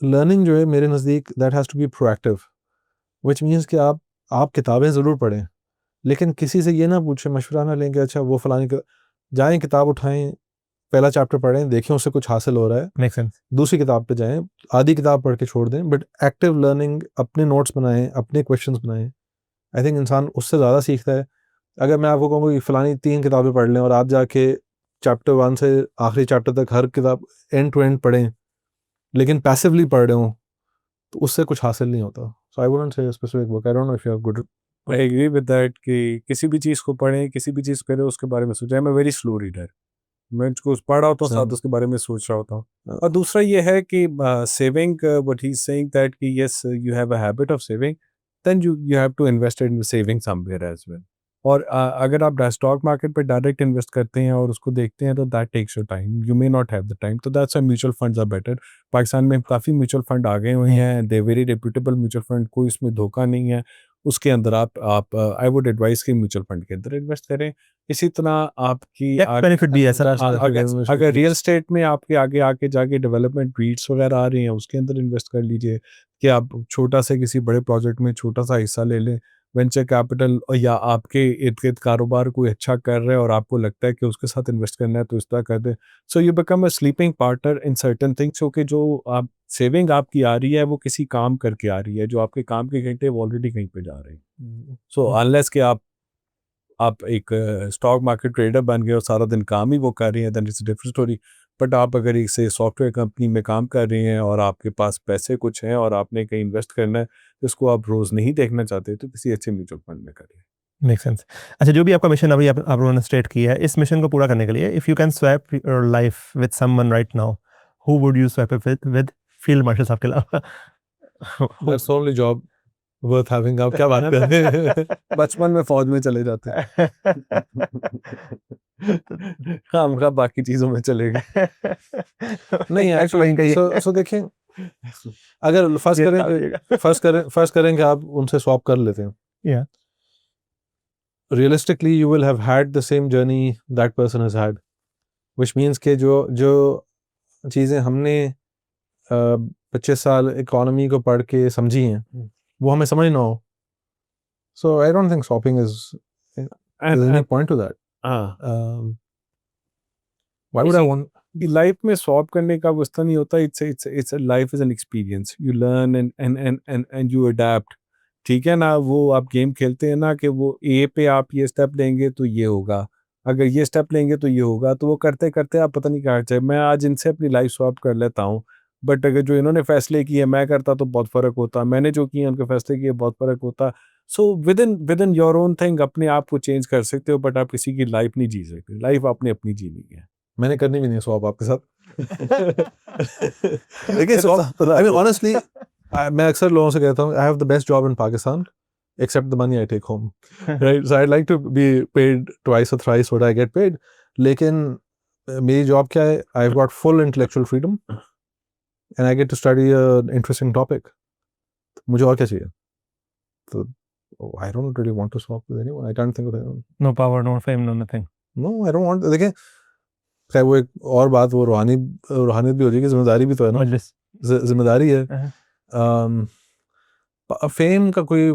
Learning जो है मेरे नज़दीक that has to be proactive, which means कि आप किताबें ज़रूर पढ़ें, लेकिन किसी से ये ना पूछें, मशवरा ना लें कि अच्छा वो फलानी जाएं किताब उठाएं, पहला चैप्टर पढ़ें, देखें उससे कुछ हासिल हो रहा है, मेक सेंस, दूसरी किताब पे जाएं, आधी किताब पढ़ के छोड़ दें. बट एक्टिव लर्निंग, अपने नोट्स बनाएं, अपने क्वेश्चंस बनाएं. आई थिंक इंसान उससे ज़्यादा सीखता है. अगर मैं आपको कहूँगा कि फ़लानी 3 किताबें पढ़ लें और आप जाके चैप्टर 1 से आखिरी चैप्टर तक हर किताब एंड टू एंड पढ़ें, लेकिन पैसिवली पढ़ रहे हो, तो उससे कुछ हासिल नहीं होता. So I wouldn't say specific book. I don't know if you have good. I agree with that कि किसी भी चीज़ को पढ़ें, किसी भी चीज़ करें, उसके बारे में सोचें. I am a very slow reader. मैं उसको पढ़ रहा होता हूँ, साथ उसके बारे में सोच रहा होता हूँ. और दूसरा ये है कि saving, what he is saying that कि yes you have a habit of saving, then you have to invest in saving somewhere as well. और अगर आप स्टॉक मार्केट पे डायरेक्ट इन्वेस्ट करते हैं और उसको देखते हैं तो that takes your time, you may not have the time. तो that's why mutual funds are better. Pakistan में काफ़ी म्यूचुअल फंड आ गए हुए हैं, they very reputable mutual fund, कोई इसमें धोखा नहीं है. उसके अंदर आप आई वुड एडवाइस कि म्यूचुअल फंड के अंदर इन्वेस्ट करें. इसी तरह आपकी बेनिफिट भी है सर. अगर रियल स्टेट में आपके आगे आके जाके डेवलपमेंट REITs वगैरह आ रही हैं, उसके अंदर इन्वेस्ट कर लीजिए कि आप छोटा से किसी बड़े प्रोजेक्ट में छोटा सा हिस्सा ले लें. वेंचर कैपिटल या आपके इर्द गिर्द कारोबार कोई अच्छा कर रहे हैं और आपको लगता है कि उसके साथ इन्वेस्ट करना है तो इस तरह कर दें. So you become a sleeping partner in certain things. क्योंकि जो आप सेविंग आपकी आ रही है वो किसी काम करके आ रही है, जो आपके काम के घंटे वो ऑलरेडी कहीं पे जा रहे हैं. सो अनलेस कि आप एक स्टॉक मार्केट ट्रेडर बन गए और सारा दिन काम ही वो कर रही हैं, then it's a different story. But आप अगर एक से सॉफ्टवेयर कंपनी में काम कर रही हैं और आपके पास पैसे कुछ हैं और आपने कहीं इन्वेस्ट करना है, जिसको आप रोज़ नहीं देखना चाहते, तो किसी अच्छे म्यूचुअल फंड में करिए. Make sense. अच्छा, जो भी आपका मिशन अभी आप लोगों ने स्टेट किया है, इस मिशन को पूरा करने के लिए if you can swap your life with someone right now, who would you swap it with? Field marshal साहब के अलावा. That's only job worth having. आप क्या बात कर रहे हैं? बचपन में फौज में चले जाते हैं. हम बाकी चीज़ों में चले गए. नहीं एक्चुअली सो देखें, अगर फर्स्ट करें कि आप उनसे स्वैप कर लेते हैं. realistically you will have had the same journey that person has had, which means कि जो चीज़ें हमने 25 साल इकोनॉमी को पढ़ के समझी हैं वो हमें समझ ना हो. So I don't think swapping is there's any point to that. Why would I want life में स्वैप करने का वस्ता नहीं होता. It's life is an experience. You learn and you adapt. ठीक है ना. वो आप गेम खेलते हैं ना कि वो ए पे आप ये स्टेप लेंगे तो ये होगा, अगर ये स्टेप लेंगे तो ये होगा, तो वो करते करते आप पता नहीं कहाँ जाए. मैं आज इनसे अपनी लाइफ स्वैप कर लेता हूँ, बट अगर जो इन्होंने फैसले किए मैं करता तो बहुत फ़र्क होता, मैंने जो किए उनके फैसले किए बहुत फ़र्क होता. So with in your own thing अपने आप को चेंज कर सकते हो, बट आप किसी की लाइफ नहीं जी सकते. लाइफ आपने अपनी जीनी है. मैंने करनी भी नहीं स्वैप आपके साथ. देखिए स्वैप, I mean honestly, मैं अक्सर लोगों से कहता हूँ I have the best job in Pakistan except the money I take home, right? So I'd like to be paid twice or thrice what I get paid. लेकिन मेरी job क्या है? I've got full intellectual freedom and I get to study an interesting topic. मुझे और क्या चाहिए? तो I don't really want to swap with anyone. I can't think of anyone. No power, no fame, no nothing. No, I don't want. देखिए खैर वो एक और बात, वो रूहानियत भी हो जाएगी, जिम्मेदारी भी तो है ना. जिम्मेदारी है. फेम का कोई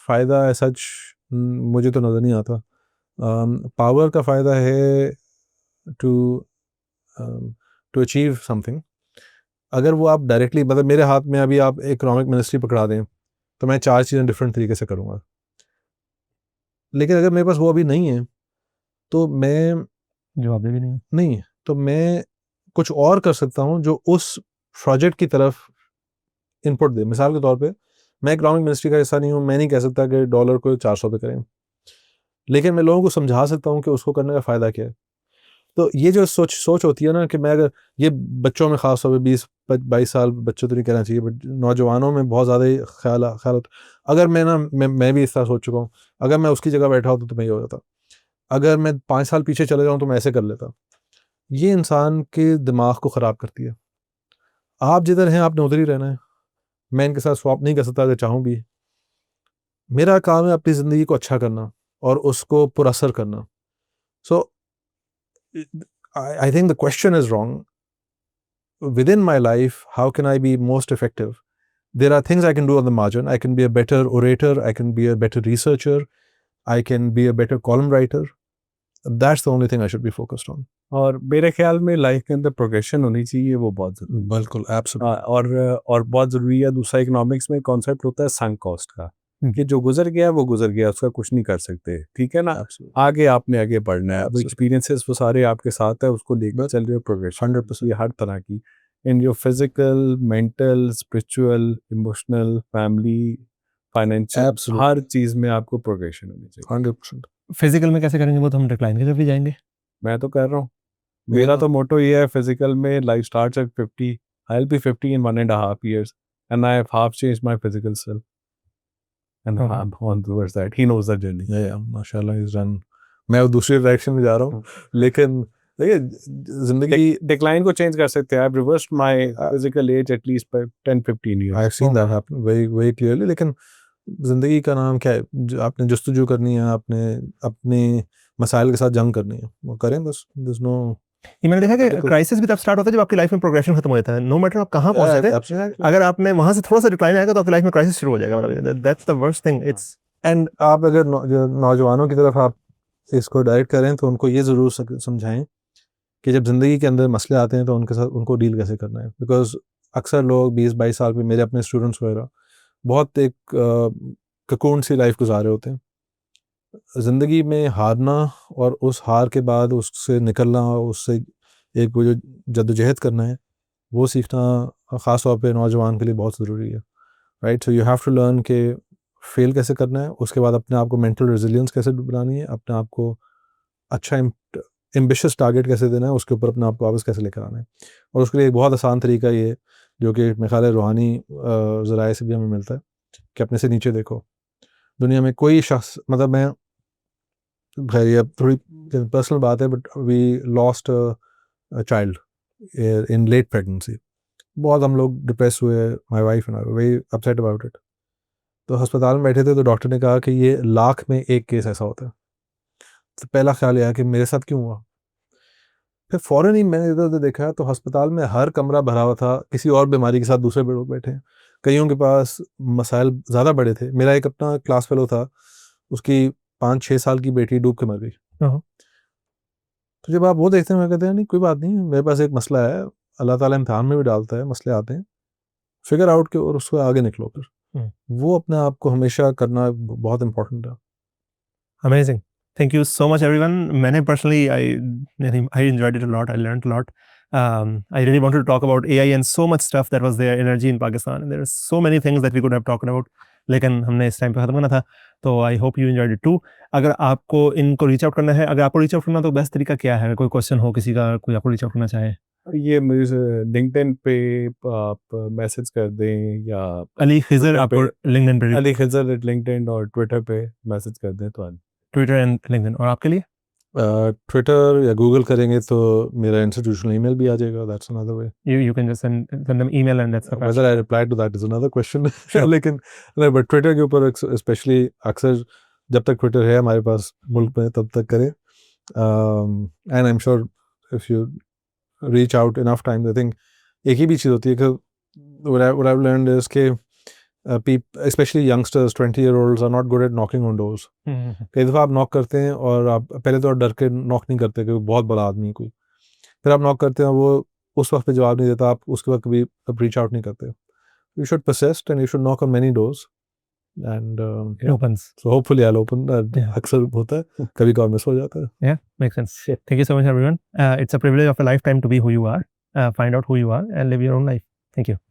फ़ायदा है सच मुझे तो नज़र नहीं आता. पावर का फ़ायदा है टू अचीव समथिंग. अगर वो आप डायरेक्टली, मतलब मेरे हाथ में अभी आप इकोनॉमिक मिनिस्ट्री पकड़ा दें तो मैं 4 चीज़ें डिफरेंट तरीके से करूँगा. लेकिन अगर मेरे पास वो अभी नहीं है तो मैं जवाब भी नहीं, तो मैं कुछ और कर सकता हूँ जो उस प्रोजेक्ट की तरफ इनपुट दे. मिसाल के तौर पे मैं इकोनॉमिक मिनिस्ट्री का हिस्सा नहीं हूँ, मैं नहीं कह सकता कि डॉलर को 400 पे करें, लेकिन मैं लोगों को समझा सकता हूँ कि उसको करने का फ़ायदा क्या है. तो ये जो सोच होती है ना कि मैं अगर ये बच्चों में ख़ास तौर पे 20-22 साल बच्चों तो नहीं कहना चाहिए, बट नौजवानों में बहुत ज़्यादा ख्याल होता. अगर मैं भी इस तरह सोच चुका हूँ, अगर मैं उसकी जगह बैठा होता तो मैं ये हो जाता. अगर मैं 5 साल पीछे चले जाऊँ तो मैं ऐसे कर लेता. ये इंसान के दिमाग को ख़राब करती है. आप जिधर हैं आपने उधर ही रहना है. मैं इनके साथ स्वैप नहीं कर सकता अगर चाहूँ भी. मेरा काम है अपनी ज़िंदगी को अच्छा करना और उसको पुरअसर करना. सो I think the question is wrong. Within my life, how can I be most effective? There are things I can do on the margin. I can be a better orator. I can be a better researcher. I can be a better column writer. That's the only thing I should be focused on. और मेरे ख्याल में life के अंदर progression होनी चाहिए, वो बहुत ज़रूरी. बिल्कुल, एब्सोल्युटली. और बहुत ज़रूरी है. दूसरा इकोनॉमिक्स में कॉन्सेप्ट होता है संक कॉस्ट का, कि जो गुजर गया वो गुजर गया, उसका कुछ नहीं कर सकते. ठीक है ना. आगे आपने आगे बढ़ना है. वो एक्सपीरियंसेस वो सारे आपके साथ है, उसको लेकर चल रहे हो. प्रोग्रेशन 100% हर तरह की, in your physical, mental, spiritual, emotional, family, financial, हर चीज़ में आपको प्रोग्रेशन होनी चाहिए. 100%. फिजिकल में कैसे करेंगे वो तो हम डिक्लाइन की तरफ ही जाएंगे. मैं तो कर रहा हूँ, मेरा तो मोटो ये है, फिजिकल में life starts at 50. I will be 50 in 1.5 years and I have half changed my physical self and I'm on towards that. He knows that journey. Yeah, माशाल्लाह he's done. मैं दूसरी डायरेक्शन में जा रहा हूँ, लेकिन देखिए जिंदगी डिक्लाइन को चेंज कर सकते हैं. I've reversed my physical age at least by 10-15 years. I've seen that happen very very clearly. लेकिन जिंदगी का नाम क्या है? आपने जस्तुजू करनी है, आपने अपने मसाइल के साथ जंग करनी है, वो करें बस. There's no. ये मैंने देखा कि क्राइसिस भी तब स्टार्ट होता है जब आपकी लाइफ में प्रोग्रेशन खत्म हो जाता है. नो मैटर आप कहाँ पहुंचते हैं, अगर आपने वहां से थोड़ा सा डिक्लाइन आएगा तो आपकी लाइफ में क्राइसिस शुरू हो जाएगा. That's the worst thing. It's and आप अगर नौजवानों की तरफ आप इसको डायरेक्ट करें तो उनको ये ज़रूर समझाएं कि जब ज़िंदगी के अंदर मसले आते हैं तो उनके साथ उनको डील कैसे करना है. बिकॉज अक्सर लोग 20-22 साल पे, मेरे अपने स्टूडेंट्स वगैरह, बहुत एक ककून सी लाइफ गुजारे होते हैं. ज़िंदगी में हारना और उस हार के बाद उससे निकलना, उससे एक वो जो जद्दोजहद करना है वो सीखना ख़ास तौर पे नौजवान के लिए बहुत ज़रूरी है. Right. So you have to learn के फेल कैसे करना है, उसके बाद अपने आप को मेंटल रेजिलियंस कैसे बनानी है, अपने आप को अच्छा एम्बिशियस टारगेट कैसे देना है, उसके ऊपर अपने आप को वापस कैसे लेकर आना है. और उसके लिए एक बहुत आसान तरीका ये, जो कि मेरे ख्याल है रूहानी ज़राए से भी हमें मिलता है, कि अपने से नीचे देखो. दुनिया में कोई शख्स, मतलब मैं खैर ये थोड़ी पर्सनल बात है, but we lost a child in late pregnancy. बहुत हम लोग डिप्रेस हुए, my wife and I very upset about it. तो अस्पताल में बैठे थे तो डॉक्टर ने कहा कि ये 1,00,000 में एक केस ऐसा होता है. तो पहला ख्याल आया कि मेरे साथ क्यों हुआ। फिर फ़ौरन ही मैंने इधर-उधर देखा तो अस्पताल में हर कमरा भरा हुआ था किसी और बीमारी के साथ, दूसरे लोग बैठे हैं। कईयों के पास मसाइल ज़्यादा बड़े थे। मेरा एक अपना क्लास फेलो था, उसकी 5-6 साल की बेटी डूब के मर गई। हाँ। तो जब आप वो देखते हैं, मैं कहते हैं नहीं कोई बात नहीं, मेरे पास एक मसला है, अल्लाह ताला इम्तिहान में भी डालता है, मसले आते हैं, फिगर आउट के और उसको आगे निकलो फिर। वो अपने आप को हमेशा करना बहुत इम्पोर्टेंट है। Amazing. Thank you so much, everyone. मैंने personally, I enjoyed it a lot. I learned a lot. I really wanted to talk about AI and so much stuff that was there, energy in Pakistan. And there are so many things that we could have talked about. लेकिन हमने इस time पे खत्म करना था, तो I hope you enjoyed it too. अगर आपको इनको रीच आउट करना है, अगर आपको रीच आउट करना, तो बेस्ट तरीका क्या है? कोई क्वेश्चन हो किसी का, कोई आपको रीच आउट करना चाहे? ये मुझे लिंक्डइन पे आप मैसेज कर दें, या अली खिजर Twitter आपको लिंक्डइन पे, अली खिजर लिंक्डइन और ट्विटर पे मैसेज कर दें तो ट्विटर एंड लिंक्डइन। और आपके लिए? ट्विटर या गूगल करेंगे तो मेरा इंस्टीट्यूशनल ईमेल भी आ जाएगा, that's another way. You can just send them email and that's okay. Whether I reply to that is another question. Sure. लेकिन बट ट्विटर के ऊपर स्पेशली अक्सर जब तक ट्विटर है हमारे पास मुल्क में तब तक करें। And I am sure if you reach out enough time, I think एक ही भी चीज़ होती है कि what I've learned is कि especially youngsters 20-year-olds are not good at knocking on doors. कई दफ़ा आप नॉक करते हैं और आप पहले तो डर के नॉक नहीं करते कि बहुत बड़ा आदमी है कोई, फिर आप नॉक करते हैं, वो उस वक्त पे जवाब नहीं देता, आप उसके वक्त कभी रीच आउट नहीं करते। You should persist and you should knock on many doors and It opens. so hopefully I'll open. Yeah. अक्सर होता है, कभी कभार मिस हो जाता है। Yeah, makes sense. Thank you so much, everyone. It's a privilege of a lifetime to be who you are. Find out who you are and live your own life. Thank you.